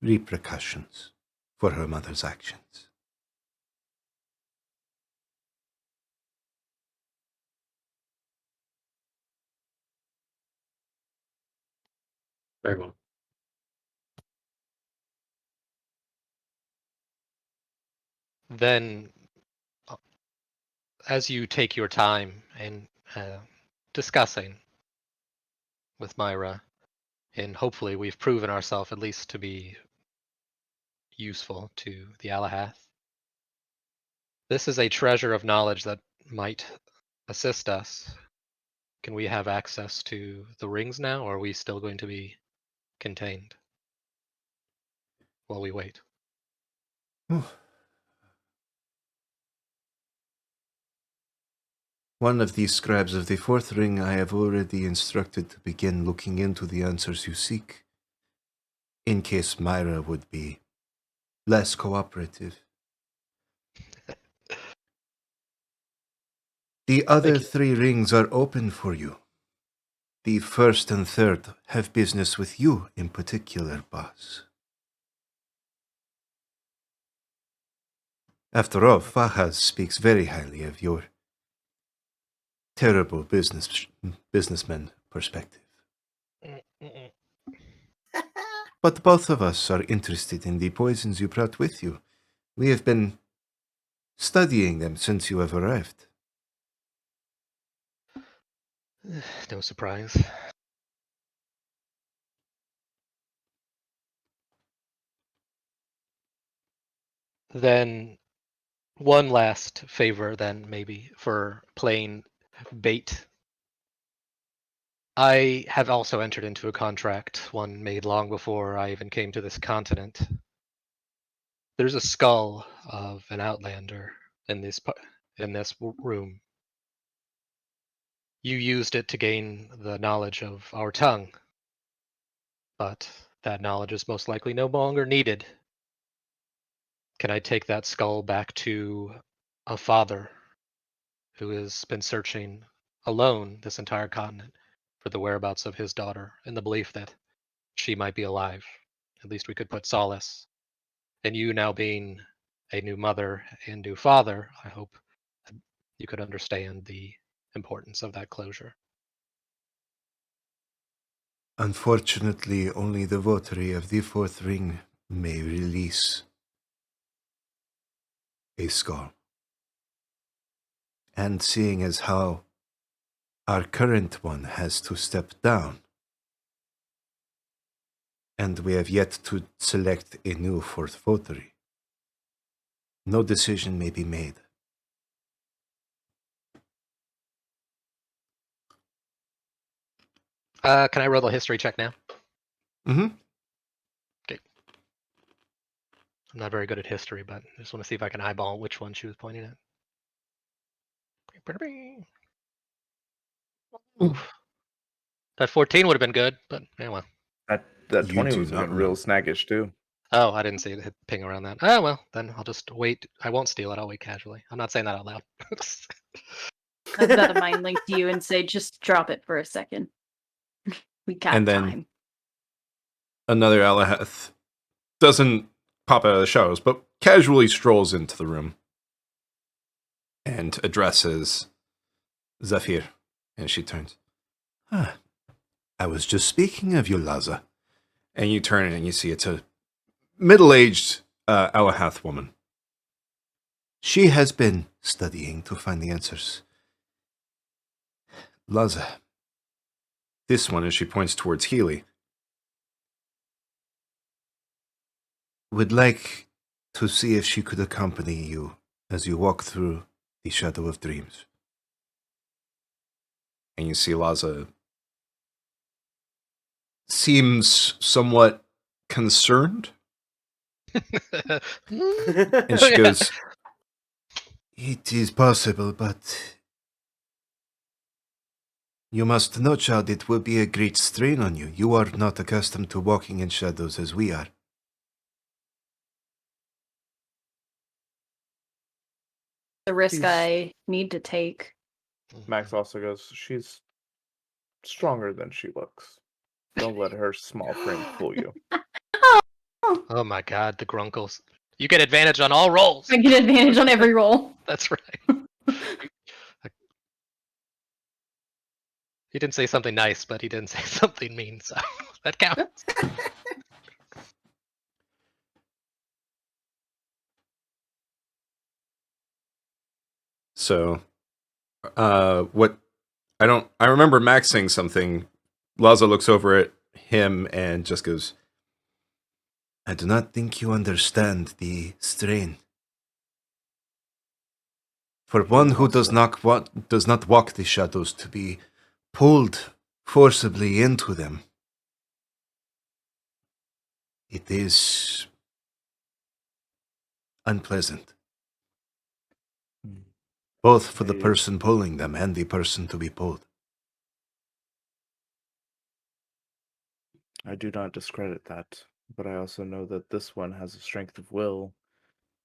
repercussions for her mother's actions. Very well. Then, as you take your time and discussing with Myra, and hopefully we've proven ourselves at least to be useful to the Alahath. This is a treasure of knowledge that might assist us. Can we have access to the rings now, or are we still going to be contained while we wait? One of these scribes of the fourth ring I have already instructed to begin looking into the answers you seek, in case Myra would be less cooperative. The other three rings are open for you. The first and third have business with you in particular, boss. After all, Fahaz speaks very highly of your terrible businessman perspective. But both of us are interested in the poisons you brought with you. We have been studying them since you have arrived. No surprise. Then one last favor then maybe for playing bait. I have also entered into a contract, one made long before I even came to this continent. There's a skull of an outlander in this room. You used it to gain the knowledge of our tongue, but that knowledge is most likely no longer needed. Can I take that skull back to a father who has been searching alone this entire continent for the whereabouts of his daughter in the belief that she might be alive? At least we could put solace. And you now being a new mother and new father, I hope you could understand the importance of that closure. Unfortunately, only the votary of the fourth ring may release a skull. And seeing as how our current one has to step down, and we have yet to select a new fourth votary, no decision may be made. Can I roll a history check now? Mm-hmm. I'm not very good at history, but I just want to see if I can eyeball which one she was pointing at. Oof. That 14 would have been good, but yeah, well. That You 20 do was not looking real know. snaggish too. Oh, I didn't see it hit ping around that. Oh, well, then I'll just wait. I won't steal it. I'll wait casually. I'm not saying that out loud. I was about to mind link to you and say, just drop it for a second. We got And then- time. Another Alaheth doesn't pop out of the shadows, but casually strolls into the room and addresses Zephyr. And she turns. Ah, I was just speaking of you, Laza. And you turn and you see it's a middle-aged Alahath woman. She has been studying to find the answers. Laza, This one, as she points towards Healy. would like to see if she could accompany you as you walk through the Shadow of Dreams. And you see Laza seems somewhat concerned. And she goes, It is possible, but you must know, child, it will be a great strain on you. You are not accustomed to walking in shadows as we are. The risk She's- I need to take. Max also goes, she's stronger than she looks. Don't let her small frame fool you. Oh my god, the grunkles. You get advantage on all rolls. I get advantage on every roll. That's right. He didn't say something nice, but he didn't say something mean, so that counts. So, what I remember Max saying something. Laza looks over at him and just goes, I do not think you understand the strain. For one who does not walk the shadows, to be pulled forcibly into them, it is unpleasant. Both for the Yeah. person pulling them and the person to be pulled. I do not discredit that, but I also know that this one has a strength of will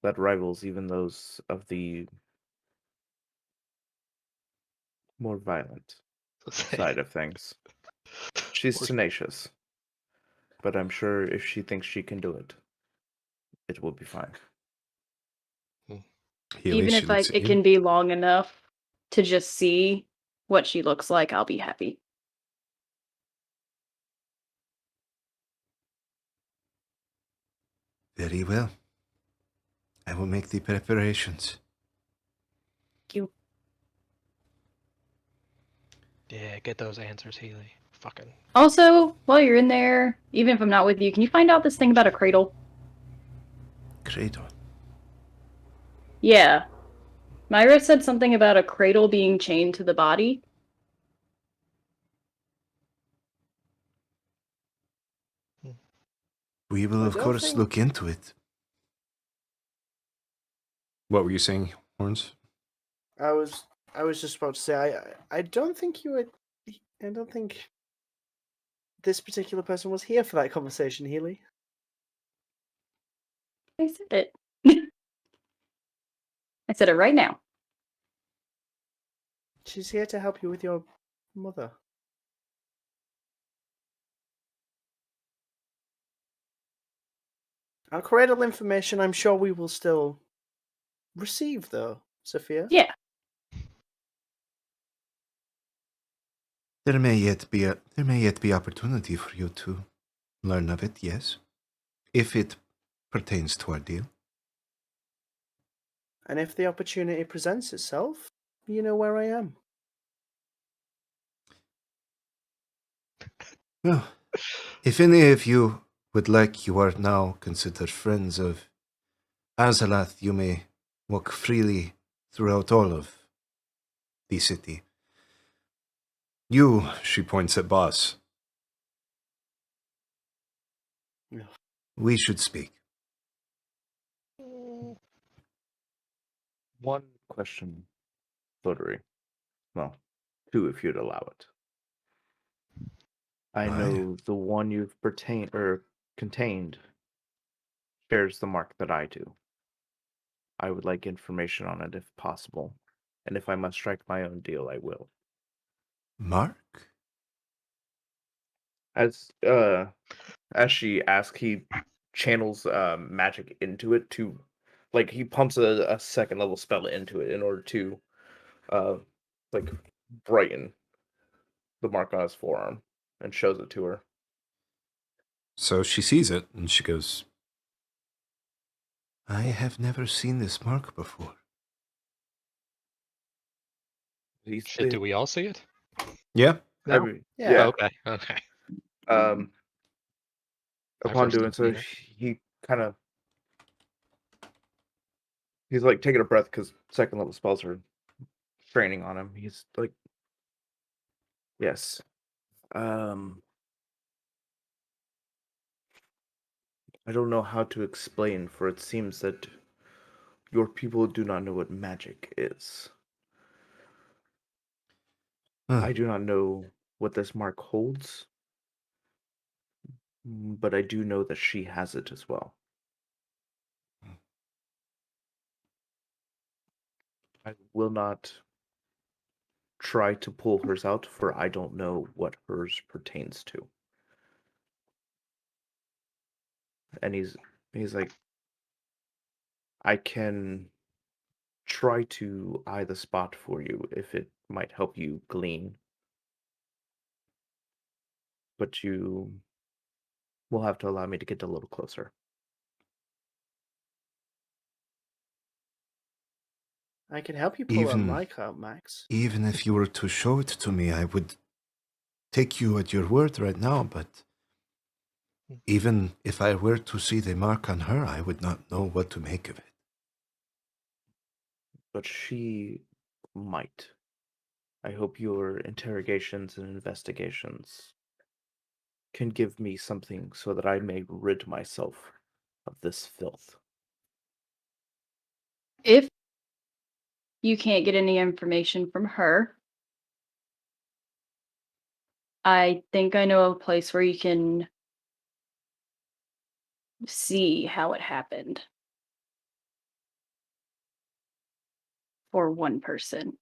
that rivals even those of the more violent side of things. She's tenacious, but I'm sure if she thinks she can do it, it will be fine. Healy, Even she if looks at it you. can be long enough to just see what she looks like, I'll be happy. Very well. I will make the preparations. Thank you. Yeah, get those answers, Healy. Fucking. Also, while you're in there, even if I'm not with you, can you find out this thing about a cradle? Cradle. Yeah. Myra said something about a cradle being chained to the body. We will, I of don't course, think- look into it. What were you saying, Horns? I was just about to say I don't think I don't think this particular person was here for that conversation, Healy. I said it. I said it right now. She's here to help you with your mother. Our cradle information I'm sure we will still receive though, Sophia. Yeah. There may yet be opportunity for you to learn of it, yes, if it pertains to our deal. And if the opportunity presents itself, you know where I am. Well, if any of you would like, you are now considered friends of Azalath. You may walk freely throughout all of the city. You, she points at Boss. Yeah. We should speak. One question, Fluttery. Well, two if you'd allow it. I Aye. know the one you've contained bears the mark that I do. I would like information on it if possible, and if I must strike my own deal, I will. Mark? As she asks, he channels magic into it to, like, he pumps a second level spell into it in order to like brighten the mark on his forearm and shows it to her. So she sees it and she goes, I have never seen this mark before. Shit, do we all see it? yeah. I mean, Yeah. yeah. Okay. Okay. Um, My upon first doing time so, seeing it. he kind of he's like taking a breath because second level spells are straining on him. He's like, yes. I don't know how to explain, for it seems that your people do not know what magic is. I do not know what this mark holds, but I do know that she has it as well. I will not try to pull hers out, for I don't know what hers pertains to. And he's like, I can try to eye the spot for you if it might help you glean. But you will have to allow me to get a little closer. I can help you pull a mic out, Max. Even if you were to show it to me, I would take you at your word right now, but even if I were to see the mark on her, I would not know what to make of it. But she might. I hope your interrogations and investigations can give me something so that I may rid myself of this filth. If you can't get any information from her, I think I know a place where you can see how it happened. For one person.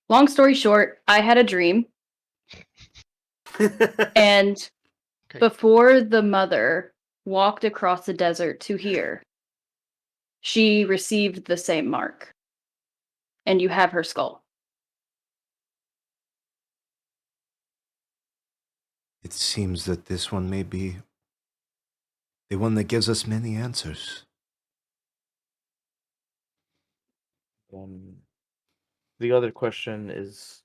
Long story short, I had a dream, and Okay. before the mother walked across the desert to here, she received the same mark. And you have her skull. It seems that this one may be the one that gives us many answers. The other question is,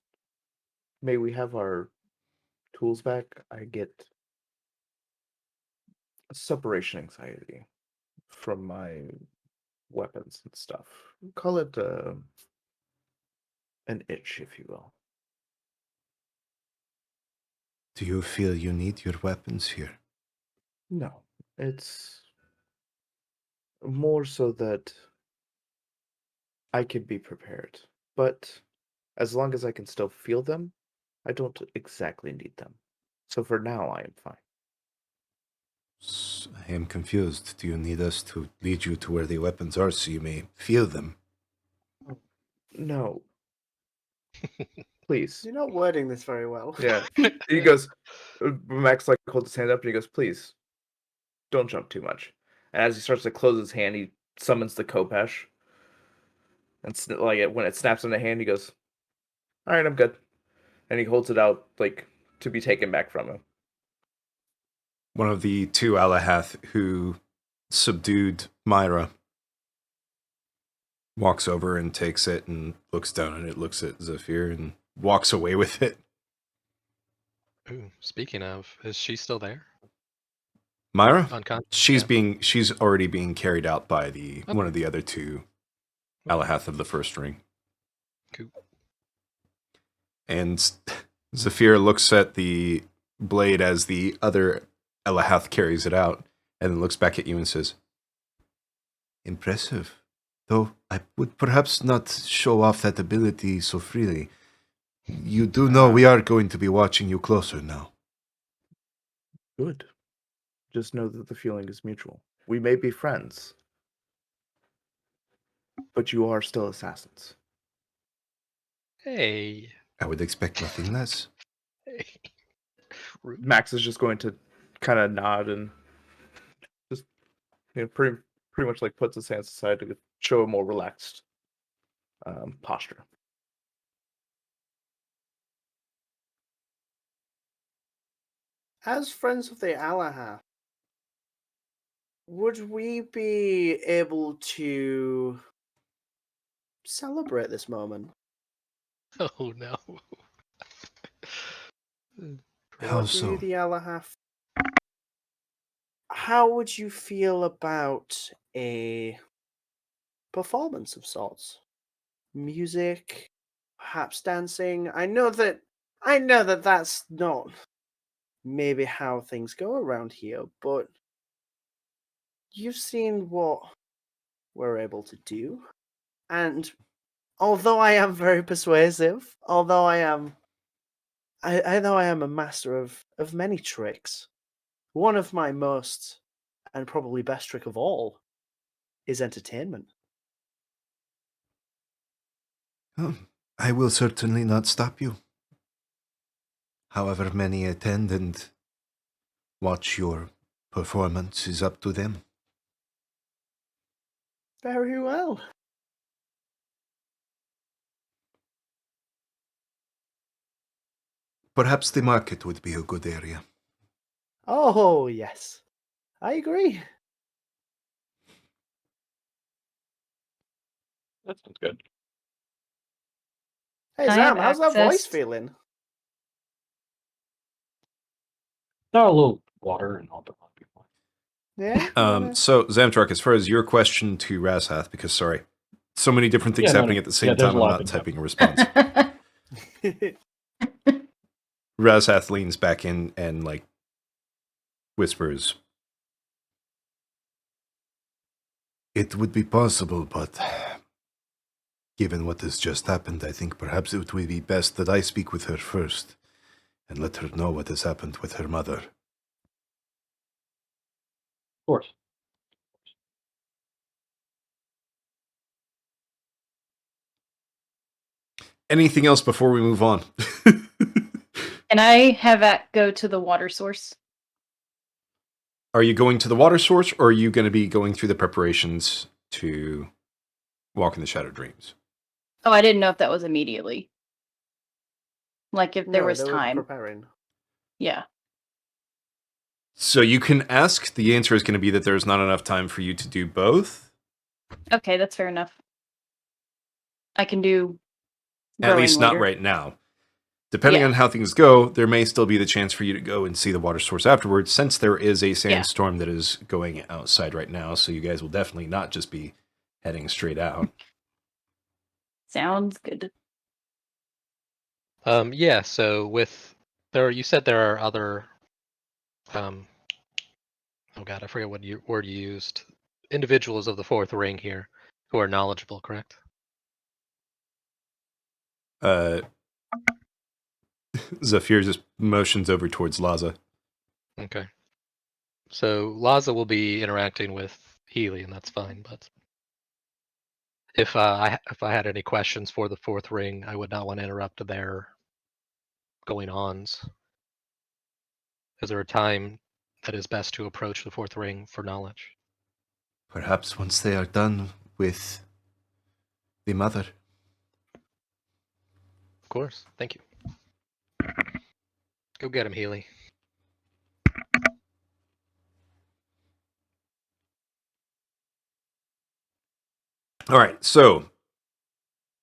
may we have our tools back? I get separation anxiety from my weapons and stuff. Call it an itch, if you will. Do you feel you need your weapons here? No, it's more so that I could be prepared. But as long as I can still feel them, I don't exactly need them. So for now, I am fine. I am confused. Do you need us to lead you to where the weapons are so you may feel them? No. Please. You're not wording this very well. Yeah. He goes, Max like holds his hand up and he goes, please, don't jump too much. And as he starts to close his hand, he summons the Kopesh. And when it snaps in the hand, he goes, all right, I'm good. And he holds it out, like, to be taken back from him. One of the two Alahath who subdued Myra walks over and takes it and looks down at it, looks at Zephyr, and walks away with it. Ooh, speaking of, is she still there? Myra? Unconscious? She's already being carried out by Okay. one of the other two Alahath of the first ring. Cool. And Zephyr looks at the blade as the other Alahath carries it out, and then looks back at you and says, "Impressive. Though I would perhaps not show off that ability so freely. You do know we are going to be watching you closer now." Good. Just know that the feeling is mutual. We may be friends, but you are still assassins. Hey. I would expect nothing less. Hey. Rude. Max is just going to kind of nod and just, pretty much like puts his hands aside to show a more relaxed posture. As friends of the Alaha, would we be able to celebrate this moment? Oh no. How What do so? you, the Alaha? How would you feel about a performance of sorts? Music, perhaps dancing. I know that that's not maybe how things go around here, but you've seen what we're able to do. And although I am very persuasive, although I know I am a master of many tricks, one of my most and probably best trick of all is entertainment. I will certainly not stop you. However many attend and watch your performance is up to them. Very well. Perhaps the market would be a good area. Oh, yes. I agree. That sounds good. Hey, I have Zam, how's that voice access- feeling? Got a little water and all that. Yeah? You wanna- So, Zamtrak, as far as your question to Razhath, because, sorry, so many different things Yeah, no, happening no. at the same Yeah, there's time, a I'm lot not been typing a response. Razhath leans back in and, like, whispers, It would be possible, but given what has just happened, I think perhaps it would be best that I speak with her first and let her know what has happened with her mother. Of course. anything else before we move on? Can I have that go to the water source? Are you going to the water source, or are you going to be going through the preparations to walk in the Shadow Dreams? Oh, I didn't know if that was immediately. Like if there No, was they were time. preparing. Yeah. So you can ask. The answer is going to be that there's not enough time for you to do both. Okay, that's fair enough. I can do At least growing not later. right now. Depending Yeah. on how things go, there may still be the chance for you to go and see the water source afterwards, since there is a sandstorm that is going outside right now, so you guys will definitely not just be heading straight out. Sounds good. Yeah, so you said there are other oh god, I forget what word you used. Individuals of the fourth ring here who are knowledgeable, correct? Zephyr just motions over towards Laza. Okay. So Laza will be interacting with Healy, and that's fine, but if I had any questions for the fourth ring, I would not want to interrupt their going ons. Is there a time that is best to approach the fourth ring for knowledge? Perhaps once they are done with the mother. Of course. Thank you. Go get him, Healy. All right, so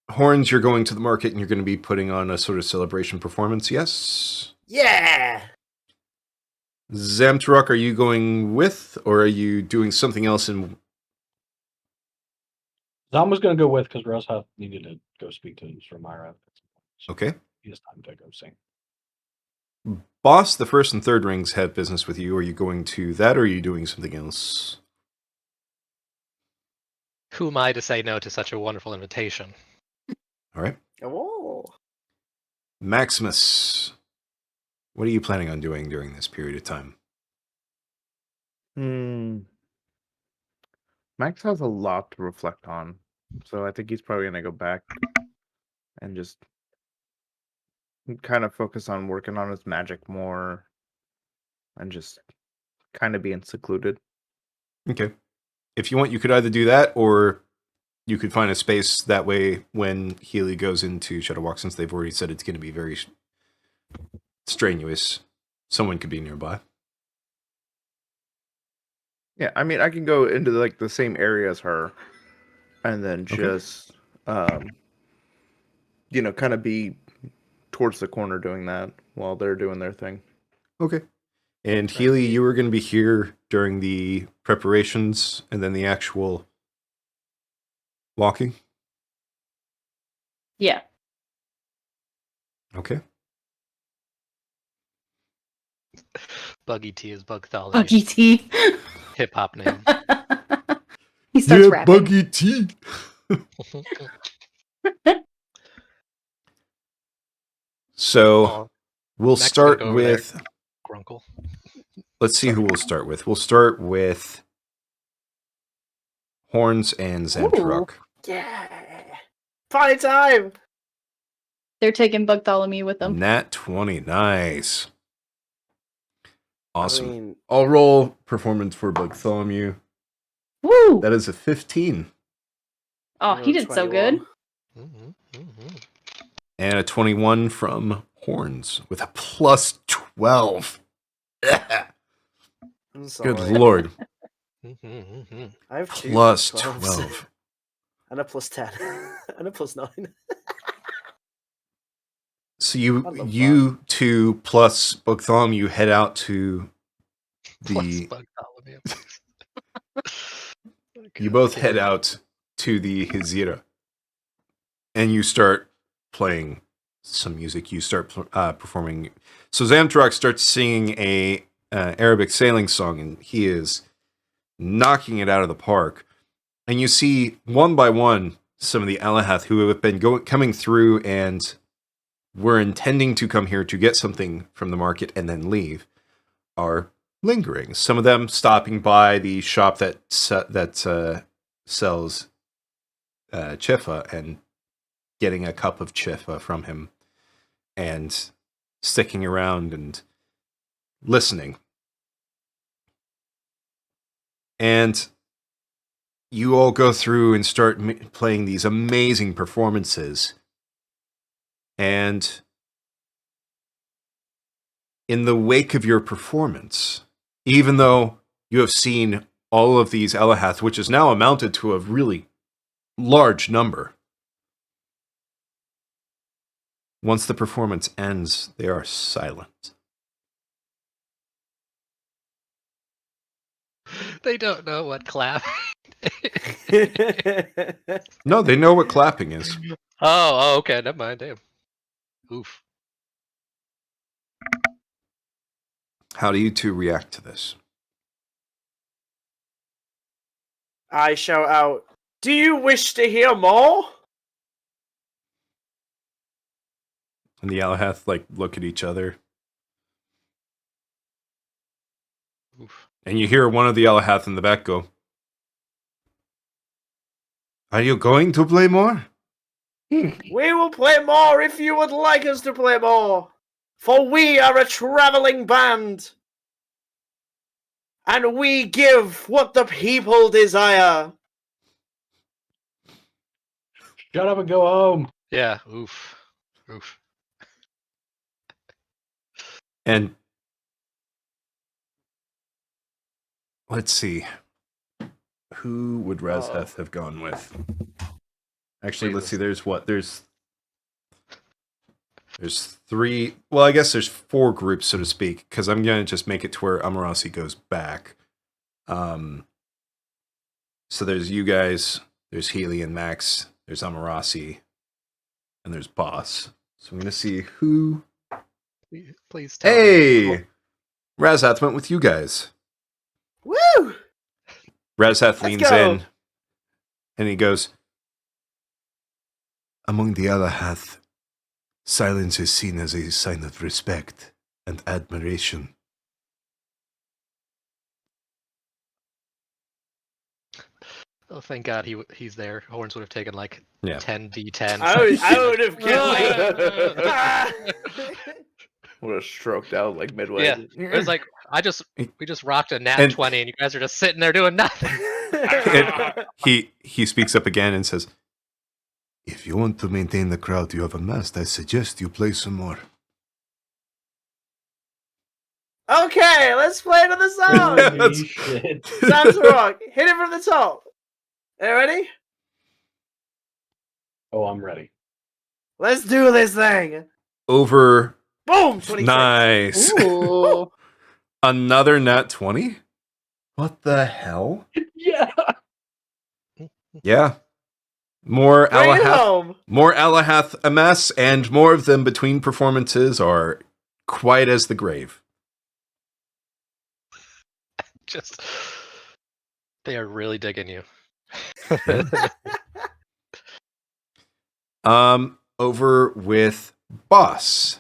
Horns, you're going to the market and you're going to be putting on a sort of celebration performance, yes? Yeah. Zamtarok, are you going with, or are you doing something else in... Zom was going to go with because Roshuff needed to go speak to Sramira. So Okay. he has time to go sing. Boss, the first and third rings have business with you. Are you going to that, or are you doing something else? Who am I to say no to such a wonderful invitation? All right. Oh. Maximus, what are you planning on doing during this period of time? Max has a lot to reflect on, so I think he's probably gonna go back and just kind of focus on working on his magic more, and just kind of being secluded. Okay. If you want, you could either do that, or you could find a space that way when Healy goes into Shadowwalk, since they've already said it's going to be very strenuous. Someone could be nearby. Yeah, I mean, I can go into like the same area as her, and then Okay. just, kind of be towards the corner doing that while they're doing their thing. Okay. And Healy, you were going to be here during the preparations and then the actual walking? Yeah. Okay. Buggy T is Bugthology. Buggy T. Hip hop name. He starts rapping. Buggy T. So Oh, we'll Max is start gonna go over there. with... Grunkle. Let's see who we'll start with. We'll start with Horns and Zamtarok. Yeah. Party time. They're taking Bugtholomew with them. Nat 20. Nice. Awesome. I mean, I'll roll performance for Bartholomew. Woo! That is a 15. Oh, he did so good. And a 21 from Horns with a plus 12. I'm sorry. Good lord. I have two Plus +12s. 12. And a +10. And a +9. So I you love two plus Bartholomew head out to Plus the... Bugtholomew. You both head out to the Hizira. And you start playing some music. You start performing. So Zamtarok starts singing a Arabic sailing song, and he is knocking it out of the park. And you see one by one some of the Alahath who have been coming through and were intending to come here to get something from the market and then leave are lingering. Some of them stopping by the shop that sells Chifa and getting a cup of Chifa from him and sticking around and listening. And you all go through and start playing these amazing performances. And in the wake of your performance, even though you have seen all of these Alahath, which is now amounted to a really large number, once the performance ends, they are silent. They don't know what clap. No, they know what clapping is. Oh, okay. Never mind. Damn. Oof. How do you two react to this? I shout out, "Do you wish to hear more?" And the Alahath look at each other. Oof. And you hear one of the Alahath in the back go, "Are you going to play more?" We will play more if you would like us to play more. For we are a traveling band. And we give what the people desire. Shut up and go home. Yeah. Oof. Oof. And let's see. Who would Razheth have gone with? Actually, let's see. Jesus. There's three. Well, I guess there's four groups, so to speak, because I'm going to just make it to where Amarasi goes back. So there's you guys, there's Healy and Max, there's Amarasi, and there's Boss. So I'm going to see who... Please tell me. Hey! Razhath went with you guys. Woo! Razhath Let's leans go. in, and he goes, Among the Alahath, silence is seen as a sign of respect and admiration. Oh, thank God he's there. Horns would have taken like Yeah. 10d10. I would have killed Would have stroked out like midway. Yeah, it was like we just rocked a nat And- 20, and you guys are just sitting there doing nothing. he speaks up again and says, If you want to maintain the crowd you have amassed, I suggest you play some more. Okay, let's play another song. Holy shit. Sounds rock. Hit it from the top. Are you ready? Oh, I'm ready. Let's do this thing. over... Boom. 26. Nice. Ooh. Another nat 20? What the hell? Yeah. Yeah. More Bring it Alahath, home. more Alahath amass, and more of them between performances are quiet as the grave. Just they are really digging you. Over with Boss.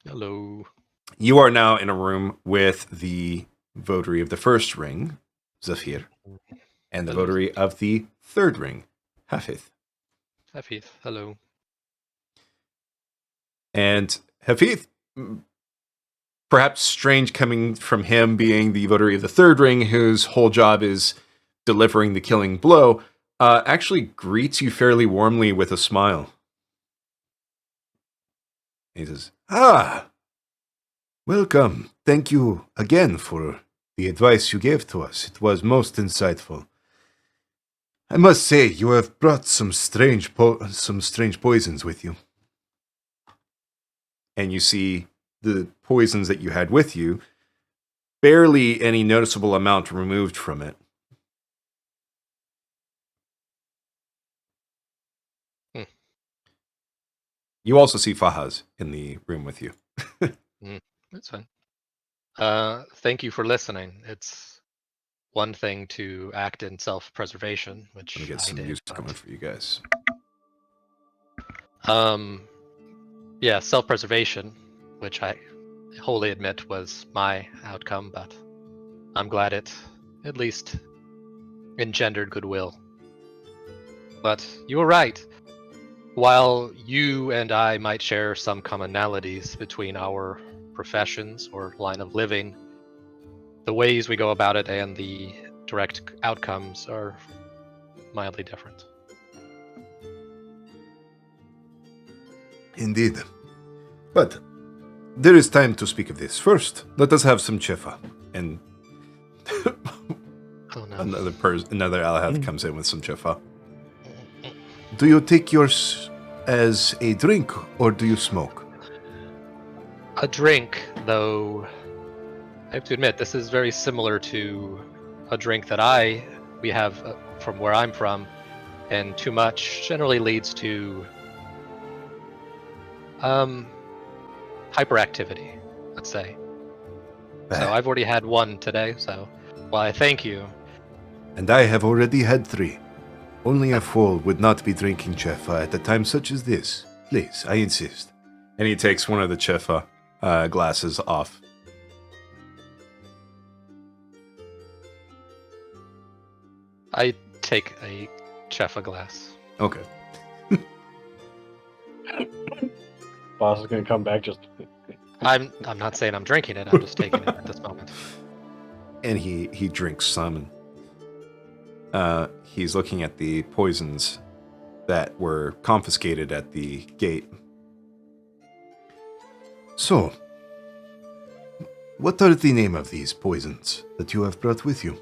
Hello. You are now in a room with the votary of the first ring, Zafir, and the Hello. votary of the third ring, Hafith. Hafith, hello. And Hafith, perhaps strange coming from him being the votary of the third ring, whose whole job is delivering the killing blow, actually greets you fairly warmly with a smile. He says, Welcome. Thank you again for the advice you gave to us. It was most insightful. I must say, you have brought some strange poisons with you. and you see the poisons that you had with you, barely any noticeable amount removed from it. You also see Fahaz in the room with you. That's fine. Thank you for listening. It's one thing to act in self-preservation, which Let me get I some did, music but, going for you guys. yeah, self-preservation, which I wholly admit was my outcome, but I'm glad it at least engendered goodwill. But you were right. While you and I might share some commonalities between our professions or line of living, the ways we go about it and the direct outcomes are mildly different. Indeed. But there is time to speak of this. First, let us have some chefa. And Oh no. another Alahath comes in with some chefa. Do you take yours as a drink or do you smoke? A drink, though, I have to admit, this is very similar to a drink that we have from where I'm from, and too much generally leads to hyperactivity, let's say. So I've already had one today, so while I thank you, And I have already had 3. Only a fool would not be drinking chefa at a time such as this. Please, I insist. And he takes one of the chefa glasses off. I take a chefa glass. Okay. Boss is gonna come back just. I'm not saying I'm drinking it, I'm just taking it at this moment. And he drinks some. And, he's looking at the poisons that were confiscated at the gate. So, What are the name of these poisons that you have brought with you?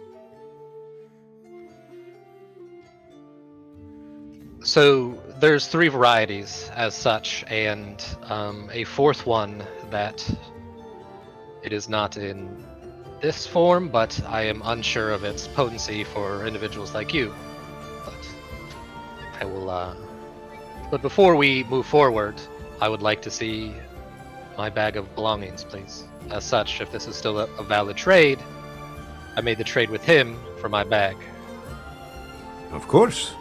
So there's 3 varieties as such, and a 4th one that it is not in this form, but I am unsure of its potency for individuals like you. But I will. But before we move forward, I would like to see my bag of belongings, please. As such, if this is still a valid trade, I made the trade with him for my bag. Of course.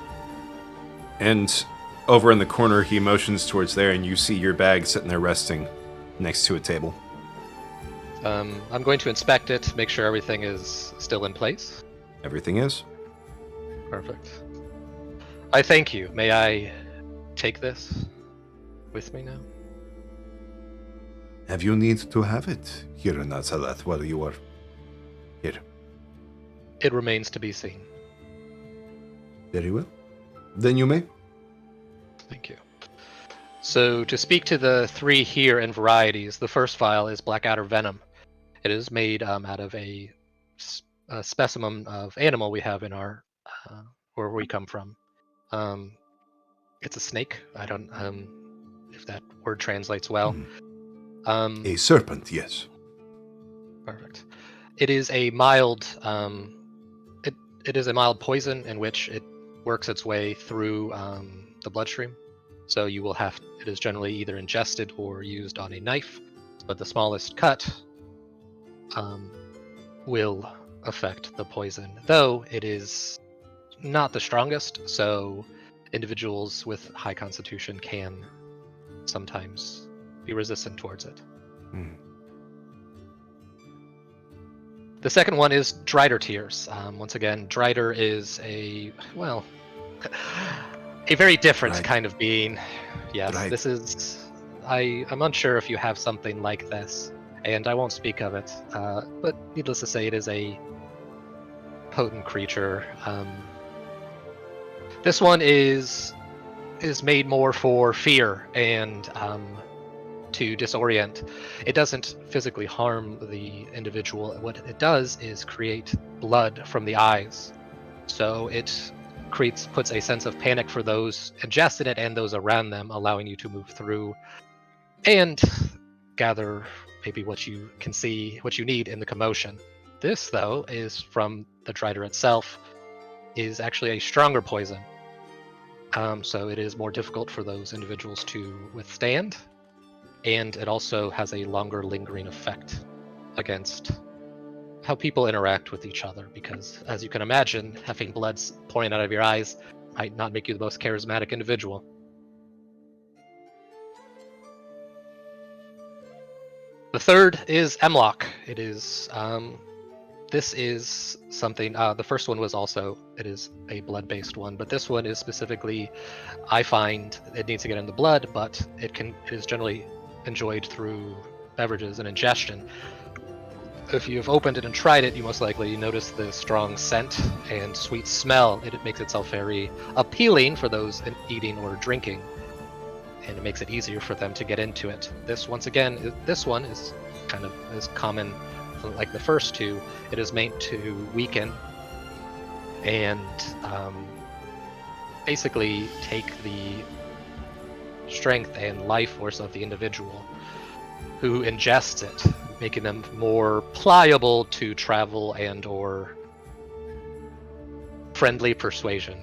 And over in the corner, he motions towards there, and you see your bag sitting there resting next to a table. I'm going to inspect it, make sure everything is still in place. Everything is. Perfect. I thank you. May I take this with me now? Have you need to have it here in Azalat while you are here? It remains to be seen. Very well. Then you may. Thank you. So, to speak to the 3 here in varieties, the first vial is Blackadder Venom. It is made out of a specimen of animal we have in our where we come from. It's a snake. I don't if that word translates well. A serpent, yes. Perfect. It is a mild. It is a mild poison in which it works its way through the bloodstream. So you will have. It is generally either ingested or used on a knife, but the smallest cut will affect the poison. Though it is not the strongest, so individuals with high constitution can sometimes be resistant towards it. The second one is Drider Tears. Once again, Drider is a very different kind of being. Yes, Right. This is. I'm unsure if you have something like this, and I won't speak of it. But needless to say, it is a potent creature. This one is made more for fear and to disorient. It doesn't physically harm the individual. What it does is create blood from the eyes. So it puts a sense of panic for those ingested it and those around them, allowing you to move through and gather maybe what you can see, what you need in the commotion. This, though, is from the Drider itself, is actually a stronger poison. So it is more difficult for those individuals to withstand. And it also has a longer lingering effect against how people interact with each other, because as you can imagine, having blood pouring out of your eyes might not make you the most charismatic individual. The third is Emlock. It is this is something the first one was also, it is a blood-based one, but this one is specifically, I find it needs to get in the blood, but it is generally enjoyed through beverages and ingestion. If you've opened it and tried it, you most likely notice the strong scent and sweet smell. It makes itself very appealing for those eating or drinking, and it makes it easier for them to get into it. This, once again, this one is kind of as common like the first 2. It is meant to weaken and basically take the strength and life force of the individual who ingests it, making them more pliable to travel and or friendly persuasion.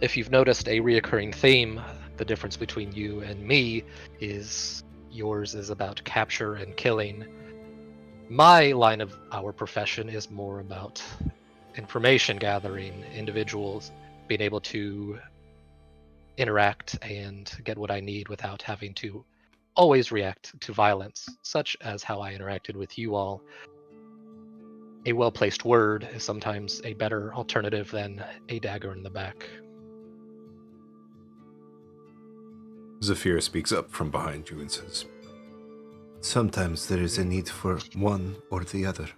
If you've noticed a reoccurring theme, the difference between you and me is yours is about capture and killing. My line of our profession is more about information gathering, individuals being able to interact and get what I need without having to always react to violence, such as how I interacted with you all. A well-placed word is sometimes a better alternative than a dagger in the back. Zafira speaks up from behind you and says, Sometimes there is a need for one or the other,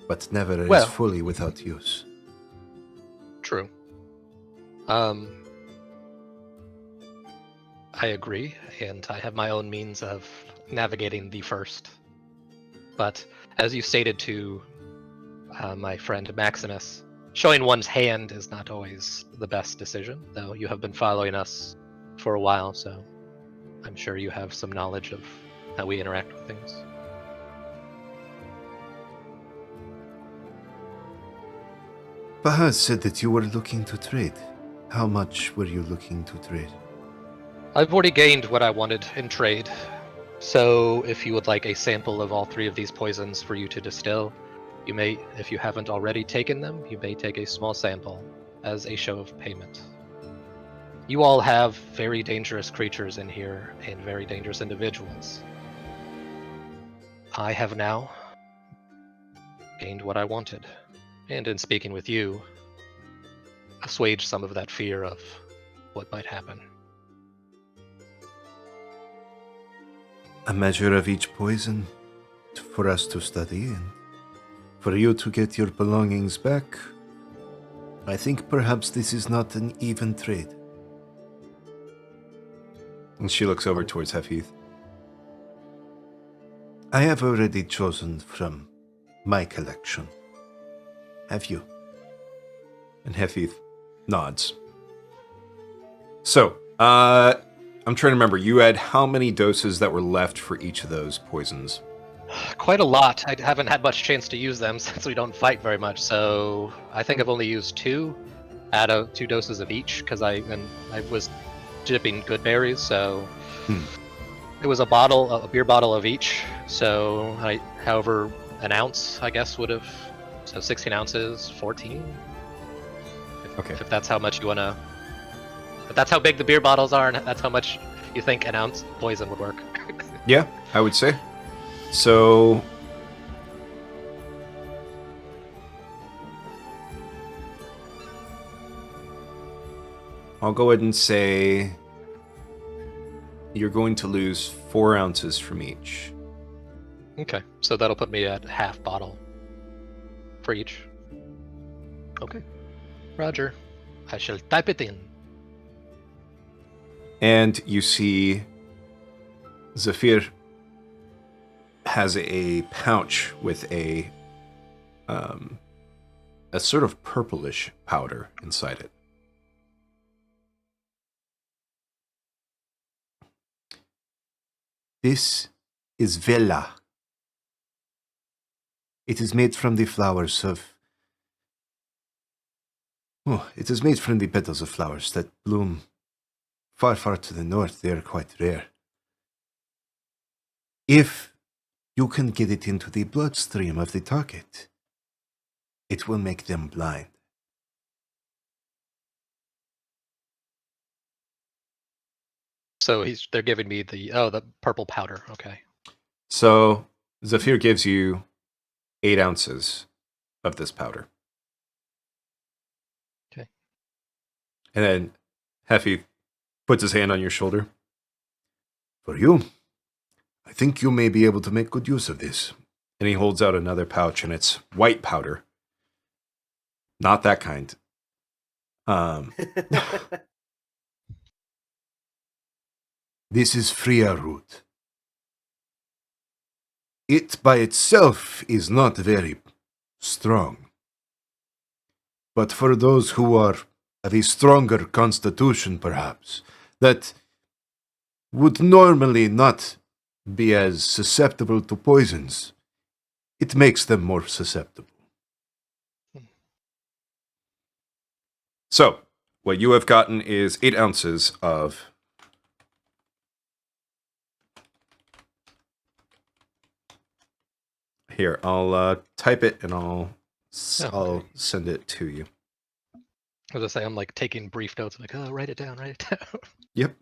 but never Well- is fully without use. True. I agree, and I have my own means of navigating the first. But as you stated to my friend Maximus, showing one's hand is not always the best decision, though you have been following us for a while, so I'm sure you have some knowledge of how we interact with things. Bahaz said that you were looking to trade. How much were you looking to trade? I've already gained what I wanted in trade, so if you would like a sample of all 3 of these poisons for you to distill, you may, if you haven't already taken them, you may take a small sample as a show of payment. You all have very dangerous creatures in here and very dangerous individuals. I have now gained what I wanted, and in speaking with you, assuage some of that fear of what might happen. A measure of each poison for us to study and for you to get your belongings back. I think perhaps this is not an even trade. And she looks over towards Hefith. I have already chosen from my collection. Have you? And Hefith nods. So, I'm trying to remember. You had how many doses that were left for each of those poisons? Quite a lot. I haven't had much chance to use them since we don't fight very much, so I think I've only used 2 out of 2 doses of each, because I was dipping good berries, so it was a beer bottle of each, so however an ounce, I guess, would have, so 16 ounces, 14? Okay. If that's how much you want to, if that's how big the beer bottles are, and that's how much you think an ounce poison would work. Yeah, I would say. So, I'll go ahead and say you're going to lose 4 ounces from each. Okay, so that'll put me at half bottle for each. Okay. Roger. I shall type it in. And you see Zephyr has a pouch with a sort of purplish powder inside it. This is Vela. It is made from the flowers of... Oh, it is made from the petals of flowers that bloom far, far to the north. They are quite rare. If you can get it into the bloodstream of the target, it will make them blind. So they're giving me the purple powder. Okay. So Zephyr gives you 8 ounces of this powder. Okay. And then Heffy puts his hand on your shoulder. For you, I think you may be able to make good use of this. And he holds out another pouch, and it's white powder. Not that kind. This is Freya root. It by itself is not very strong. But for those who are of a stronger constitution, perhaps, that would normally not be as susceptible to poisons, it makes them more susceptible. So, what you have gotten is 8 ounces of here. I'll type it and I'll send it to you. As I say, I'm like taking brief notes. I'm like, oh, write it down, write it down. Yep.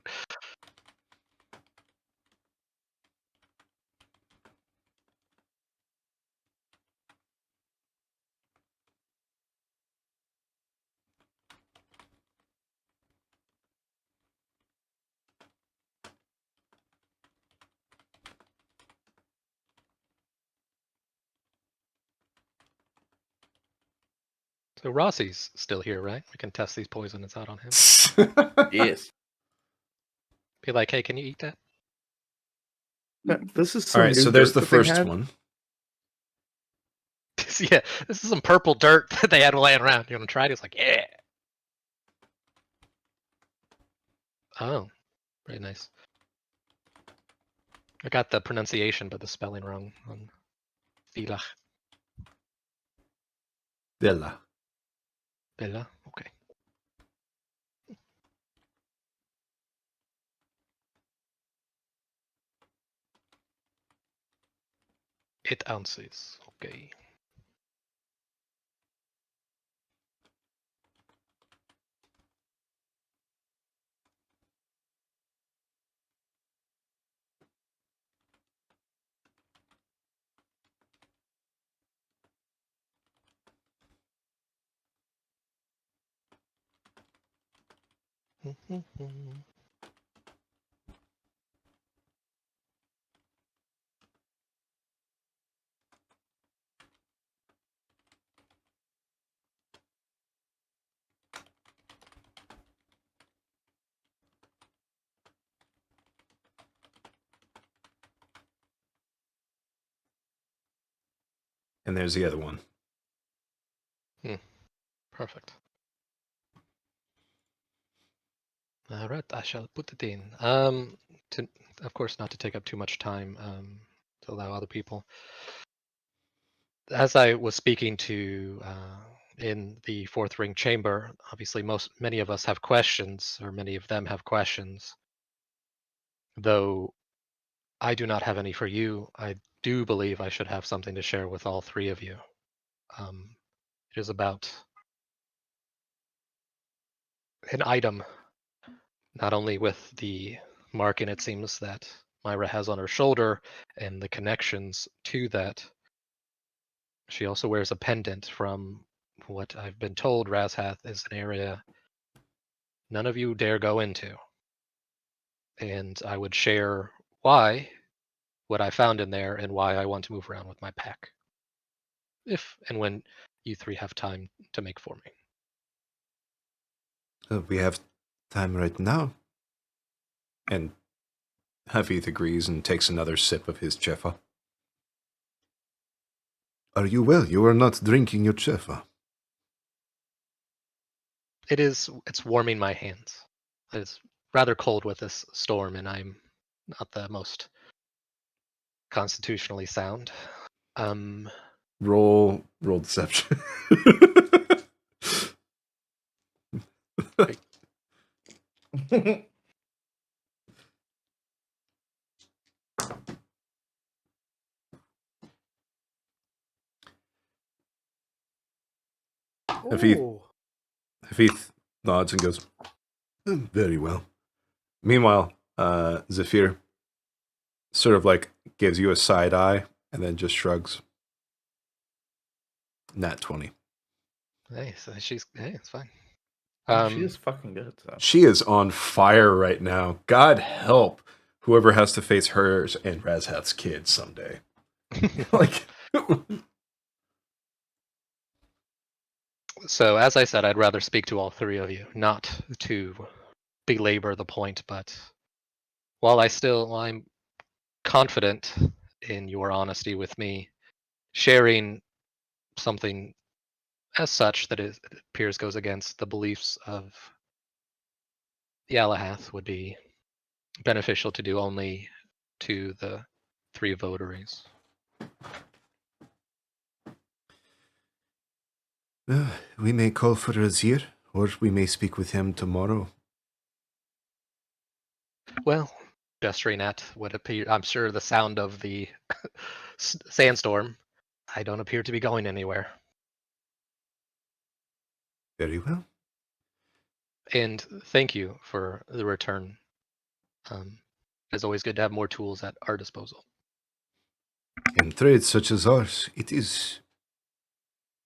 So Rossi's still here, right? We can test these poisons out on him. Yes. Be like, hey, can you eat that? This is All some right, new so there's dirt the that they first had. one. Yeah, this is some purple dirt that they had laying around. You want to try it? It's like, yeah. Oh, very nice. I got the pronunciation, but the spelling wrong on Villach. Villa. Villa? Okay. Eight ounces. Okay. And there's the other one. Perfect. All right, I shall put it in. Of course, not to take up too much time, to allow other people. As I was speaking to in the fourth ring chamber, obviously many of us have questions, or many of them have questions. Though I do not have any for you, I do believe I should have something to share with all three of you. It is about an item, not only with the marking it seems that Myra has on her shoulder and the connections to that. She also wears a pendant from what I've been told Razhath is an area none of you dare go into. And I would share why, what I found in there, and why I want to move around with my pack. If and when you three have time to make for me. We have time right now. And Hafith agrees and takes another sip of his chefa. Are you well? You are not drinking your chefa. It's warming my hands. It's rather cold with this storm, and I'm not the most constitutionally sound. Roll deception. Ooh. Hafith nods and goes, Very well. Meanwhile, Zephyr sort of like gives you a side eye and then just shrugs. Nat 20. Nice. Hey, it's fine. She is fucking good. So. She is on fire right now. God help whoever has to face hers and Razhath's kids someday. Like, So, as I said, I'd rather speak to all three of you, not to belabor the point, but while I'm confident in your honesty with me, sharing something as such that it appears goes against the beliefs of the Alahath would be beneficial to do only to the three votaries. We may call for Azir, or we may speak with him tomorrow. Well, gesturing at what appear, I'm sure the sound of the sandstorm, I don't appear to be going anywhere. Very well. And thank you for the return. It's always good to have more tools at our disposal. In trades such as ours, it is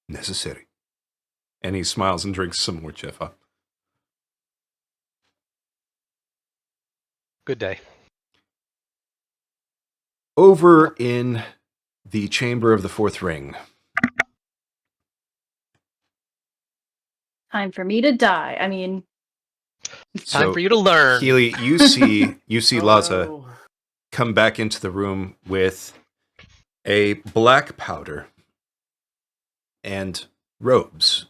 necessary. and he smiles and drinks some more chefa. Good day. Over in the chamber of the fourth ring. Time for me to die. I mean, It's time for you to learn. Healy, you see Oh, Laza no. come back into the room with a black powder and robes.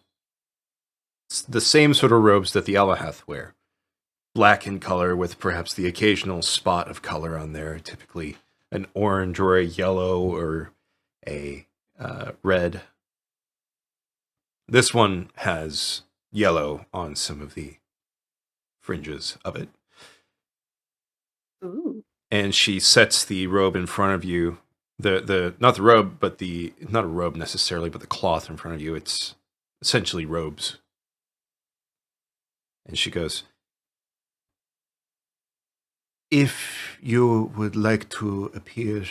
It's the same sort of robes that the Alahath wear. Black in color with perhaps the occasional spot of color on there, typically an orange or a yellow or a red. This one has yellow on some of the fringes of it. Ooh. And she sets the robe in front of you. The not the robe, but not a robe necessarily, but the cloth in front of you. It's essentially robes. And she goes, If you would like to appear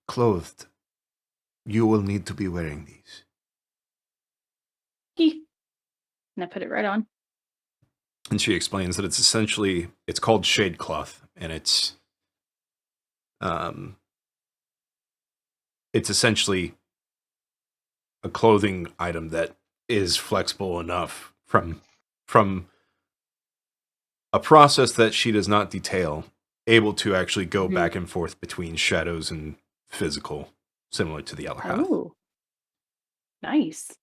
clothed, you will need to be wearing these. And I put it right on. and she explains that it's called shade cloth, and it's essentially a clothing item that is flexible enough from a process that she does not detail, able to actually go back and forth between shadows and physical, similar to the Alahath. Oh, nice.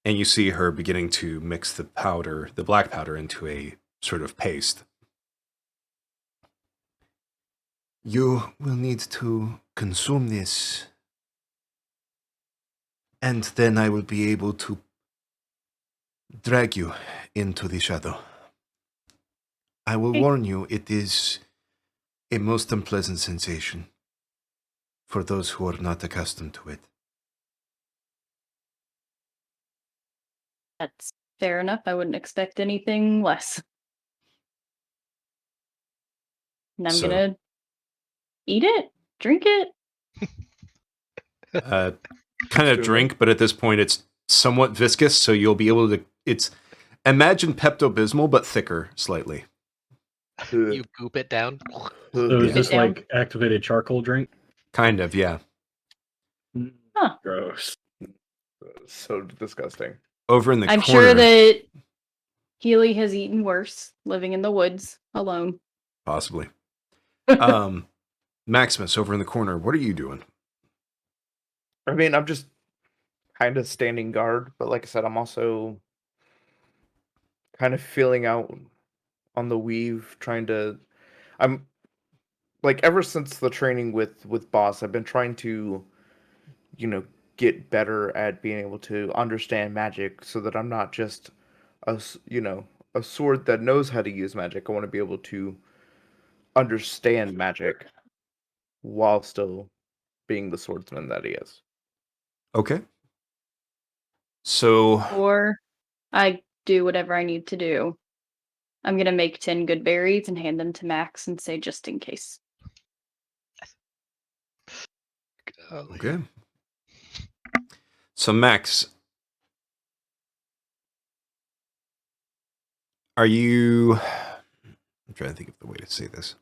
And you see her beginning to mix the black powder, into a sort of paste. You will need to consume this, and then I will be able to drag you into the shadow. I will warn you, it is a most unpleasant sensation for those who are not accustomed to it. That's fair enough. I wouldn't expect anything less. And I'm gonna eat it, drink it. Kind of drink, but at this point it's somewhat viscous, so you'll be able to. Imagine Pepto-Bismol, but thicker slightly. You goop it down. So is Yeah. this Down. like activated charcoal drink? Kind of, yeah. Huh. Gross. So disgusting. Over in the I'm corner, sure that Healy has eaten worse, living in the woods alone. possibly. Maximus, over in the corner, what are you doing? I mean, I'm just kind of standing guard, but like I said, I'm also kind of feeling out on the weave, I'm like, ever since the training with Boss, I've been trying to, get better at being able to understand magic so that I'm not just a sword that knows how to use magic. I want to be able to understand magic while still being the swordsman that he is. Okay. So, Or I do whatever I need to do. I'm gonna make 10 good berries and hand them to Max and say just in case. okay. So, Max, are you... I'm trying to think of the way to say this.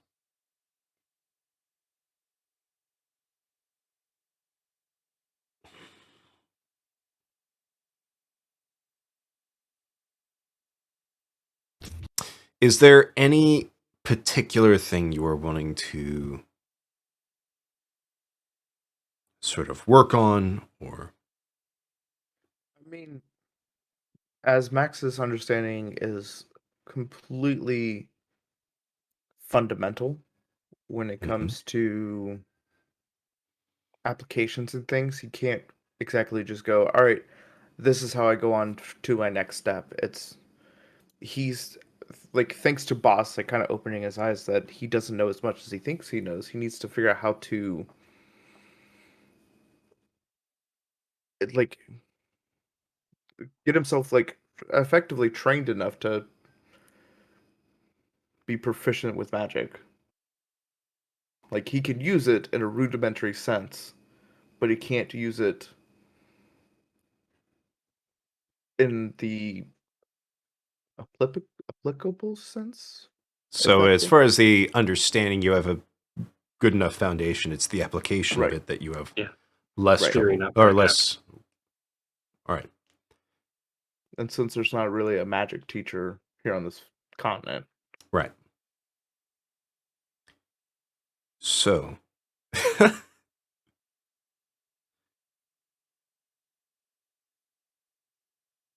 Is there any particular thing you are wanting to sort of work on, or... I mean, as Max's understanding is completely fundamental when it comes to applications and things, he can't exactly just go, all right, this is how I go on to my next step. He's like, thanks to Boss, like, kind of opening his eyes that he doesn't know as much as he thinks he knows. He needs to figure out how to, like, get himself, like, effectively trained enough to be proficient with magic. Like, he can use it in a rudimentary sense, but he can't use it in the applicable sense. So, as Exactly. far as the understanding, you have a good enough foundation. It's the application Right. of it that you have Yeah. less Right. trouble, Theory, not or practice. less. All right. And since there's not really a magic teacher here on this continent, Right. So,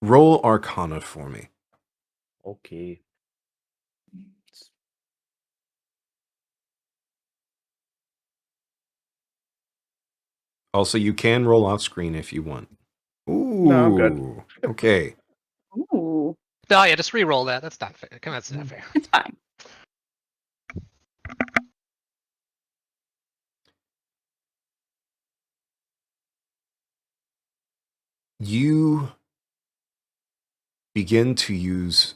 roll Arcana for me. okay. Also, you can roll off screen if you want. Ooh. No, I'm good. Okay. Ooh, Oh yeah, just re-roll that. That's not fair. Come on, that's not fair. it's fine. You begin to use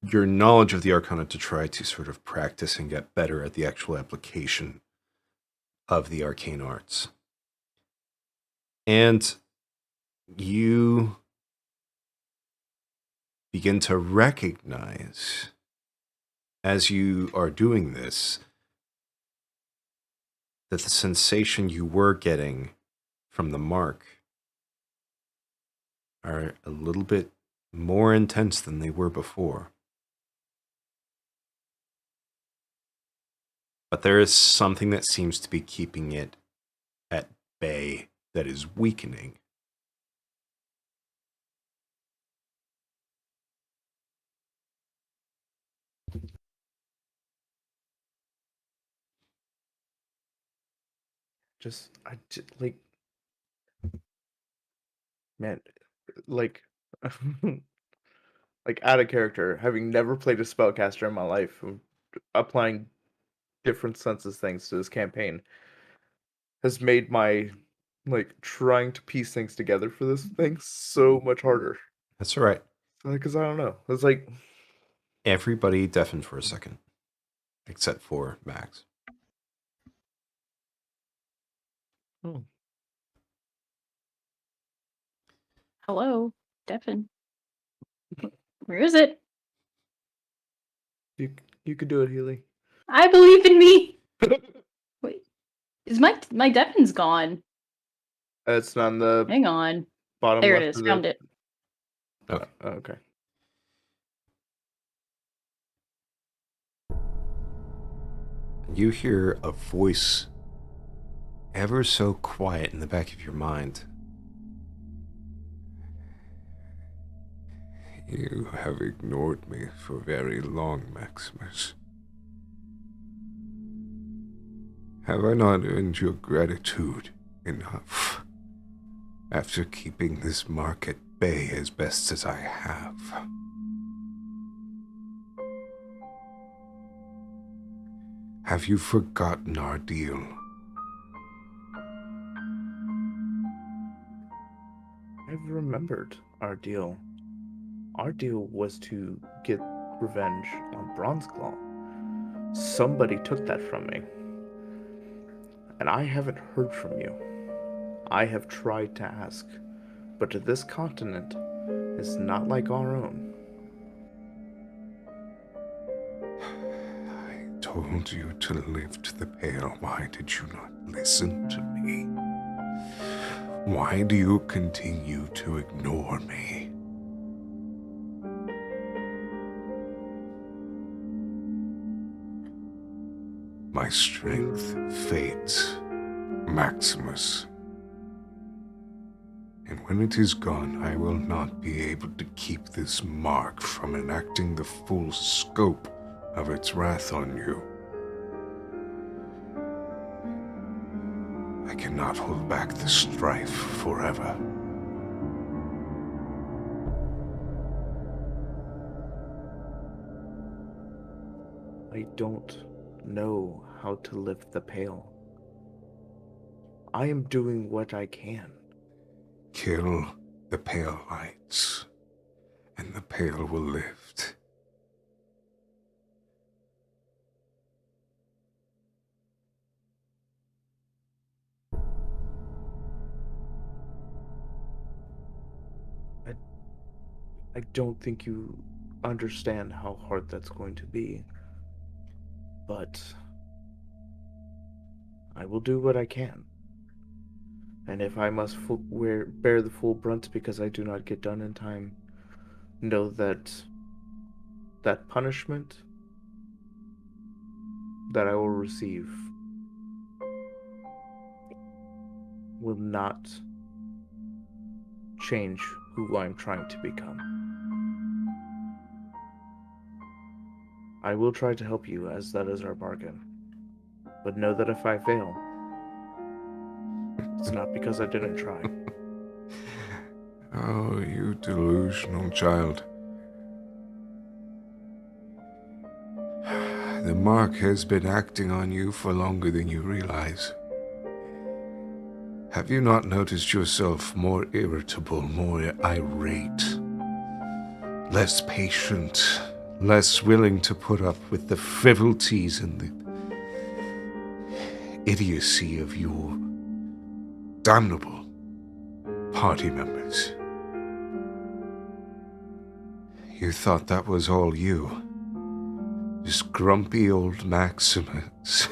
your knowledge of the Arcana to try to sort of practice and get better at the actual application of the arcane arts. And you begin to recognize, as you are doing this, that the sensation you were getting from the mark are a little bit more intense than they were before. But there is something that seems to be keeping it at bay that is weakening. Like, man, like, like out of character, having never played a spellcaster in my life, applying different senses things to this campaign has made my like trying to piece things together for this thing so much harder. That's all right. Because I don't know, it's like Everybody deafened for a second, except for Max. Hello, Devin. Where is it? you could do it, Healy. I believe in me. Wait, is my Devin's gone? It's on the Hang on. bottom There it left is. of Found it. Okay. Okay. You hear a voice ever so quiet in the back of your mind. You have ignored me for very long, Maximus. Have I not earned your gratitude enough after keeping this mark at bay as best as I have? Have you forgotten our deal? I've remembered our deal. Our deal was to get revenge on Bronzeclaw. Somebody took that from me. And I haven't heard from you. I have tried to ask, but this continent is not like our own. I told you to lift the pale. Why did you not listen to me? Why do you continue to ignore me? My strength fades, Maximus. And when it is gone, I will not be able to keep this mark from enacting the full scope of its wrath on you. I cannot hold back the strife forever. I don't know how to lift the pale. I am doing what I can. Kill the pale lights, and the pale will lift. I don't think you understand how hard that's going to be. But I will do what I can. And if I must bear the full brunt because I do not get done in time, know that that punishment that I will receive will not change who I'm trying to become. I will try to help you, as that is our bargain. But know that if I fail, it's not because I didn't try. Oh, you delusional child. The mark has been acting on you for longer than you realize. Have you not noticed yourself more irritable, more irate, less patient, less willing to put up with the frivolities and the idiocy of your damnable party members? You thought that was all you. Just grumpy old Maximus.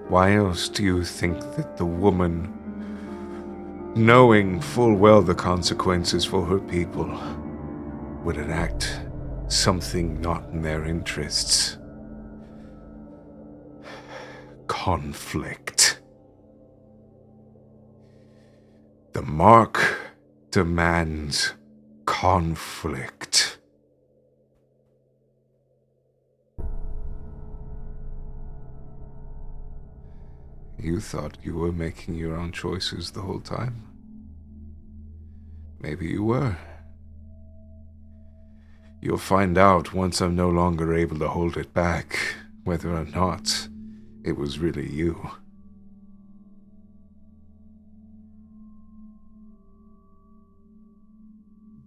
Why else do you think that the woman, knowing full well the consequences for her people, would enact something not in their interests? Conflict. The mark demands conflict. You thought you were making your own choices the whole time. Maybe you were. You'll find out once I'm no longer able to hold it back, whether or not it was really you.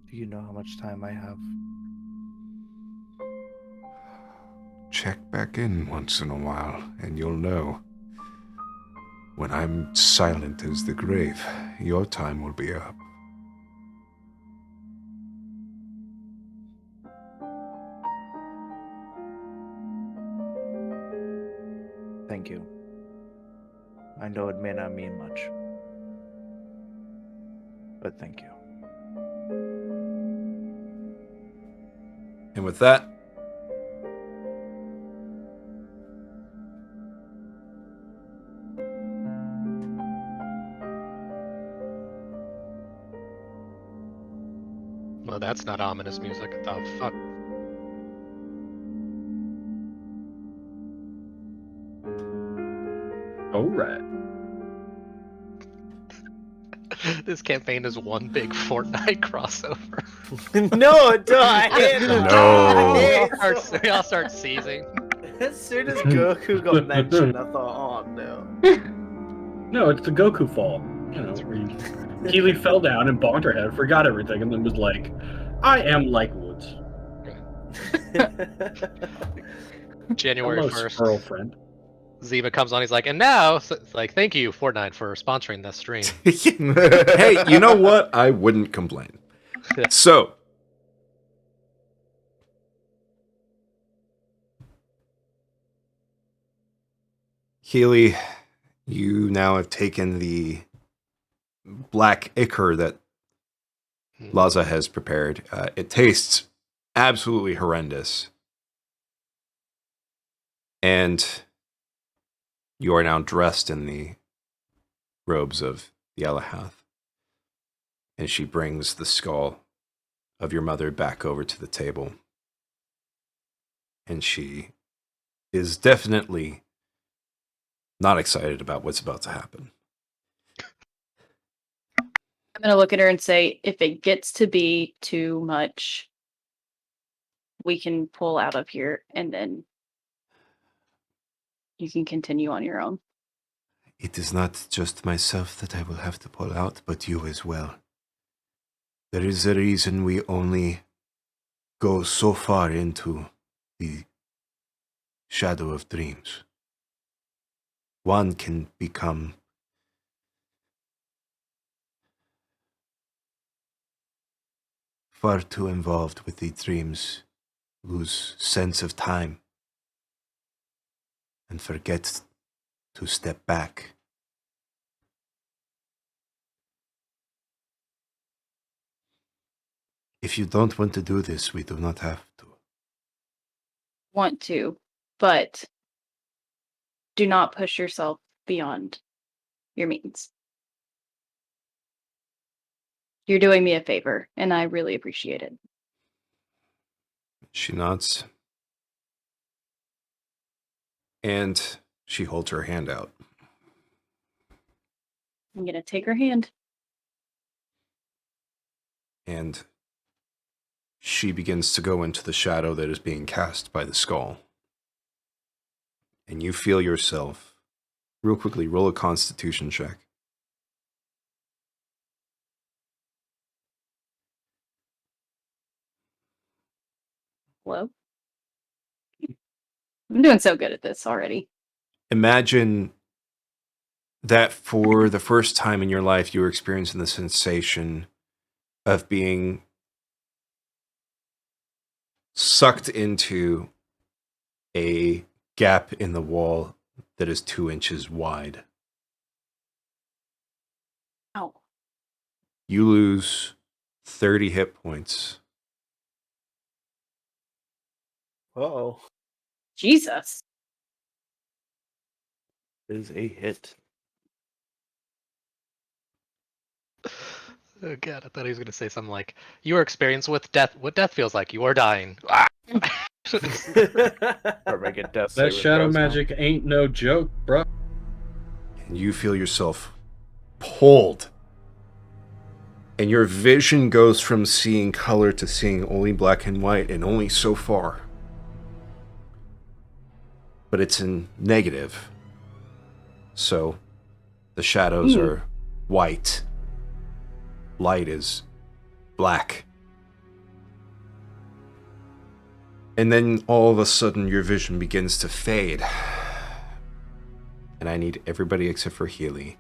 Do you know how much time I have? Check back in once in a while, and you'll know. When I'm silent as the grave, your time will be up. Thank you. I know it may not mean much, but thank you. And with that, Well, that's not ominous music. Oh, fuck. All right. This campaign is one big Fortnite crossover. No, don't. I hate that. No. I hate We all start seizing. As soon as Goku got mentioned, I thought, oh no. No, it's the Goku fall. You know, where Keely fell down and bonked her head, forgot everything, and then was like, I am like Woods. January Hello, 1st. squirrel friend. Ziva comes on, he's like, and now, it's like, thank you, Fortnite, for sponsoring this stream. hey, you know what? I wouldn't complain. So, Healy, you now have taken the black ichor that Laza has prepared. It tastes absolutely horrendous. And you are now dressed in the robes of the Elahath. And she brings the skull of your mother back over to the table. And she is definitely not excited about what's about to happen. I'm gonna look at her and say, if it gets to be too much, we can pull out of here and then you can continue on your own. It is not just myself that I will have to pull out, but you as well. There is a reason we only go so far into the shadow of dreams. One can become far too involved with the dreams, lose sense of time, and forget to step back. If you don't want to do this, we do not have to. Want to, but do not push yourself beyond your means. You're doing me a favor, and I really appreciate it. She nods. And she holds her hand out. I'm gonna take her hand. And she begins to go into the shadow that is being cast by the skull. And you feel yourself, real quickly, roll a constitution check. Hello? I'm doing so good at this already. Imagine that for the first time in your life, you were experiencing the sensation of being sucked into a gap in the wall that is 2 inches wide. Ow. You lose 30 hit points. Uh-oh. Jesus. Is a hit. Oh god, I thought he was gonna say something like, "Your experience with death, what death feels like. You are dying." Ah! Or make it death That saving shadow throws now. magic ain't no joke, bro. And you feel yourself pulled. And your vision goes from seeing color to seeing only black and white, and only so far. But it's in negative. So the shadows are white. Light is black. And then all of a sudden your vision begins to fade. And I need everybody except for Healy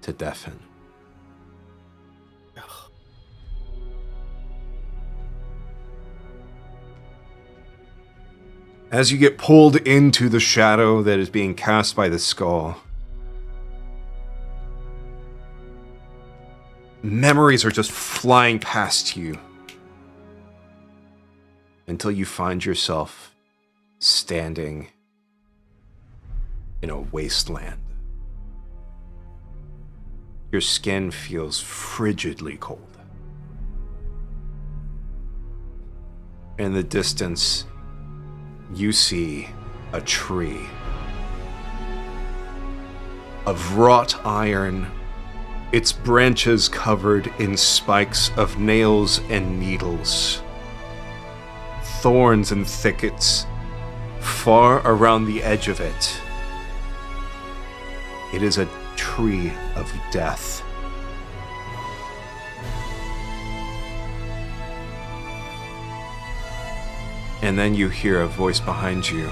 to deafen. As you get pulled into the shadow that is being cast by the skull, memories are just flying past you until you find yourself standing in a wasteland. Your skin feels frigidly cold. In the distance, you see a tree of wrought iron, its branches covered in spikes of nails and needles, thorns and thickets far around the edge of it. It is a tree of death. And then you hear a voice behind you.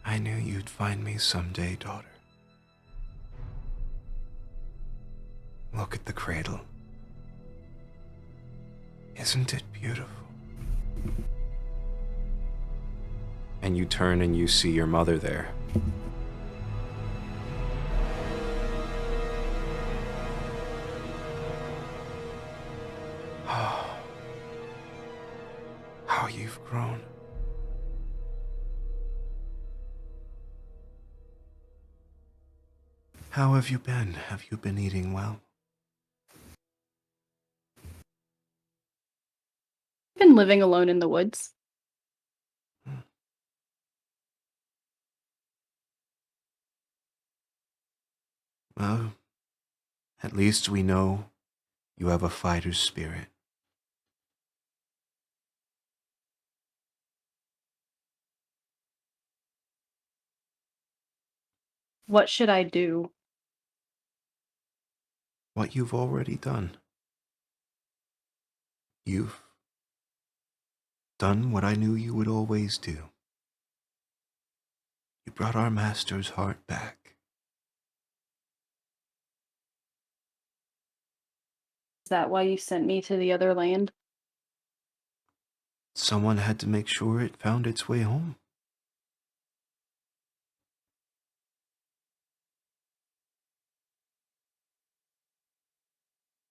I knew you'd find me someday, daughter. Look at the cradle. Isn't it beautiful? And you turn and you see your mother there. How you've grown. How have you been? Have you been eating well? I've been living alone in the woods. Well, at least we know you have a fighter's spirit. What should I do? What you've already done. You've done what I knew you would always do. You brought our master's heart back. Is that why you sent me to the other land? Someone had to make sure it found its way home.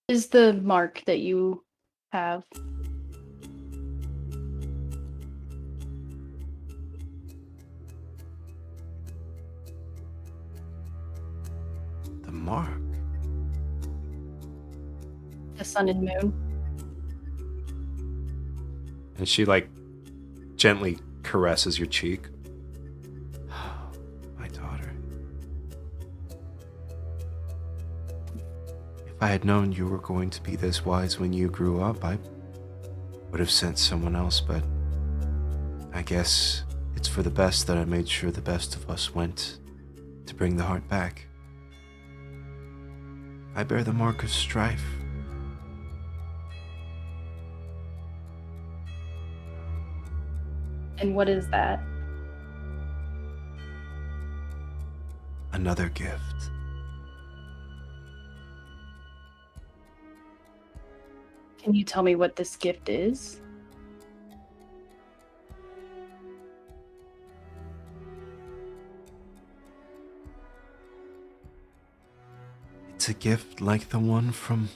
Is the mark that you have? The mark. The sun and moon? And she, like, gently caresses your cheek. My daughter. If I had known you were going to be this wise when you grew up, I would have sent someone else, but I guess it's for the best that I made sure the best of us went to bring the heart back. I bear the mark of strife. And what is that? Another gift. Can you tell me what this gift is? It's a gift like the one from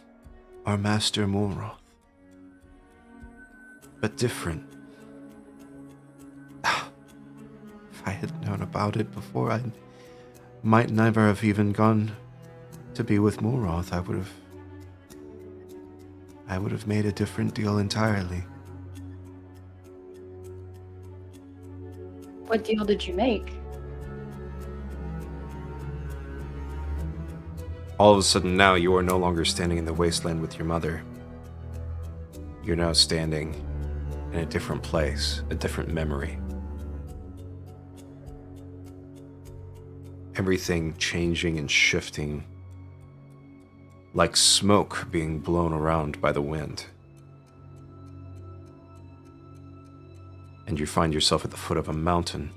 our master Mulroth, but different. If I had known about it before, I might never have even gone to be with Mulroth. I would have made a different deal entirely. What deal did you make? All of a sudden now you are no longer standing in the wasteland with your mother. You're now standing in a different place, a different memory. Everything changing and shifting, like smoke being blown around by the wind. And you find yourself at the foot of a mountain.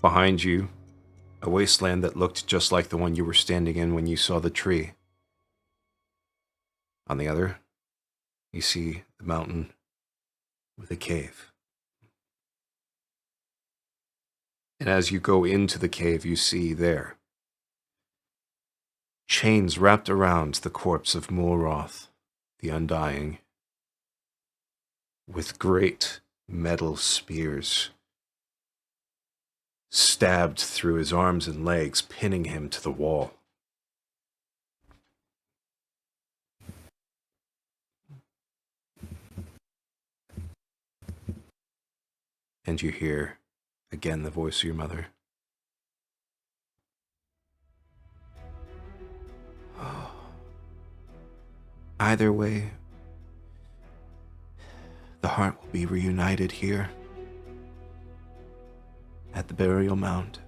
Behind you, a wasteland that looked just like the one you were standing in when you saw the tree. On the other, you see the mountain with a cave. And as you go into the cave, you see there chains wrapped around the corpse of Mulroth, the Undying, with great metal spears stabbed through his arms and legs, pinning him to the wall. And you hear again the voice of your mother. Either way, the heart will be reunited here at the burial mound.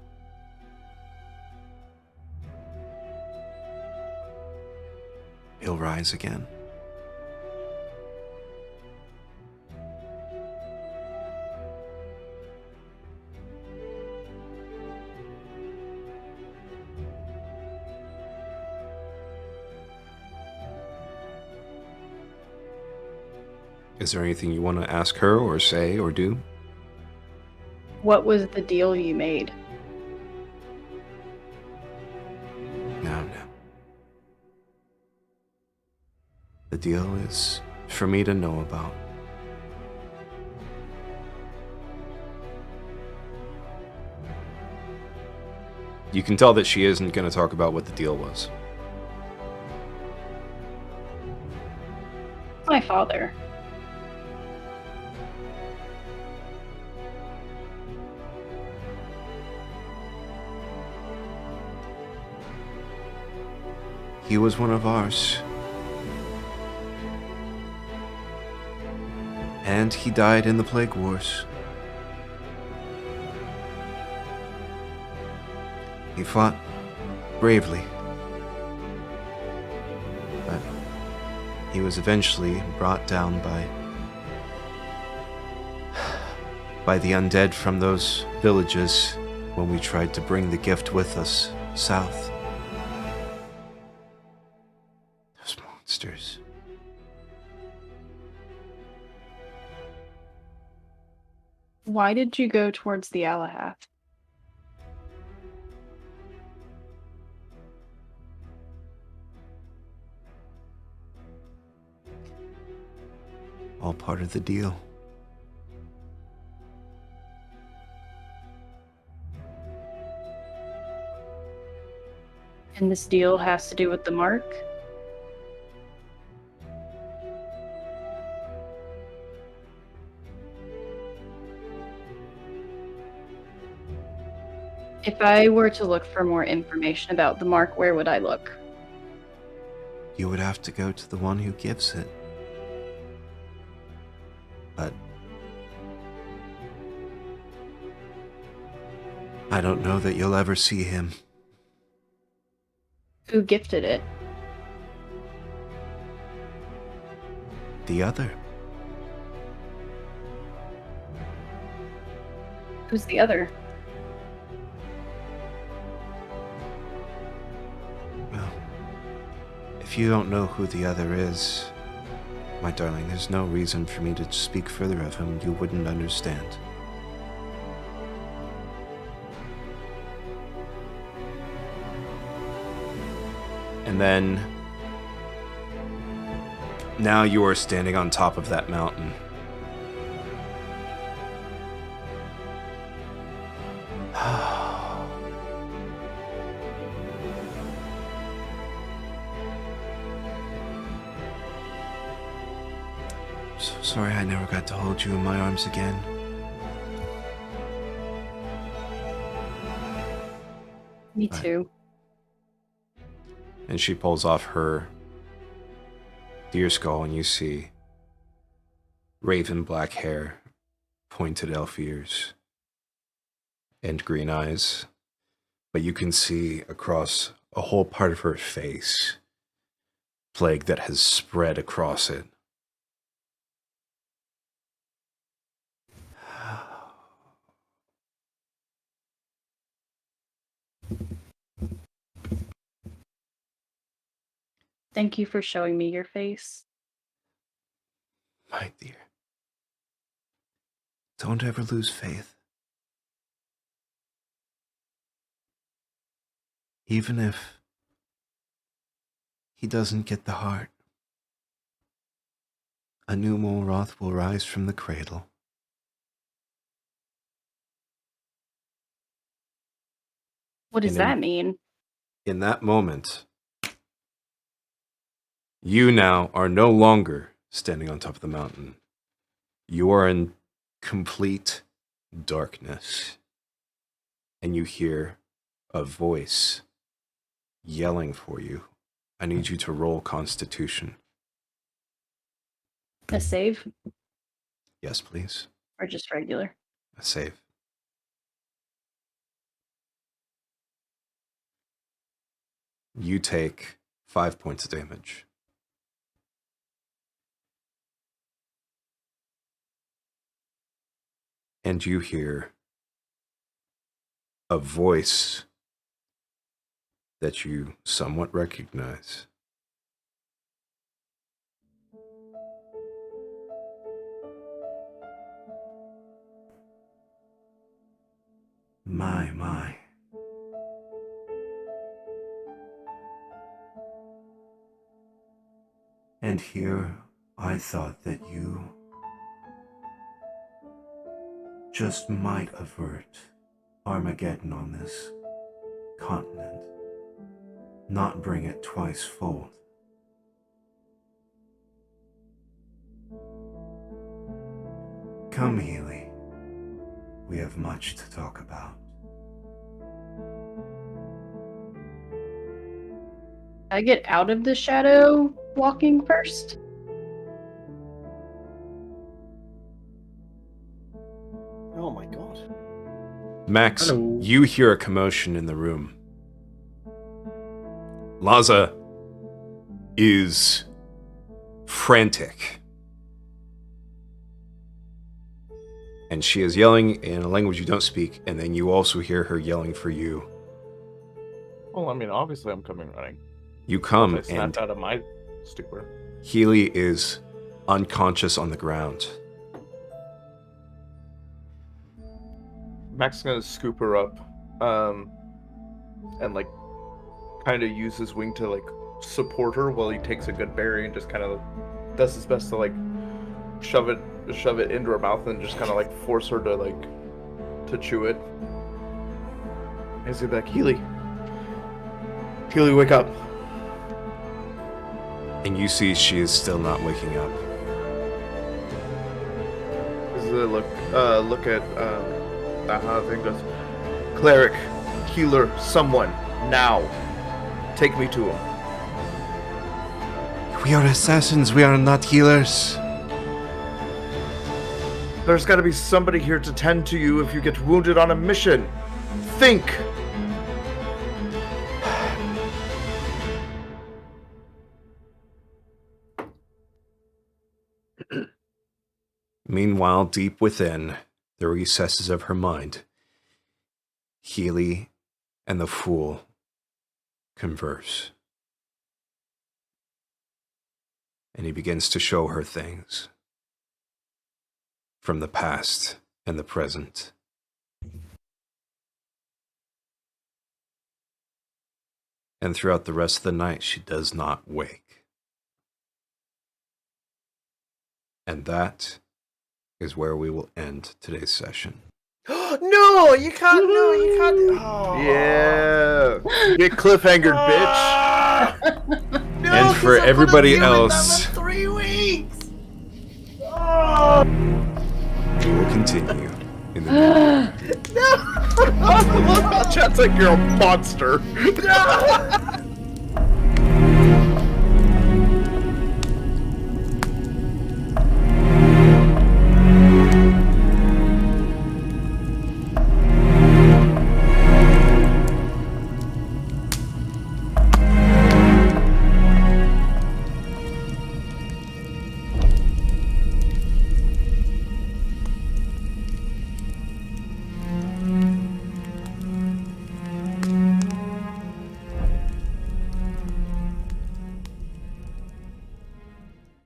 He'll rise again. Is there anything you want to ask her or say or do? What was the deal you made? No. The deal is for me to know about. You can tell that she isn't going to talk about what the deal was. My father. He was one of ours. And he died in the Plague Wars. He fought bravely. But he was eventually brought down by the undead from those villages when we tried to bring the gift with us south. Those monsters. Why did you go towards the Alahath? All part of the deal. And this deal has to do with the mark? If I were to look for more information about the mark, where would I look? You would have to go to the one who gives it. But I don't know that you'll ever see him. Who gifted it? The other. Who's the other? Well, if you don't know who the other is, my darling, there's no reason for me to speak further of him. You wouldn't understand. And then, now you are standing on top of that mountain. So sorry I never got to hold you in my arms again. Me Right. too. And she pulls off her deer skull, and you see raven black hair, pointed elf ears, and green eyes. But you can see across a whole part of her face plague that has spread across it. Thank you for showing me your face. My dear, don't ever lose faith. Even if he doesn't get the heart, a new Molroth will rise from the cradle. What does And then- that mean? In that moment, you now are no longer standing on top of the mountain. You are in complete darkness. And you hear a voice yelling for you. I need you to roll Constitution. A save? Yes, please. Or just regular? A save. You take 5 points of damage. And you hear a voice that you somewhat recognize. My. And here I thought that you just might avert Armageddon on this continent, not bring it twice fold. Come, Healy. We have much to talk about. I get out of the shadow walking first? Oh my god. Max, Hello. you hear a commotion in the room. Laza is frantic. And she is yelling in a language you don't speak, and then you also hear her yelling for you. Well, I mean, obviously I'm coming running. You come, I snapped and out of my stupor. Healy is unconscious on the ground. Max is gonna scoop her up, and like kind of use his wing to like support her while he takes a good berry and just kind of does his best to like shove it into her mouth and just kind of like force her to to chew it. He's gonna be like, Healy, wake up. And you see she is still not waking up. This is a look at the thing goes, cleric, healer, someone now, take me to him. We are assassins, we are not healers. There's got to be somebody here to tend to you if you get wounded on a mission. Think. Meanwhile, deep within the recesses of her mind, Healy and the fool converse. And he begins to show her things from the past and the present. And throughout the rest of the night, she does not wake. And that is where we will end today's session. No, you can't. No, you can't. Oh. Yeah. Get cliffhangered, bitch. No, And for 'cause I'm everybody gonna be with them else- in 3 weeks. We will continue in the new year. I love how chat's like you're a monster.